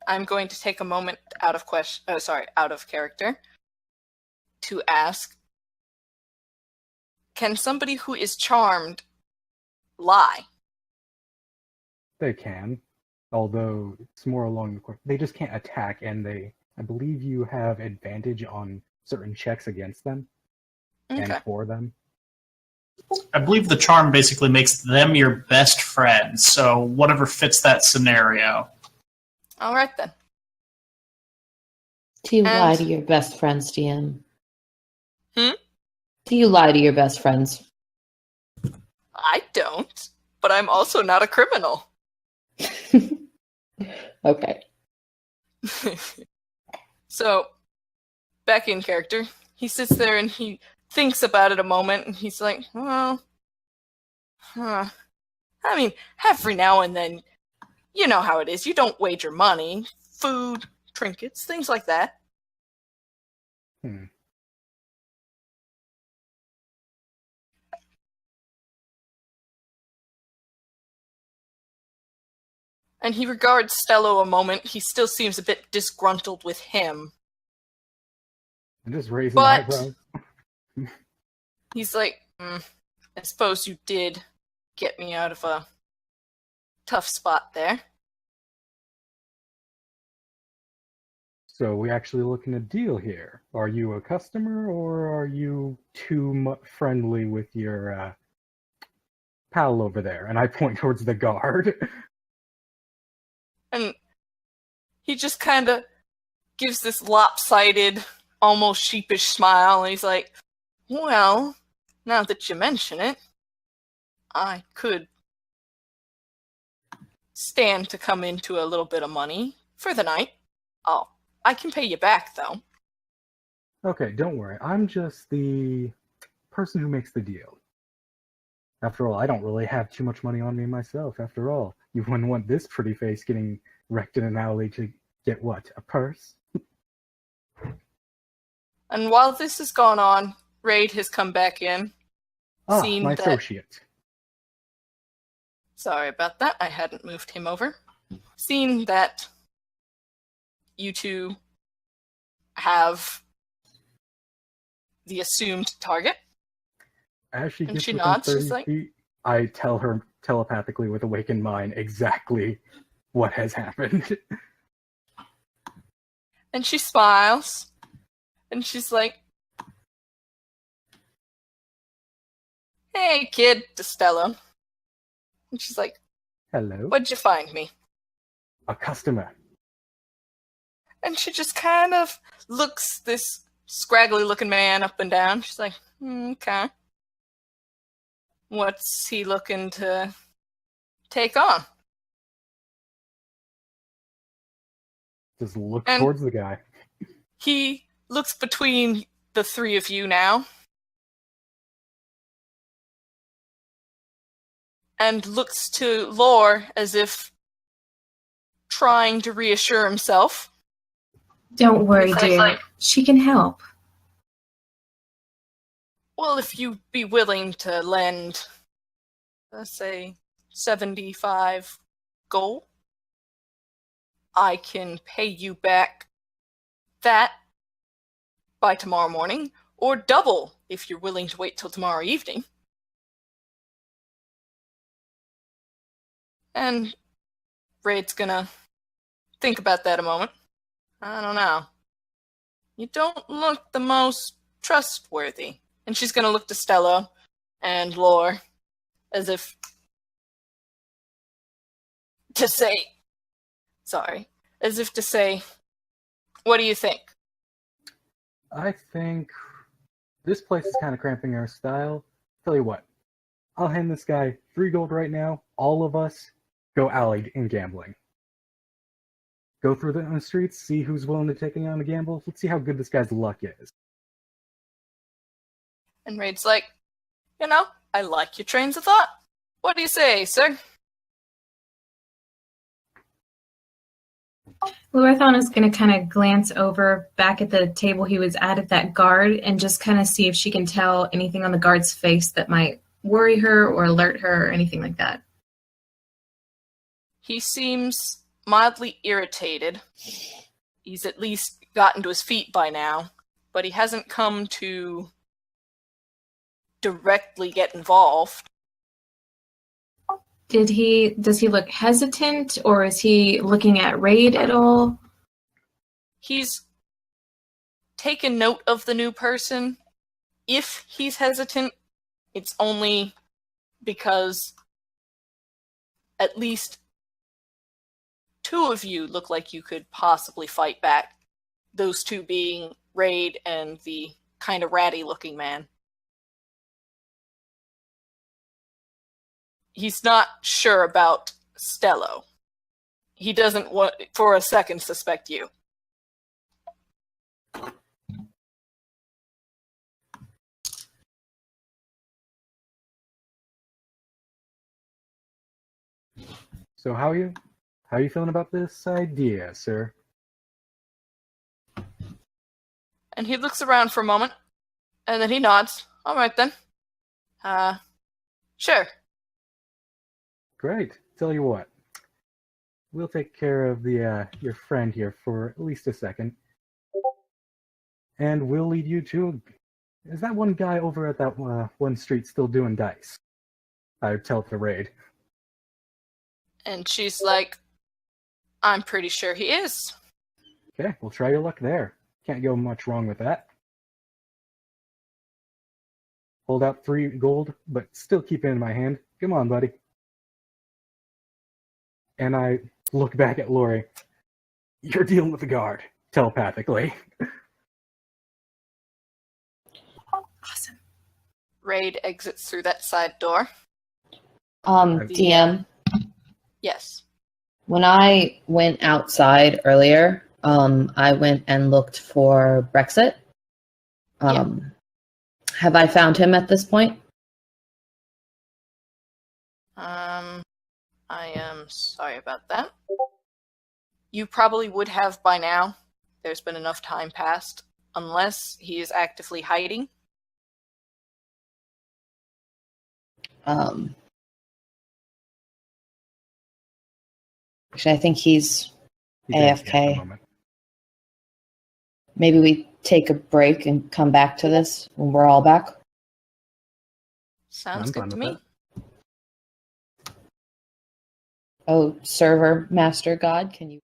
I'm going to take a moment out of character to ask, can somebody who is charmed lie? They can, although it's more along the course. They just can't attack, and I believe you have advantage on certain checks against them Okay. and for them. I believe the charm basically makes them your best friends, so whatever fits that scenario. All right then. Do you And- lie to your best friends, DM? Hmm? Do you lie to your best friends? I don't, but I'm also not a criminal. Okay. So, back in character, he sits there and he thinks about it a moment, and he's like, well, I mean, every now and then, you know how it is. You don't wager money, food, trinkets, things like that. And he regards Stello a moment. He still seems a bit disgruntled with him. I'm just raising But- eyebrows. He's like, I suppose you did get me out of a tough spot there. So we actually looking at a deal here. Are you a customer, or are you too friendly with your pal over there, and I point towards the guard. And he just kind of gives this lopsided, almost sheepish smile, and he's like, well, now that you mention it, I could stand to come into a little bit of money for the night. I can pay you back, though. Okay, don't worry. I'm just the person who makes the deal. After all, I don't really have too much money on me myself. After all, you wouldn't want this pretty face getting wrecked in an alley to get what? A purse? And while this has gone on, Raid has come back in. My associate. Sorry about that. I hadn't moved him over. Seen that you two have the assumed target. As she And gets she within nods, 30 she's like- feet, I tell her telepathically with awakened mind exactly what has happened. And she smiles. And she's like, hey, kid, to Stello. And she's like, Hello? what'd you find me? A customer. And she just kind of looks this scraggly looking man up and down. She's like, okay. What's he looking to take on? Just look And- towards the guy. He looks between the three of you now. And looks to Lore as if trying to reassure himself. Don't worry, It's dear. like- She can help. Well, if you'd be willing to lend, let's say, 75 gold, I can pay you back that by tomorrow morning, or double if you're willing to wait till tomorrow evening. And Raid's gonna think about that a moment. I don't know. You don't look the most trustworthy. And she's gonna look to Stello and Lore as if to say, what do you think? I think this place is kind of cramping our style. Tell you what, I'll hand this guy 3 gold right now. All of us go alley in gambling. Go through the streets, see who's willing to take on a gamble. Let's see how good this guy's luck is. And Raid's like, I like your trains of thought. What do you say, sir? Lorethana's going to kind of glance over back at the table he was at that guard and just kind of see if she can tell anything on the guard's face that might worry her or alert her or anything like that. He seems mildly irritated. He's at least gotten to his feet by now, but he hasn't come to directly get involved. Does he look hesitant, or is he looking at Raid at all? He's taken note of the new person. If he's hesitant, it's only because at least 2 of you look like you could possibly fight back. Those 2 being Raid and the kind of ratty looking man. He's not sure about Stello. He doesn't want for a second suspect you. So how are you feeling about this idea, sir? And he looks around for a moment, and then he nods. All right, then. Sure. Great. Tell you what, we'll take care of the your friend here for at least a second, and we'll lead you to. Is that one guy over at that one street still doing dice? I tell to Raid. And she's like, I'm pretty sure he is. Okay, we'll try your luck there. Can't go much wrong with that. Hold out 3 gold, but still keep it in my hand. If Come on, buddy. And I look back at Lori. You're dealing with the guard, telepathically. Awesome. Raid exits through that side door. DM, Yes. when I went outside earlier, I went and looked for Rexit. Have I found him at this point? I am sorry about that. You probably would have by now. There's been enough time passed. Unless he is actively hiding. Actually, I think he's He's AFK at the AFK. moment. Maybe we take a break and come back to this when we're all back. Sounds I'm good fine to with me. that. Oh, server master god, can you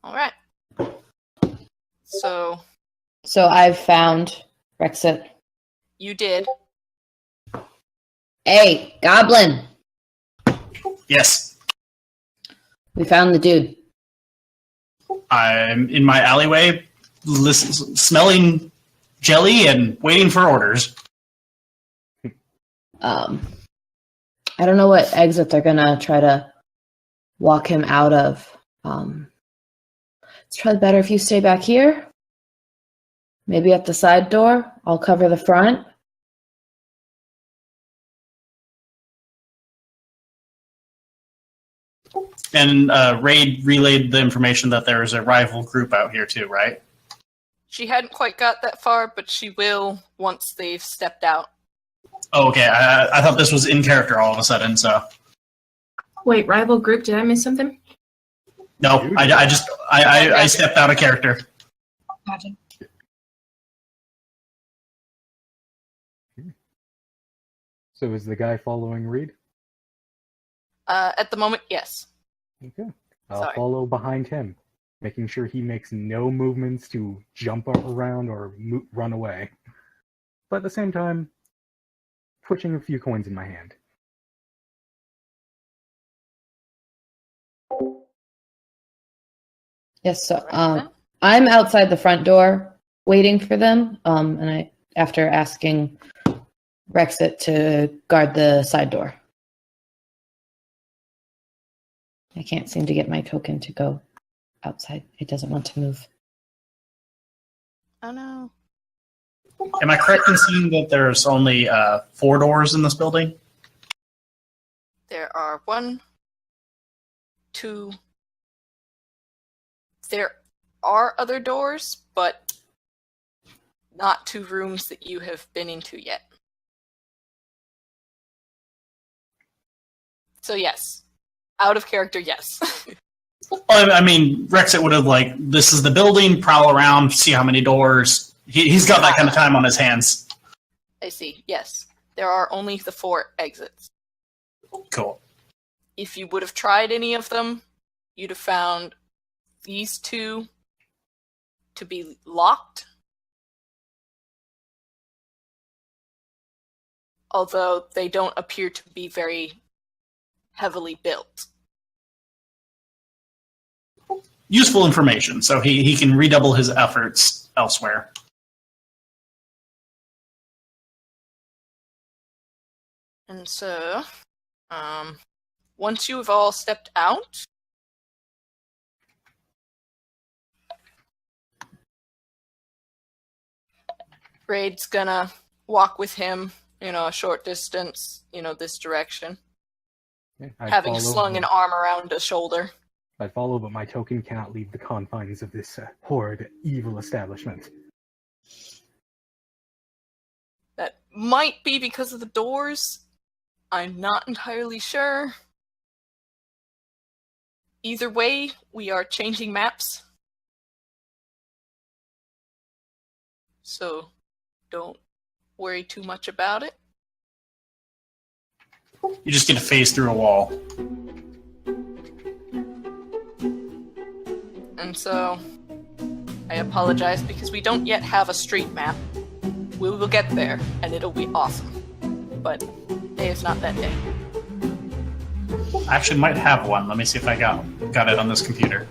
All right. So So I've found Rexit. you did. Hey, goblin! Yes. We found the dude. I'm in my alleyway, smelling jelly and waiting for orders. I don't know what exit they're gonna try to walk him out of. It's probably better if you stay back here. Maybe at the side door. I'll cover the front. And Raid relayed the information that there is a rival group out here too, right? She hadn't quite got that far, but she will once they've stepped out. Oh, okay. I thought this was in character all of a sudden, so... Wait, rival group? Did I miss something? No, I stepped out of character. Gotcha. So is the guy following Reed? At the moment, yes. Okay. I'll Sorry. follow behind him, making sure he makes no movements to jump around or run away. But at the same time, twitching a few coins in my hand. Yes, so I'm outside the front door waiting for them. And after asking Rexit to guard the side door. I can't seem to get my token to go outside. It doesn't want to move. Oh no. Am I correct in seeing that there's only 4 doors in this building? There are 1, 2. There are other doors, but not 2 rooms that you have been into yet. So yes. Out of character, yes. Well, I mean, Rexit would have, this is the building, prowl around, see how many doors. He's got that kind of time on his hands. I see, yes. There are only the 4 exits. Cool. If you would have tried any of them, you'd have found these 2 to be locked. Although they don't appear to be very heavily built. Useful information, so he can redouble his efforts elsewhere. And so, once you have all stepped out, Raid's gonna walk with him, a short distance, this direction. Having slung an arm around a shoulder. I follow, but my token cannot leave the confines of this horrid, evil establishment. That might be because of the doors. I'm not entirely sure. Either way, we are changing maps. So, don't worry too much about it. You just get to phase through a wall. And so, I apologize because we don't yet have a street map. We will get there, and it'll be awesome. But today is not that day. I actually might have one. Let me see if I got it on this computer.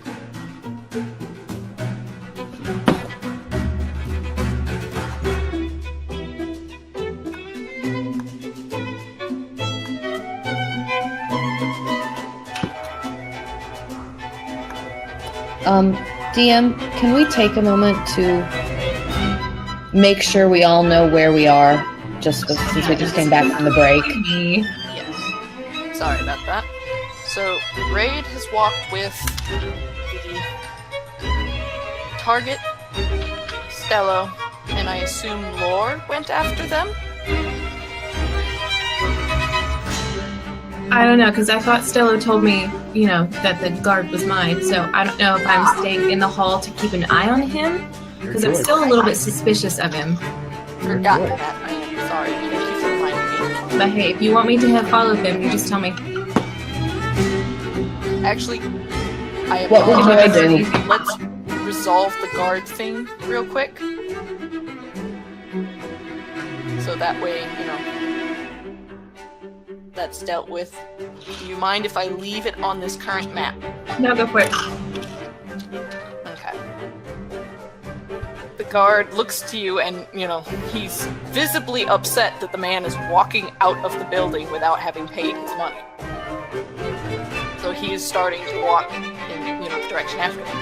DM, can we take a moment to make sure we all know where we are, since we just came back from the break? Yes. Sorry about that. So, Raid has walked with the target, Stello, and I assume Lore went after them? I don't know, because I thought Stello told me, that the guard was mine, so I don't know if I'm staying in the hall to keep an eye on him, because I'm still a little bit suspicious of him. Forgotten that. I am sorry. Thank you for reminding me. But hey, if you want me to have followed him, you just tell me. Actually, I What would Roy do? apologize. Let's resolve the guard thing real quick. So that way, that's dealt with. Do you mind if I leave it on this current map? No, go for it. Okay. The guard looks to you and, he's visibly upset that the man is walking out of the building without having paid his money. So he is starting to walk in, the direction after him.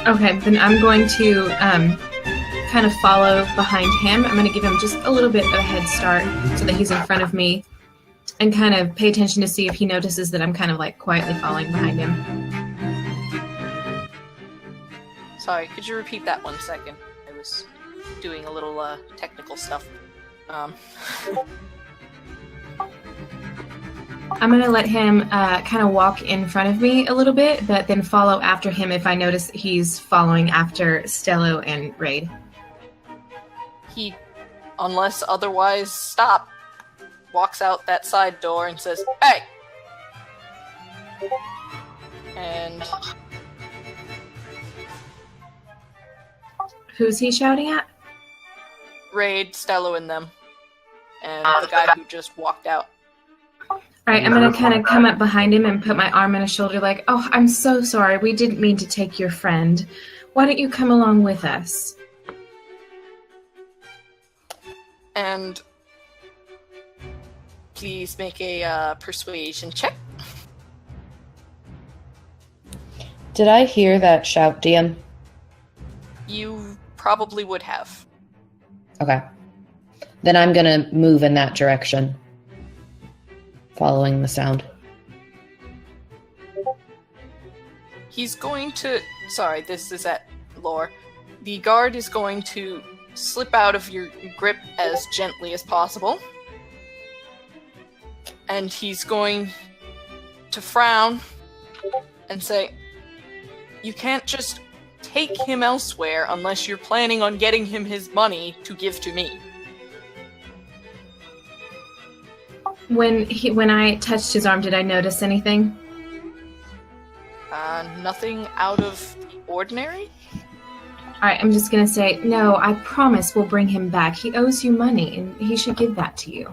Okay, then I'm going to kind of follow behind him. I'm going to give him just a little bit of a head start so that he's in front of me and kind of pay attention to see if he notices that I'm kind of like quietly following behind him. Sorry, could you repeat that 1 second? I was doing a little technical stuff. I'm going to let him kind of walk in front of me a little bit, but then follow after him if I notice that he's following after Stello and Raid. He, unless otherwise stopped, walks out that side door and says, "Hey!" And Who's he shouting at? Raid, Stello, and them. And the guy who just walked out. Alright, I'm going to kind of come up behind him and put my arm on his shoulder like, "Oh, I'm so sorry. We didn't mean to take your friend. Why don't you come along with us?" And please make a persuasion check. Did I hear that shout, DM? You probably would have. Okay. Then I'm gonna move in that direction, following the sound. He's going to... Sorry, this is at lore. The guard is going to slip out of your grip as gently as possible. And he's going to frown and say, "You can't just take him elsewhere unless you're planning on getting him his money to give to me." When I touched his arm, did I notice anything? Nothing out of the ordinary? Alright, I'm just gonna say, "No, I promise we'll bring him back. He owes you money, and he should give that to you."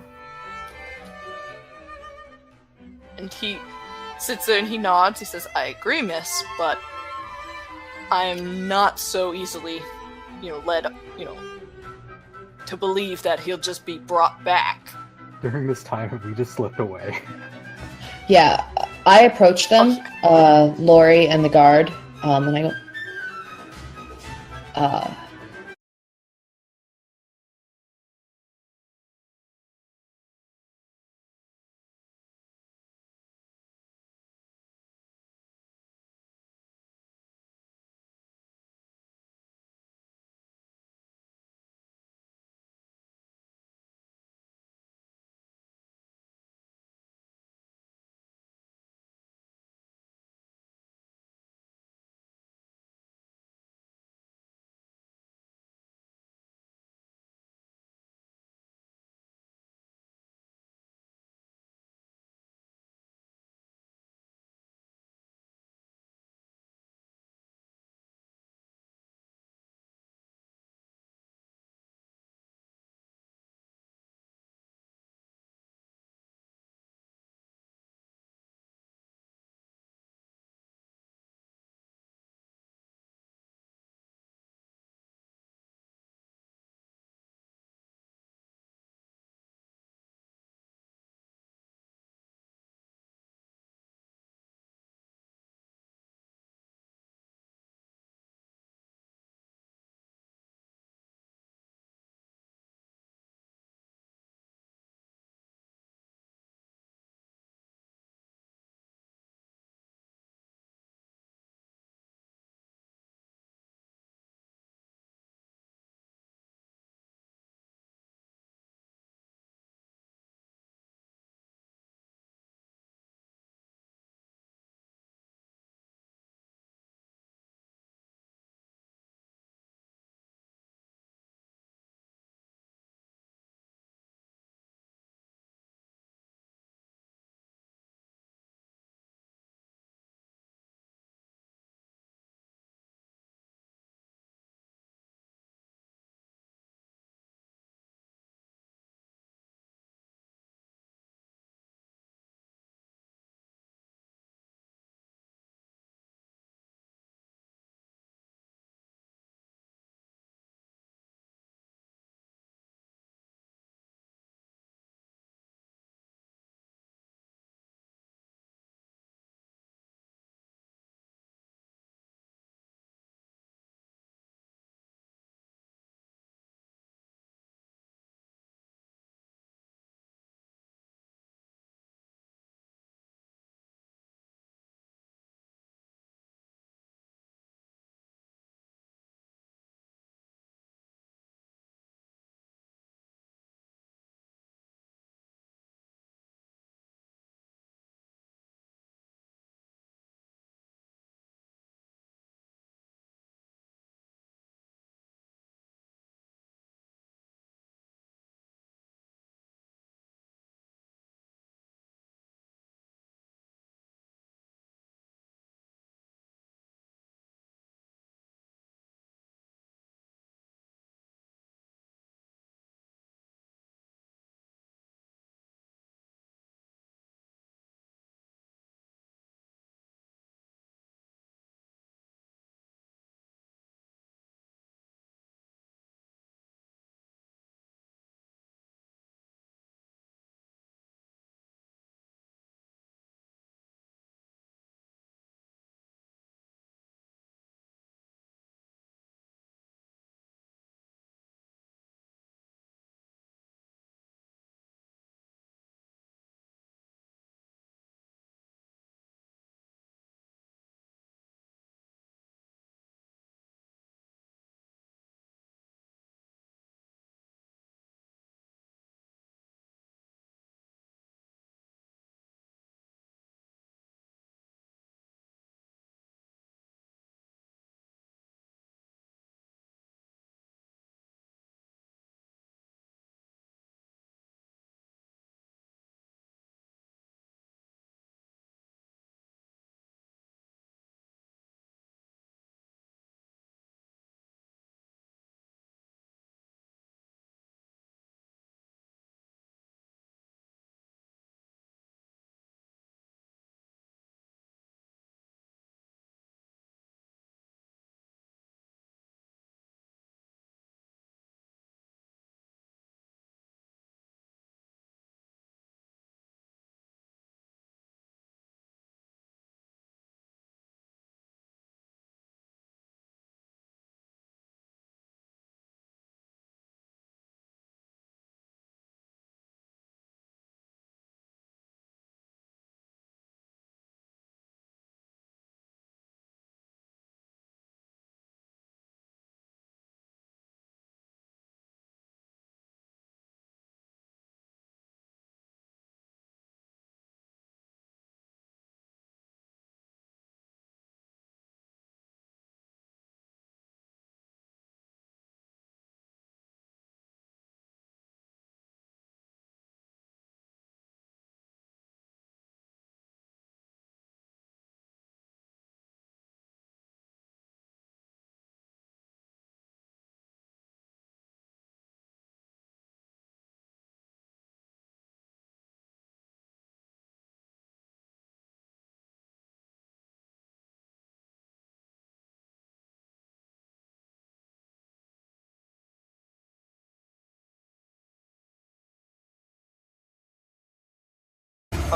And he sits there and he nods. He says, "I agree, miss, but I'm not so easily, led, to believe that he'll just be brought back." During this time, we just slipped away. Yeah, I approach them, Lori and the guard, and I go,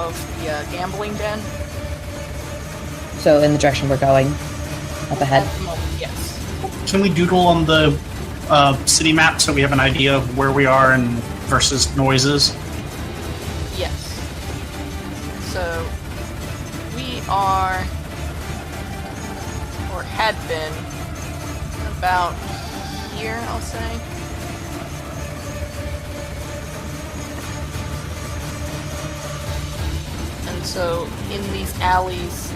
of the gambling den. So in the direction we're going, up ahead. At the moment, yes. Can we doodle on the city map so we have an idea of where we are and versus noises? Yes. So we are, or had been, about here, I'll say. And so in these alleys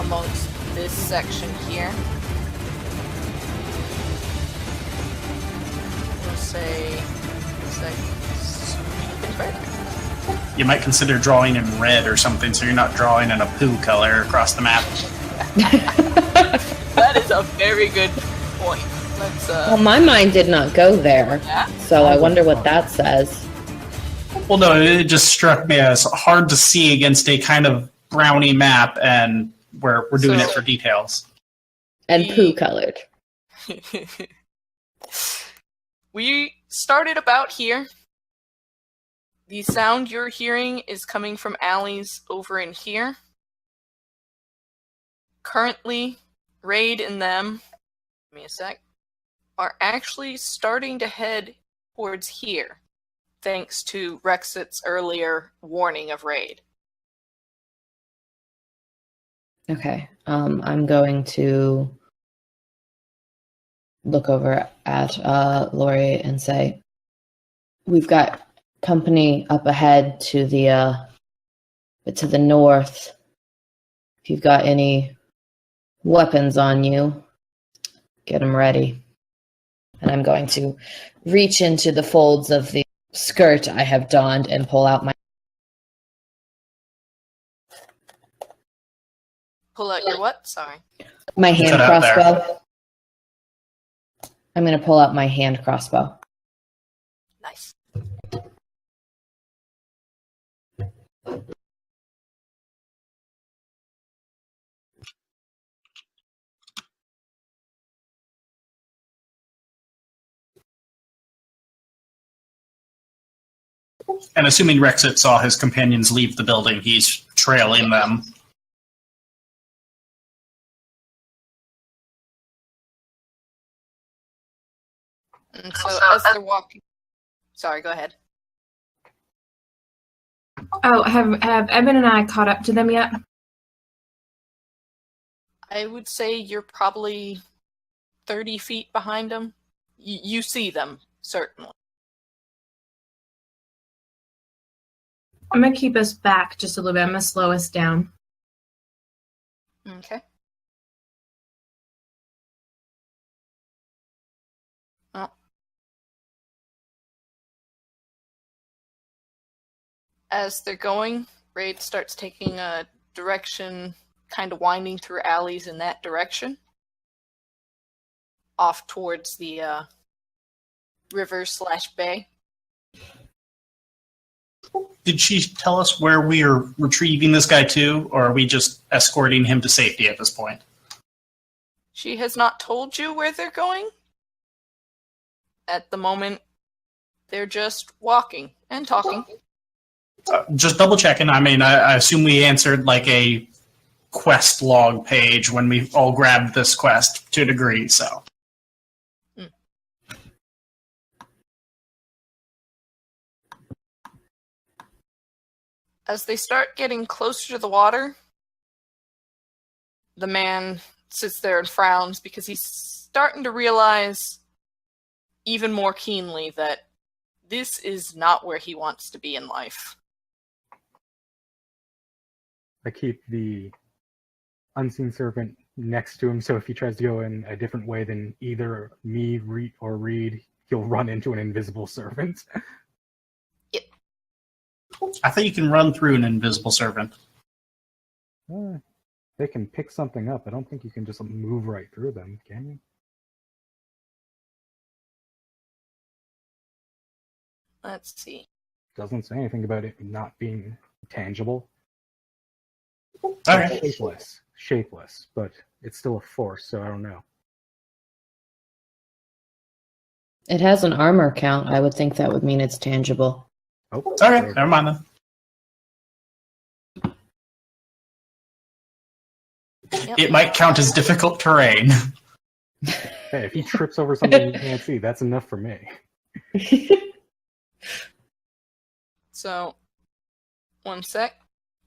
amongst this section here, we'll say it's like sweeping further. You might consider drawing in red or something so you're not drawing in a poo color across the map. That is a very good point. Let's Well, my mind did not go there, yeah. so I wonder what that says. Well, no, it just struck me as hard to see against a kind of browny map, and we're doing it for details. And poo colored. We started about here. The sound you're hearing is coming from alleys over in here. Currently, Raid and them, give me a sec, are actually starting to head towards here, thanks to Rexit's earlier warning of Raid. Okay, I'm going to look over at Lori and say, we've got company up ahead to the north. If you've got any weapons on you, get them ready. And I'm going to reach into the folds of the skirt I have donned and pull out my... Pull out your what? Sorry. My hand Cut out there. crossbow. I'm going to pull out my hand crossbow. Nice. And assuming Rexit saw his companions leave the building, he's trailing them. And so as they're walking... Sorry, go ahead. Oh, have Eben and I caught up to them yet? I would say you're probably 30 feet behind them. You see them, certainly. I'm going to keep us back just a little bit. I'm going to slow us down. Okay. Well. As they're going, Raid starts taking a direction, kind of winding through alleys in that direction. Off towards the river/bay. Did she tell us where we are retrieving this guy to, or are we just escorting him to safety at this point? She has not told you where they're going. At the moment, they're just walking and talking. Just double checking. I mean, I assume we answered like a quest log page when we all grabbed this quest to a degree, so. As they start getting closer to the water, the man sits there and frowns because he's starting to realize even more keenly that this is not where he wants to be in life. I keep the unseen servant next to him, so if he tries to go in a different way than either me or Reed, he'll run into an invisible servant. I think you can run through an invisible servant. They can pick something up. I don't think you can just move right through them, can you? Let's see. Doesn't say anything about it not being tangible. Okay. Shapeless, but it's still a force, so I don't know. It has an armor count. I would think that would mean it's tangible. Oh, Okay, never mind then. Yep. It might count as difficult terrain. Hey, if he trips over something you can't see, that's enough for me. So, one sec.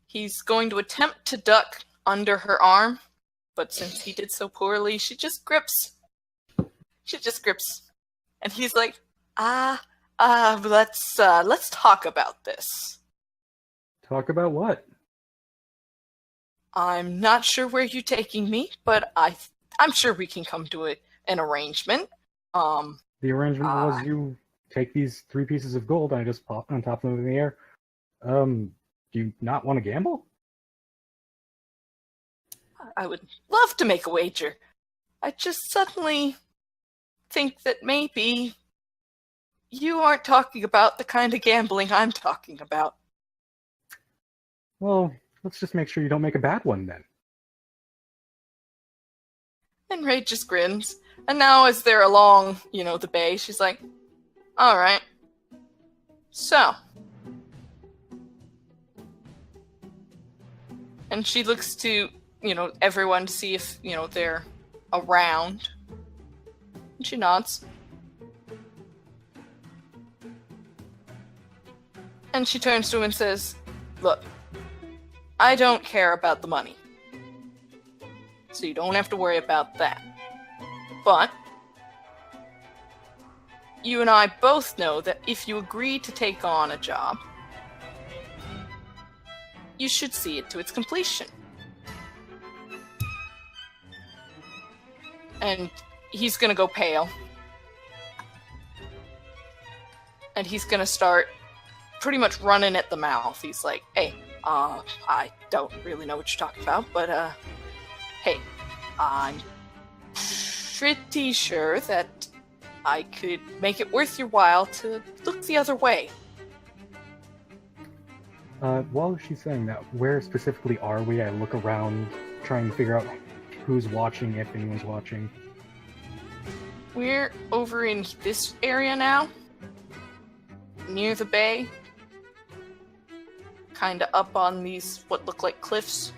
He's going to attempt to duck under her arm, but since he did so poorly, she just grips. She just grips. And he's like, let's talk about this. Talk about what? I'm not sure where you're taking me, but I'm sure we can come to an arrangement. The arrangement was you take these 3 pieces of gold and I just pop on top of them in the air. Do you not want to gamble? I would love to make a wager. I just suddenly think that maybe you aren't talking about the kind of gambling I'm talking about. Well, let's just make sure you don't make a bad one then. And Ray just grins. And now as they're along, the bay, she's like, alright. So. And she looks to, everyone to see if, they're around. And she nods. And she turns to him and says, look, I don't care about the money. So you don't have to worry about that. But you and I both know that if you agree to take on a job, you should see it to its completion. And he's gonna go pale. And he's gonna start pretty much running at the mouth. He's like, hey, I don't really know what you're talking about, but, hey, I'm pretty sure that I could make it worth your while to look the other way. While she's saying that, where specifically are we? I look around, trying to figure out who's watching, if anyone's watching. We're over in this area now, near the bay. Kinda up on these, what look like cliffs.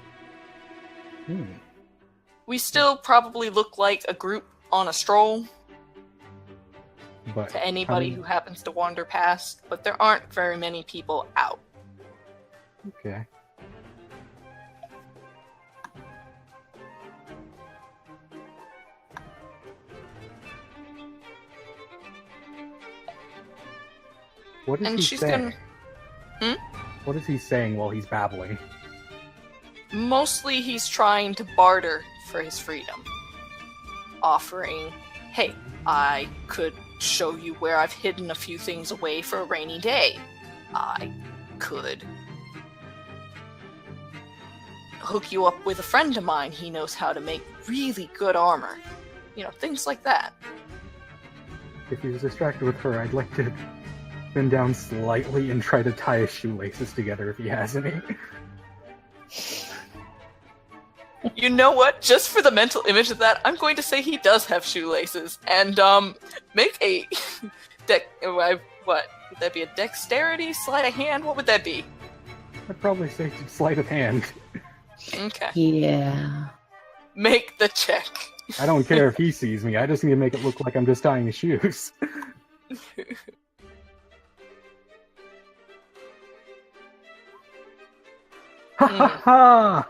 We still probably look like a group on a stroll. But to anybody who happens to wander past, but there aren't very many people out. Okay. What is And he she's saying? gonna... What is he saying while he's babbling? Mostly he's trying to barter for his freedom. Offering, hey, I could show you where I've hidden a few things away for a rainy day. I could hook you up with a friend of mine. He knows how to make really good armor. Things like that. If he was distracted with her, I'd like to bend down slightly and try to tie his shoelaces together if he has any. You know what? Just for the mental image of that, I'm going to say he does have shoelaces. And, make a... what? Would that be a dexterity? Sleight of hand? What would that be? I'd probably say sleight of hand. Okay. Yeah. Make the check. I don't care if he sees me, I just need to make it look like I'm just tying his shoes. Ha ha ha!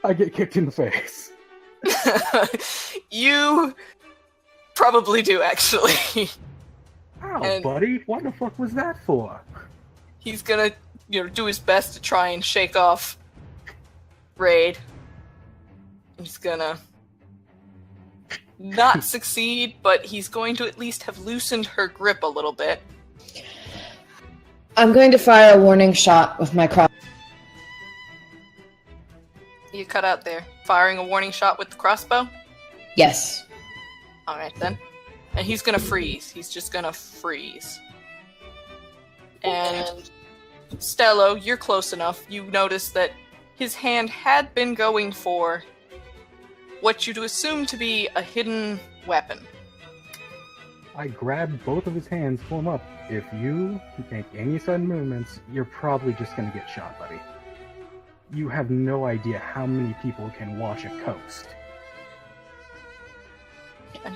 I get kicked in the face. You probably do, actually. Ow, And- buddy, what the fuck was that for? He's gonna, do his best to try and shake off Raid. He's gonna not succeed, but he's going to at least have loosened her grip a little bit. I'm going to fire a warning shot with my cross. You cut out there. Firing a warning shot with the crossbow? Yes. Alright then. And he's gonna freeze. He's just gonna freeze. And Stello, you're close enough. You notice that his hand had been going for what you'd assume to be a hidden weapon. I grab both of his hands, pull him up. If you make any sudden movements, you're probably just gonna get shot, buddy. You have no idea how many people can watch a coast.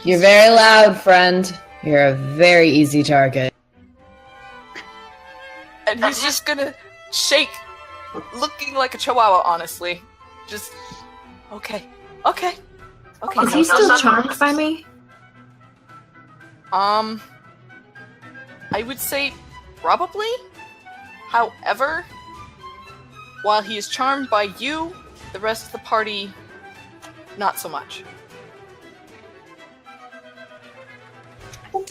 You're very loud, friend. You're a very easy target. And he's just gonna shake, looking like a chihuahua, honestly. Just, okay. Is he still charmed by me? I would say probably. However, while he is charmed by you, the rest of the party, not so much.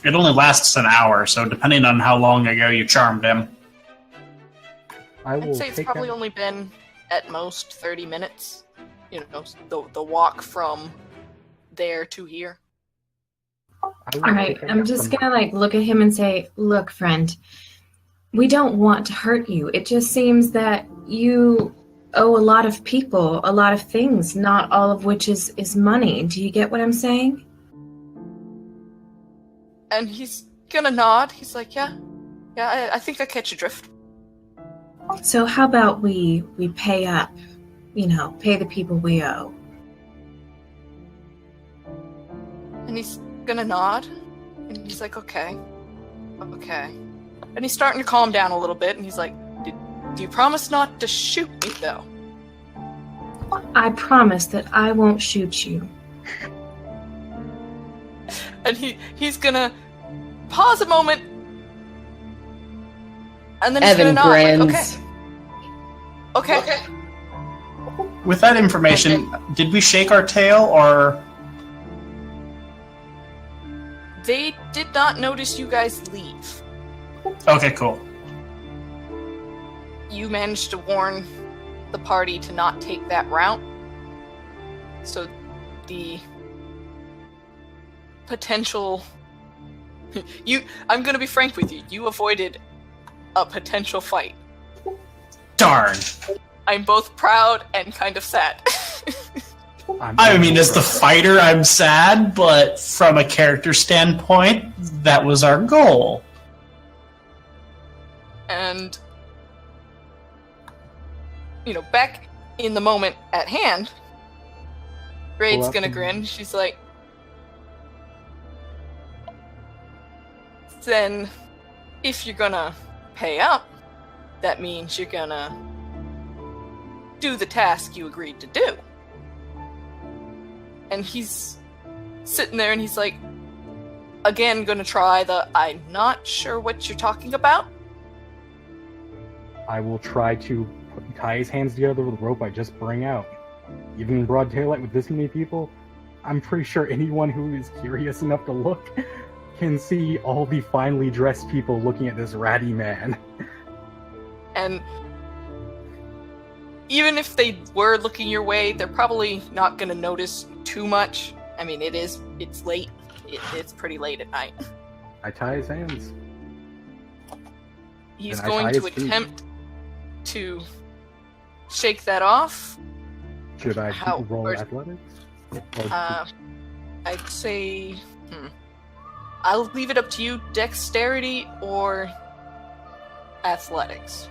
It only lasts an hour, so depending on how long ago you charmed him. I'd say it's probably only been, at most, 30 minutes. You know, the walk from there to here. Alright, I'm just gonna look at him and say, look, friend, we don't want to hurt you. It just seems that you owe a lot of people, a lot of things, not all of which is money. Do you get what I'm saying? And he's gonna nod. He's like, yeah, I think I catch your drift. So how about we pay up, pay the people we owe. And he's gonna nod, and he's like, okay. And he's starting to calm down a little bit, and he's like, do you promise not to shoot me, though? I promise that I won't shoot you. And he's gonna pause a moment, and then he's Evan gonna nod. grins. Like, okay. With that information, did we shake our tail, or... They did not notice you guys leave. Okay, cool. You managed to warn the party to not take that route. So the potential... I'm gonna be frank with you. You avoided a potential fight. Darn. I'm both proud and kind of sad. I mean, as the fighter, I'm sad, but from a character standpoint, that was our goal. And, back in the moment at hand, Raid's gonna grin. She's like, then, if you're gonna pay up, that means you're gonna do the task you agreed to do. And he's sitting there and he's like, again, gonna try I'm not sure what you're talking about. I will try to tie his hands together with the rope I just bring out. Even in broad daylight with this many people, I'm pretty sure anyone who is curious enough to look can see all the finely dressed people looking at this ratty man. And even if they were looking your way, they're probably not going to notice too much. I mean, it's late. It's pretty late at night. I tie his hands. He's going to attempt to shake that off. Should I roll athletics? I'd say... I'll leave it up to you, dexterity or athletics.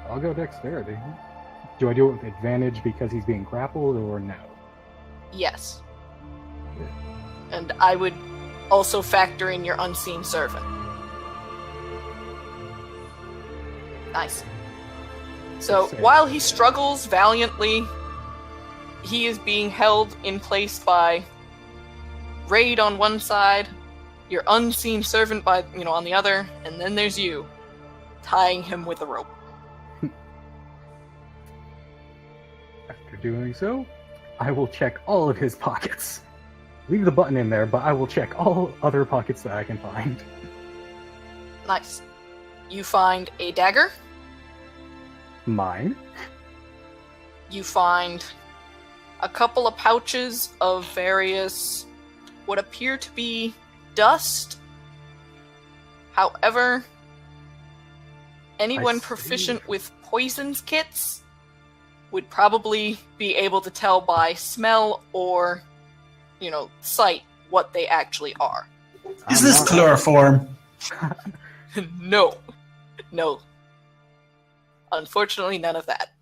I'll go dexterity. Do I do it with advantage because he's being grappled, or no? Yes. And I would also factor in your unseen servant. Nice. So, while he struggles valiantly, he is being held in place by Raid on one side, your unseen servant on the other, and then there's you, tying him with a rope. After doing so, I will check all of his pockets. Leave the button in there, but I will check all other pockets that I can find. Nice. You find a dagger. Mine. You find a couple of pouches of various, what appear to be dust. However, anyone proficient with poisons kits would probably be able to tell by smell or, sight what they actually are. Is this chloroform? No. Unfortunately, none of that.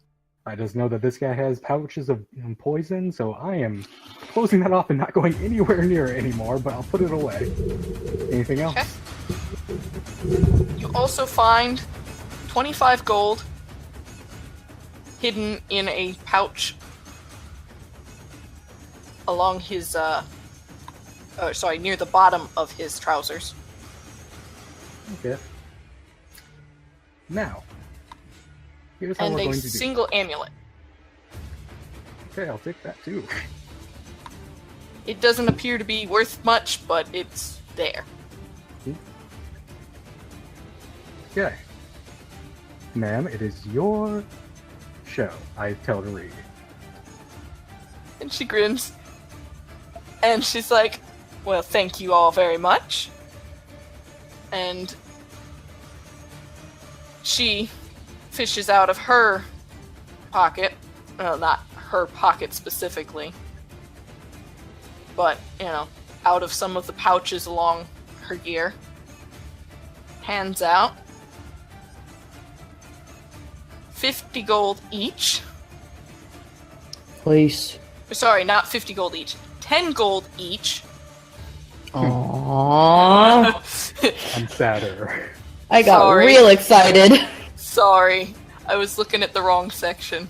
I just know that this guy has pouches of poison, so I am closing that off and not going anywhere near it anymore, but I'll put it away. Anything else? Okay. You also find 25 gold hidden in a pouch along his, near the bottom of his trousers. Okay. Now, here's how And we're a going to do. single amulet. Okay, I'll take that too. It doesn't appear to be worth much, but it's there. Okay. Ma'am, it is your show. I tell her to read. And she grins. And she's like, well, thank you all very much. And she fishes out of her pocket, well, not her pocket specifically, but, out of some of the pouches along her gear, hands out 50 gold each. Please. Sorry, not 50 gold each. 10 gold each. Aww. I'm sadder. I got Sorry. real excited. Sorry, I was looking at the wrong section.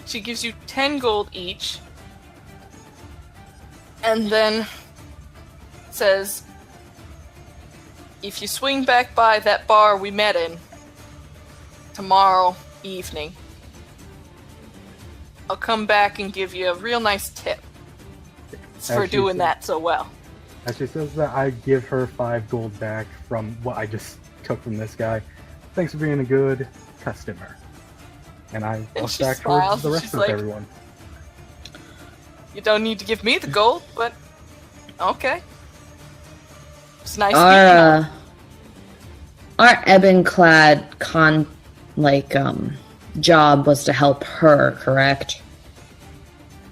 She gives you 10 gold each, and then says, if you swing back by that bar we met in tomorrow evening, I'll come back and give you a real nice tip for As she doing said- that so well. As she says that, I give her 5 gold back from what I just took from this guy. Thanks for being a good customer. And I walk she back smiles, towards the and rest she's of like, everyone. You don't need to give me the gold, but okay. It's nice meeting you. Our Ebonclad job was to help her, correct?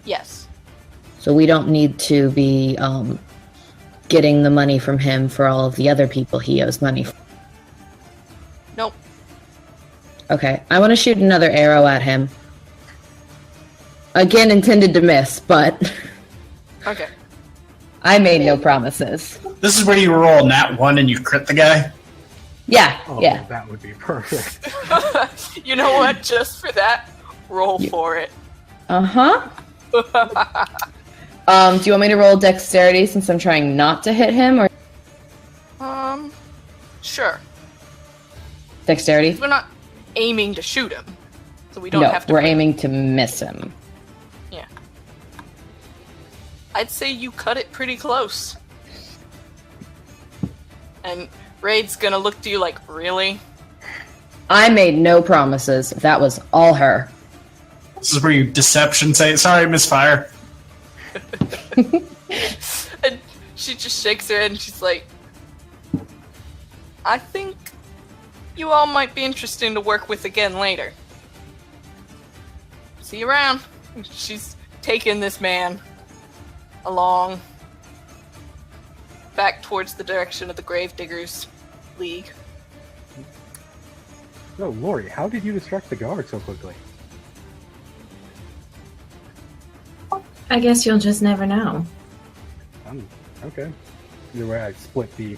Yes. So we don't need to be getting the money from him for all of the other people he owes money for. Nope. Okay, I want to shoot another arrow at him. Again, intended to miss, but Okay. I made no promises. This is where you roll nat 1 and you crit the guy. Yeah, Oh, yeah. that would be perfect. You know what? Just for that, roll for it. Uh-huh. Do you want me to roll dexterity since I'm trying not to hit him, or Sure. dexterity? We're not aiming to shoot him, so we don't No, have to. we're aiming to miss him. Yeah. I'd say you cut it pretty close. And Raid's gonna look to you like, really? I made no promises. That was all her. This is where you deception say, sorry, misfire. And she just shakes her head and she's like, I think you all might be interesting to work with again later. See you around. She's taking this man along back towards the direction of the Gravediggers League. So, Lori, how did you distract the guard so quickly? I guess you'll just never know. Okay. Either way, I split the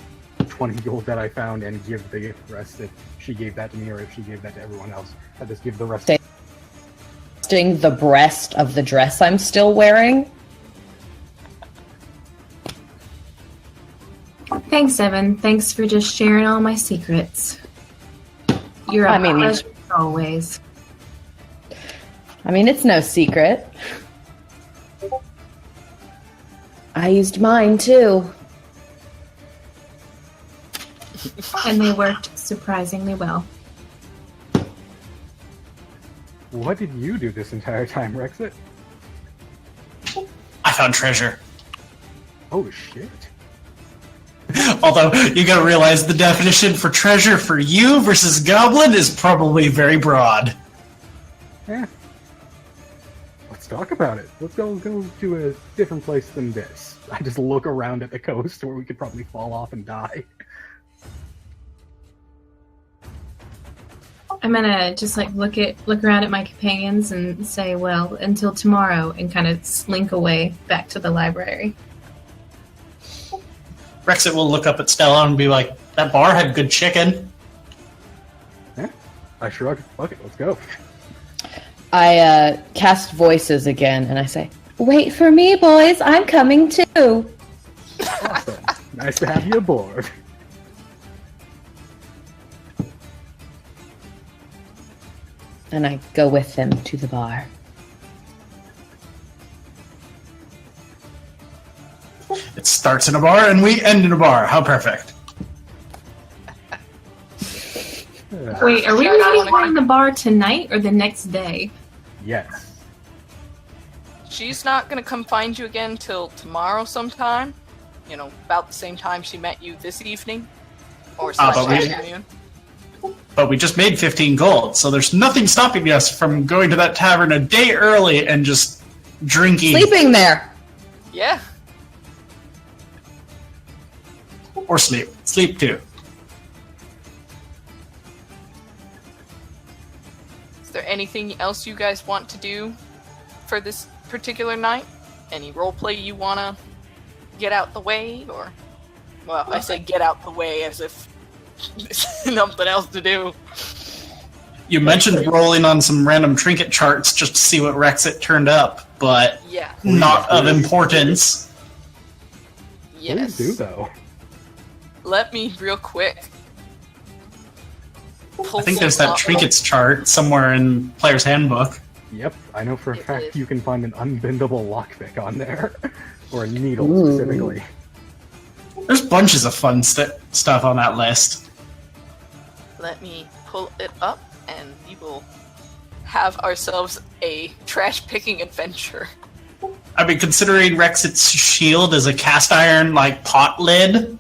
20 gold that I found and give the rest if she gave that to me or if she gave that to everyone else. I just give the rest. The breast of the dress I'm still wearing. Thanks, Evan. Thanks for just sharing all my secrets. You're a pleasure always. I mean, it's no secret. I used mine too. And they worked surprisingly well. What did you do this entire time, Rexit? I found treasure. Oh, shit. Although, you gotta realize the definition for treasure for you versus goblin is probably very broad. Yeah. Let's talk about it. Let's go to a different place than this. I just look around at the coast where we could probably fall off and die. I'm gonna just like look around at my companions and say, well, until tomorrow, and kind of slink away back to the library. Rexit will look up at Stella and be like, that bar had good chicken. Yeah, I shrug. Fuck it, let's go. I cast voices again, and I say, "Wait for me, boys. I'm coming too." Awesome. Nice to have you aboard. And I go with them to the bar. It starts in a bar and we end in a bar. How perfect. Wait, are we meeting her in the bar tonight or the next day? Yes. She's not gonna come find you again till tomorrow sometime. You know, about the same time she met you this evening. Or afternoon. But we just made 15 gold, so there's nothing stopping us from going to that tavern a day early and just drinking. Sleeping there. Yeah. Or sleep. Sleep too. Is there anything else you guys want to do for this particular night? Any roleplay you want to get out the way? Or, well, I say get out the way as if there's nothing else to do. You mentioned rolling on some random trinket charts just to see what Rexit turned up, but Yeah. not of importance. Yes. Please do, though. Let me real quick. I think there's that trinkets chart somewhere in Player's Handbook. Yep, I know for a It fact is. you can find an unbendable lockpick on there. Or a needle, Ooh. specifically. There's bunches of fun stuff on that list. Let me pull it up and we will have ourselves a trash-picking adventure. I mean, considering Rexit's shield is a cast iron, like, pot lid,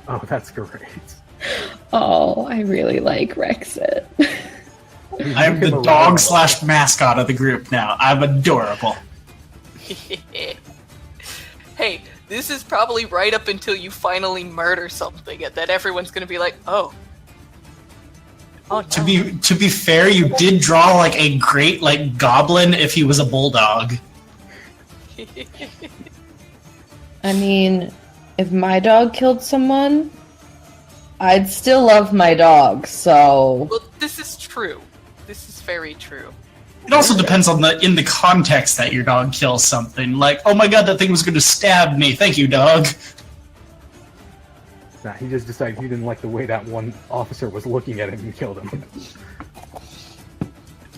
Oh, that's great. Oh, I really like Rexit. I'm the dog/mascot of the group now. I'm adorable. Hey, this is probably right up until you finally murder something, and then everyone's gonna be like, "Oh, oh no." To be fair, you did draw like a great like goblin if he was a bulldog. I mean, if my dog killed someone, I'd still love my dog, so... Well, this is true. This is very true. It also depends on in the context that your dog kills something. Like, oh my god, that thing was going to stab me. Thank you, dog. Nah, he just decided he didn't like the way that one officer was looking at him and killed him.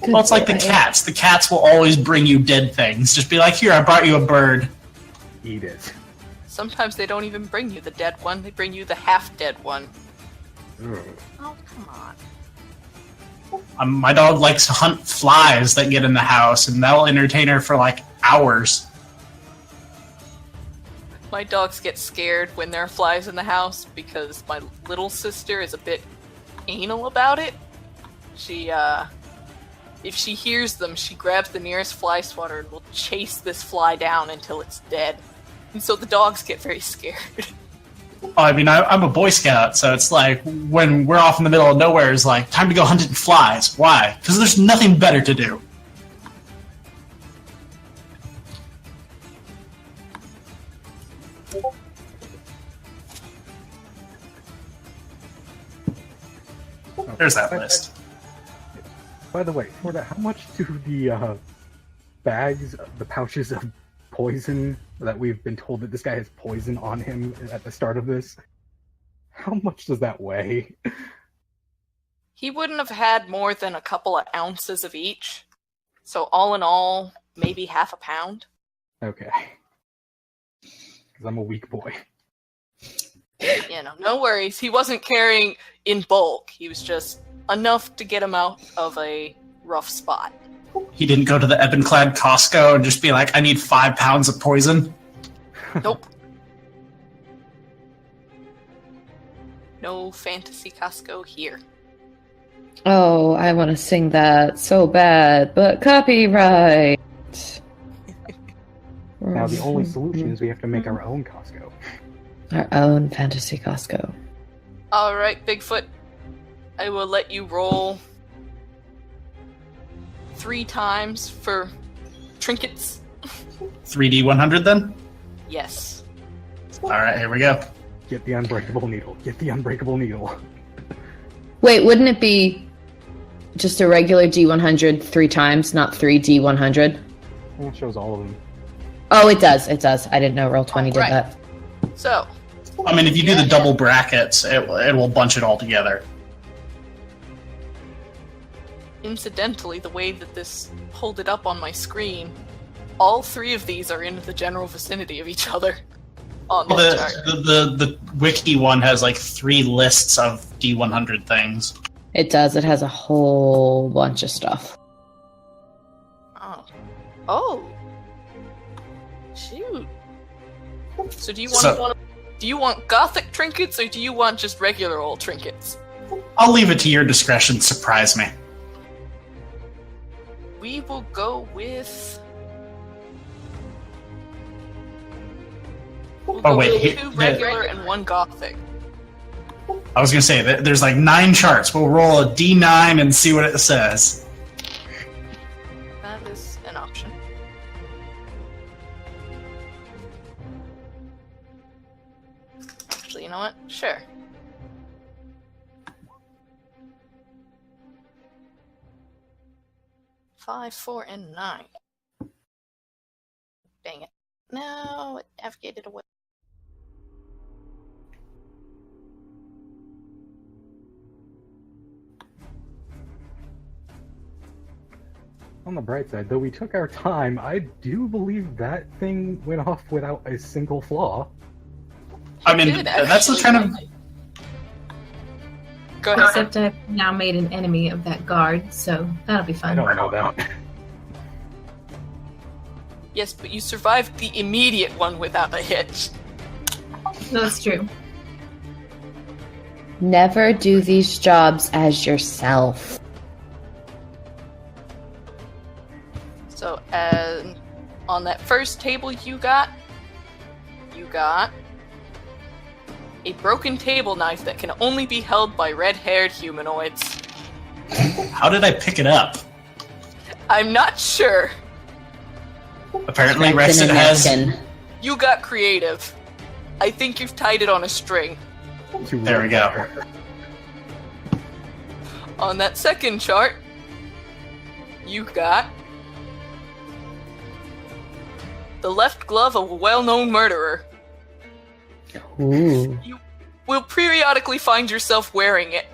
Well, it's like the cats. The cats will always bring you dead things. Just be like, here, I brought you a bird. Eat it. Sometimes they don't even bring you the dead one; they bring you the half-dead one. Ugh. Oh, come on. My dog likes to hunt flies that get in the house, and that'll entertain her for like hours. My dogs get scared when there are flies in the house because my little sister is a bit anal about it. She, if she hears them, she grabs the nearest fly swatter and will chase this fly down until it's dead. And so the dogs get very scared. Oh, I mean, I'm a Boy Scout, so it's like when we're off in the middle of nowhere, it's like time to go hunting flies. Why? Because there's nothing better to do. There's that list. By the way, Forta, how much do the bags, the pouches of poison that we've been told that this guy has poison on him at the start of this, how much does that weigh? He wouldn't have had more than a couple of ounces of each. So all in all, maybe half a pound. Okay. Because I'm a weak boy. You know, no worries. He wasn't carrying in bulk. He was just enough to get him out of a rough spot. He didn't go to the Ebonclad Costco and just be like, I need 5 pounds of poison. Nope. No fantasy Costco here. Oh, I want to sing that so bad, but copyright. Now the only solution is we have to make our own Costco. Our own fantasy Costco. Alright, Bigfoot. I will let you roll 3 times for trinkets. 3D100 then? Yes. Alright, here we go. Get the unbreakable needle. Get the unbreakable needle. Wait, wouldn't it be just a regular D100 3 times, not 3D100? It shows all of them. Oh, it does. It does. I didn't know Roll20 did Right. that. So, I mean, if you do the double brackets, it will bunch it all together. incidentally, the way that this pulled it up on my screen, all 3 of these are in the general vicinity of each other on Well, this chart. the wiki one has like 3 lists of D100 things. It does. It has a whole bunch of stuff. Oh. Oh. Shoot. So do you want So- do you want gothic trinkets or do you want just regular old trinkets? I'll leave it to your discretion. Surprise me. We will go with We'll Oh, go wait, with here- 2 regular and 1 gothic. I was gonna say that there's like 9 charts. We'll roll a D9 and see what it says. That is an option. Actually, you know what? Sure. Five, 4, and 9. Dang it. No, it navigated away. On the bright side, though we took our time, I do believe that thing went off without a single flaw. I mean, Did that's the actually. kind of. Go ahead. Except I've now made an enemy of that guard, so that'll be I fun. don't know that. Yes, but you survived the immediate one without a hitch. No, that's true. Never do these jobs as yourself. So, on that first table you got a broken table knife that can only be held by red-haired humanoids. How did I pick it up? I'm not sure. Apparently, Wrapped in Rexit a has. napkin. You got creative. I think you've tied it on a string. There we go. On that second chart, you got the left glove of a well-known murderer. Ooh. You will periodically find yourself wearing it.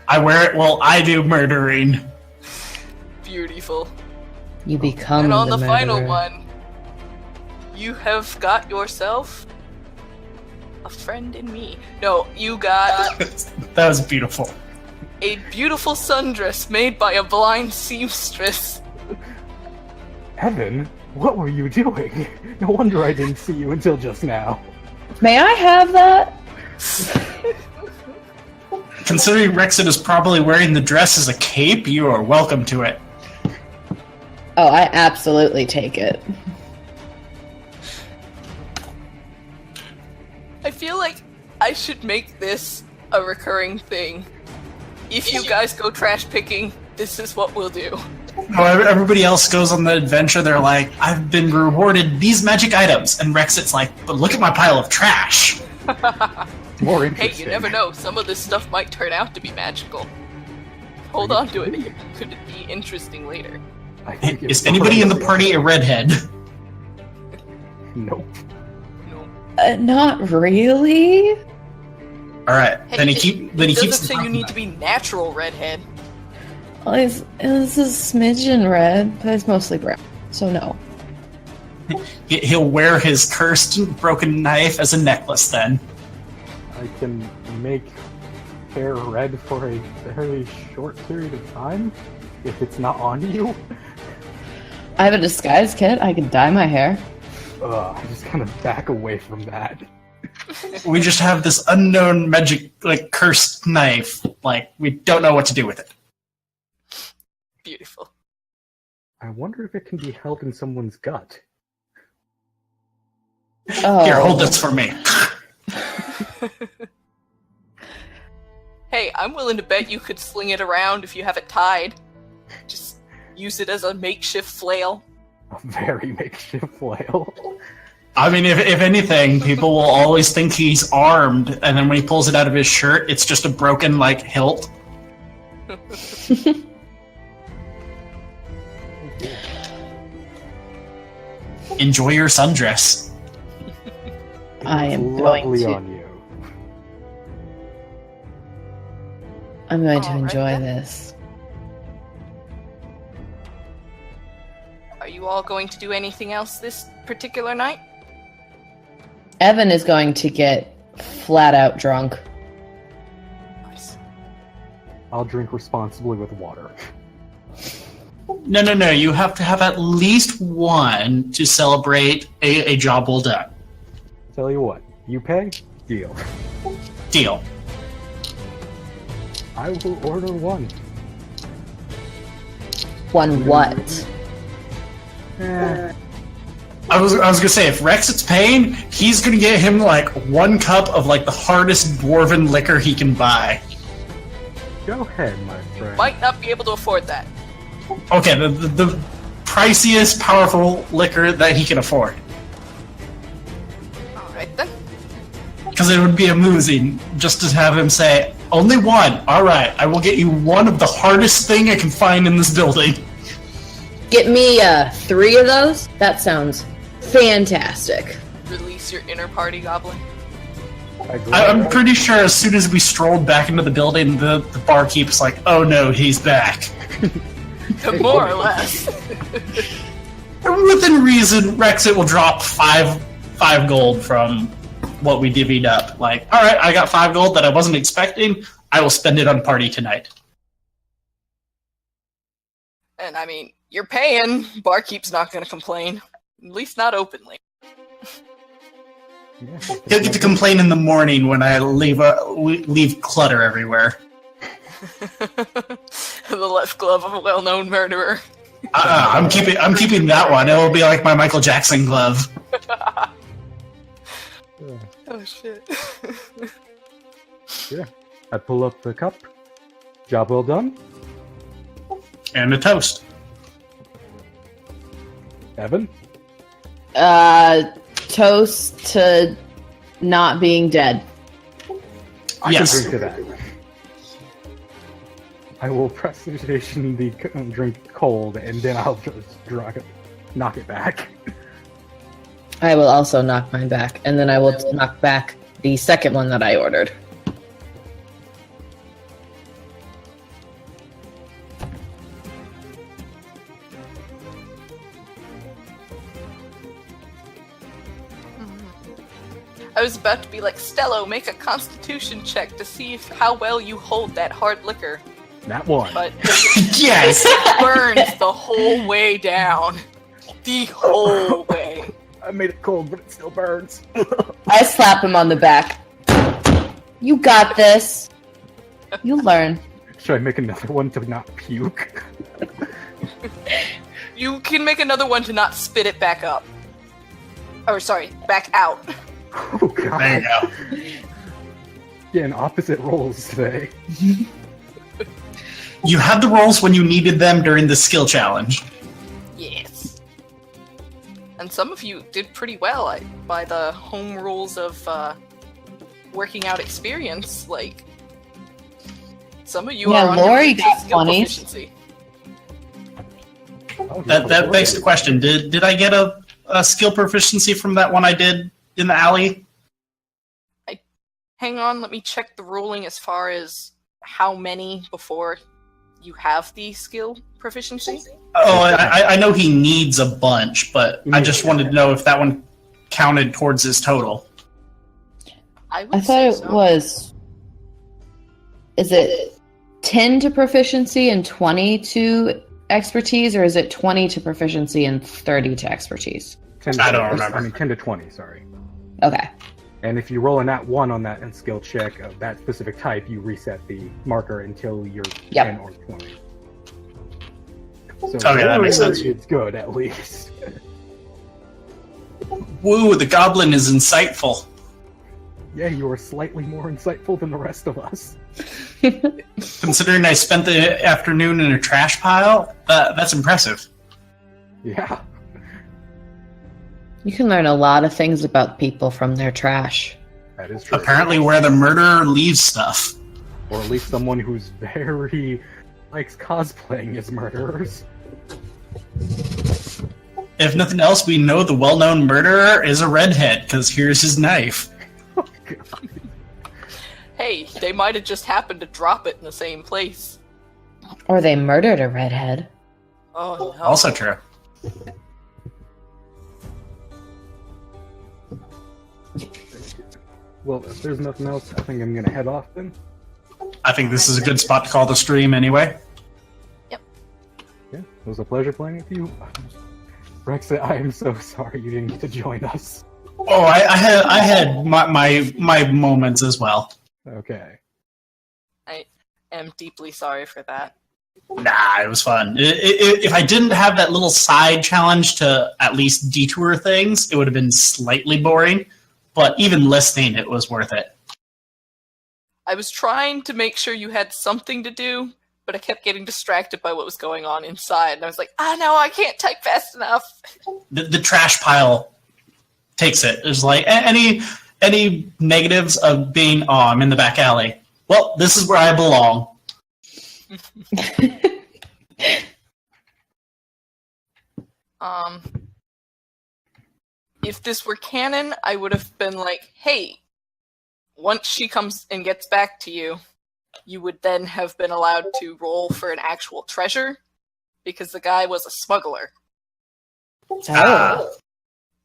I wear it while I do murdering. Beautiful. You become And on the the final murderer. one, you have got yourself a friend in me. No, you got That was beautiful. a beautiful sundress made by a blind seamstress. Evan, what were you doing? No wonder I didn't see you until just now. May I have that? Considering Rexit is probably wearing the dress as a cape, you are welcome to it. Oh, I absolutely take it. I feel like I should make this a recurring thing. If you guys go trash picking, this is what we'll do. Everybody else goes on the adventure, they're like, I've been rewarded these magic items. And Rexit's like, but look at my pile of trash. More Hey, interesting. you never know. Some of this stuff might turn out to be magical. Hold on to it. Could it be interesting later? I think it's Is anybody in the already- party a redhead? Nope. No. Not really. Alright, Hey, then he it keeps doesn't say you need to be natural redhead. Well, it's a smidgen red, but it's mostly brown. So no. He'll wear his cursed broken knife as a necklace then. I can make hair red for a very short period of time if it's not on you. I have a disguise kit. I can dye my hair. I just kind of back away from that. We just have this unknown magic, like, cursed knife. Like, we don't know what to do with it. Beautiful. I wonder if it can be held in someone's gut. Oh. Here, hold this for me. Hey, I'm willing to bet you could sling it around if you have it tied. use it as a makeshift flail. A very makeshift flail. I mean, if anything, people will always think he's armed, and then when he pulls it out of his shirt, it's just a broken, hilt. Enjoy your sundress. I am going Lovely to. on you. I'm going to All right, enjoy then. this. Are you all going to do anything else this particular night? Evan is going to get flat out drunk. Nice. I'll drink responsibly with water. No. You have to have at least one to celebrate a job well done. Tell you what, you pay? Deal. Deal. I will order one. One what? I was gonna say, if Rexit's paying, he's gonna get him one cup of the hardest dwarven liquor he can buy. Go ahead, my friend. Might not be able to afford that. Okay, the priciest, powerful liquor that he can afford. Alright then. Because it would be amusing just to have him say, only one. Alright, I will get you one of the hardest thing I can find in this building. Get me 3 of those? That sounds fantastic. Release your inner party goblin. I'm pretty sure as soon as we strolled back into the building, the barkeep's like, oh no, he's back. More or less. Within reason, Rexit will drop five gold from what we divvied up. Alright, I got 5 gold that I wasn't expecting. I will spend it on party tonight. And I mean, you're paying. Barkeep's not going to complain. At least not openly. Yeah, He'll get to complain in the morning when I leave clutter everywhere. The left glove of a well-known murderer. I'm keeping that one. It'll be like my Michael Jackson glove. Oh shit. Yeah. I pull up the cup. Job well done. And a toast. Evan? Toast to not being dead. I Yes. can drink to that. I will prestidigitation the drink cold, and then I'll just knock it back. I will also knock mine back, and then I will knock back the second one that I ordered. I was about to be like, Stello, make a constitution check to see how well you hold that hard liquor. That one. But Yes! it burns the whole way down. The whole way. I made it cold, but it still burns. I slap him on the back. You got this. You'll learn. Should I make another one to not puke? You can make another one to not spit it back up. Or sorry, back out. Oh god. There you go. Again, opposite rolls today. You had the rolls when you needed them during the skill challenge. Yes. And some of you did pretty well by the home rules of working out experience. Like, some of you Yeah, are on Lori your got skill 20s. proficiency. Oh, That begs the question: Did I get a skill proficiency from that one I did in the alley? Hang on, let me check the ruling as far as how many before you have the skill proficiency. Oh, I know he needs a bunch, but I just wanted to know if that one counted towards his total. I would I thought say it so. was. Is it 10 to proficiency and 20 to expertise, or is it 20 to proficiency and 30 to expertise? 10 I don't remember. I mean, 10 to 20, sorry. Okay. And if you roll a nat 1 on that skill check of that specific type, you reset the marker until you're Yep. 10 or 20. So Okay, that makes sense. It's good, at least. Woo, the goblin is insightful. Yeah, you are slightly more insightful than the rest of us. Considering I spent the afternoon in a trash pile, that's impressive. Yeah. You can learn a lot of things about people from their trash. That is true. Apparently where the murderer leaves stuff. Or at least someone who's very likes cosplaying as murderers. If nothing else, we know the well-known murderer is a redhead, because here's his knife. Oh, God. Hey, they might have just happened to drop it in the same place. Or they murdered a redhead. Oh, no. Also true. Well, if there's nothing else, I think I'm gonna head off then. I think this is a good spot to call the stream anyway. Yeah, it was a pleasure playing with you. Rexit, I am so sorry you didn't get to join us. Oh, I had my moments as well. Okay. I am deeply sorry for that. Nah, it was fun. If I didn't have that little side challenge to at least detour things, it would have been slightly boring. But even listening, it was worth it. I was trying to make sure you had something to do, but I kept getting distracted by what was going on inside. And I was like, no, I can't type fast enough. The trash pile takes it. There's like any negatives of being, I'm in the back alley. Well, this is where I belong. If this were canon, I would have been like, hey, once she comes and gets back to you, you would then have been allowed to roll for an actual treasure, because the guy was a smuggler.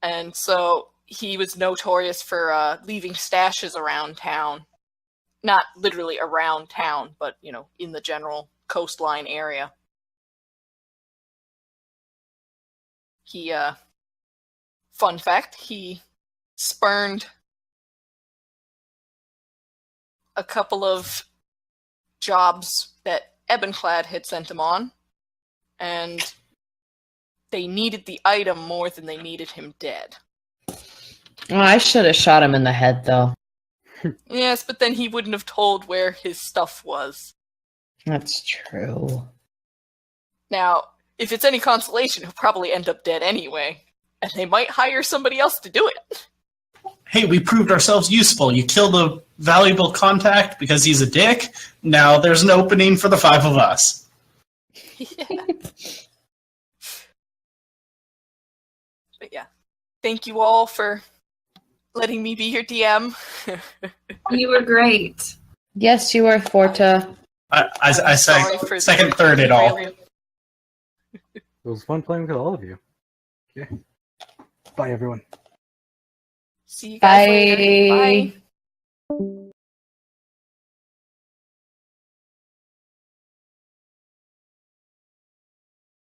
And so he was notorious for leaving stashes around town. Not literally around town, but, in the general coastline area. He, fun fact, he spurned a couple of jobs that Ebonclad had sent him on, and they needed the item more than they needed him dead. Well, I should have shot him in the head, though. Yes, but then he wouldn't have told where his stuff was. That's true. Now, if it's any consolation, he'll probably end up dead anyway, and they might hire somebody else to do it. Hey, we proved ourselves useful. You killed a valuable contact because he's a dick. Now there's an opening for the 5 of us. Yeah. But yeah, thank you all for letting me be your DM. You were great. Yes, you are, Forta. I Sorry say for second, the third it all. derailment. It was fun playing with all of you. Okay. Bye, everyone. See you guys later. Bye. Bye.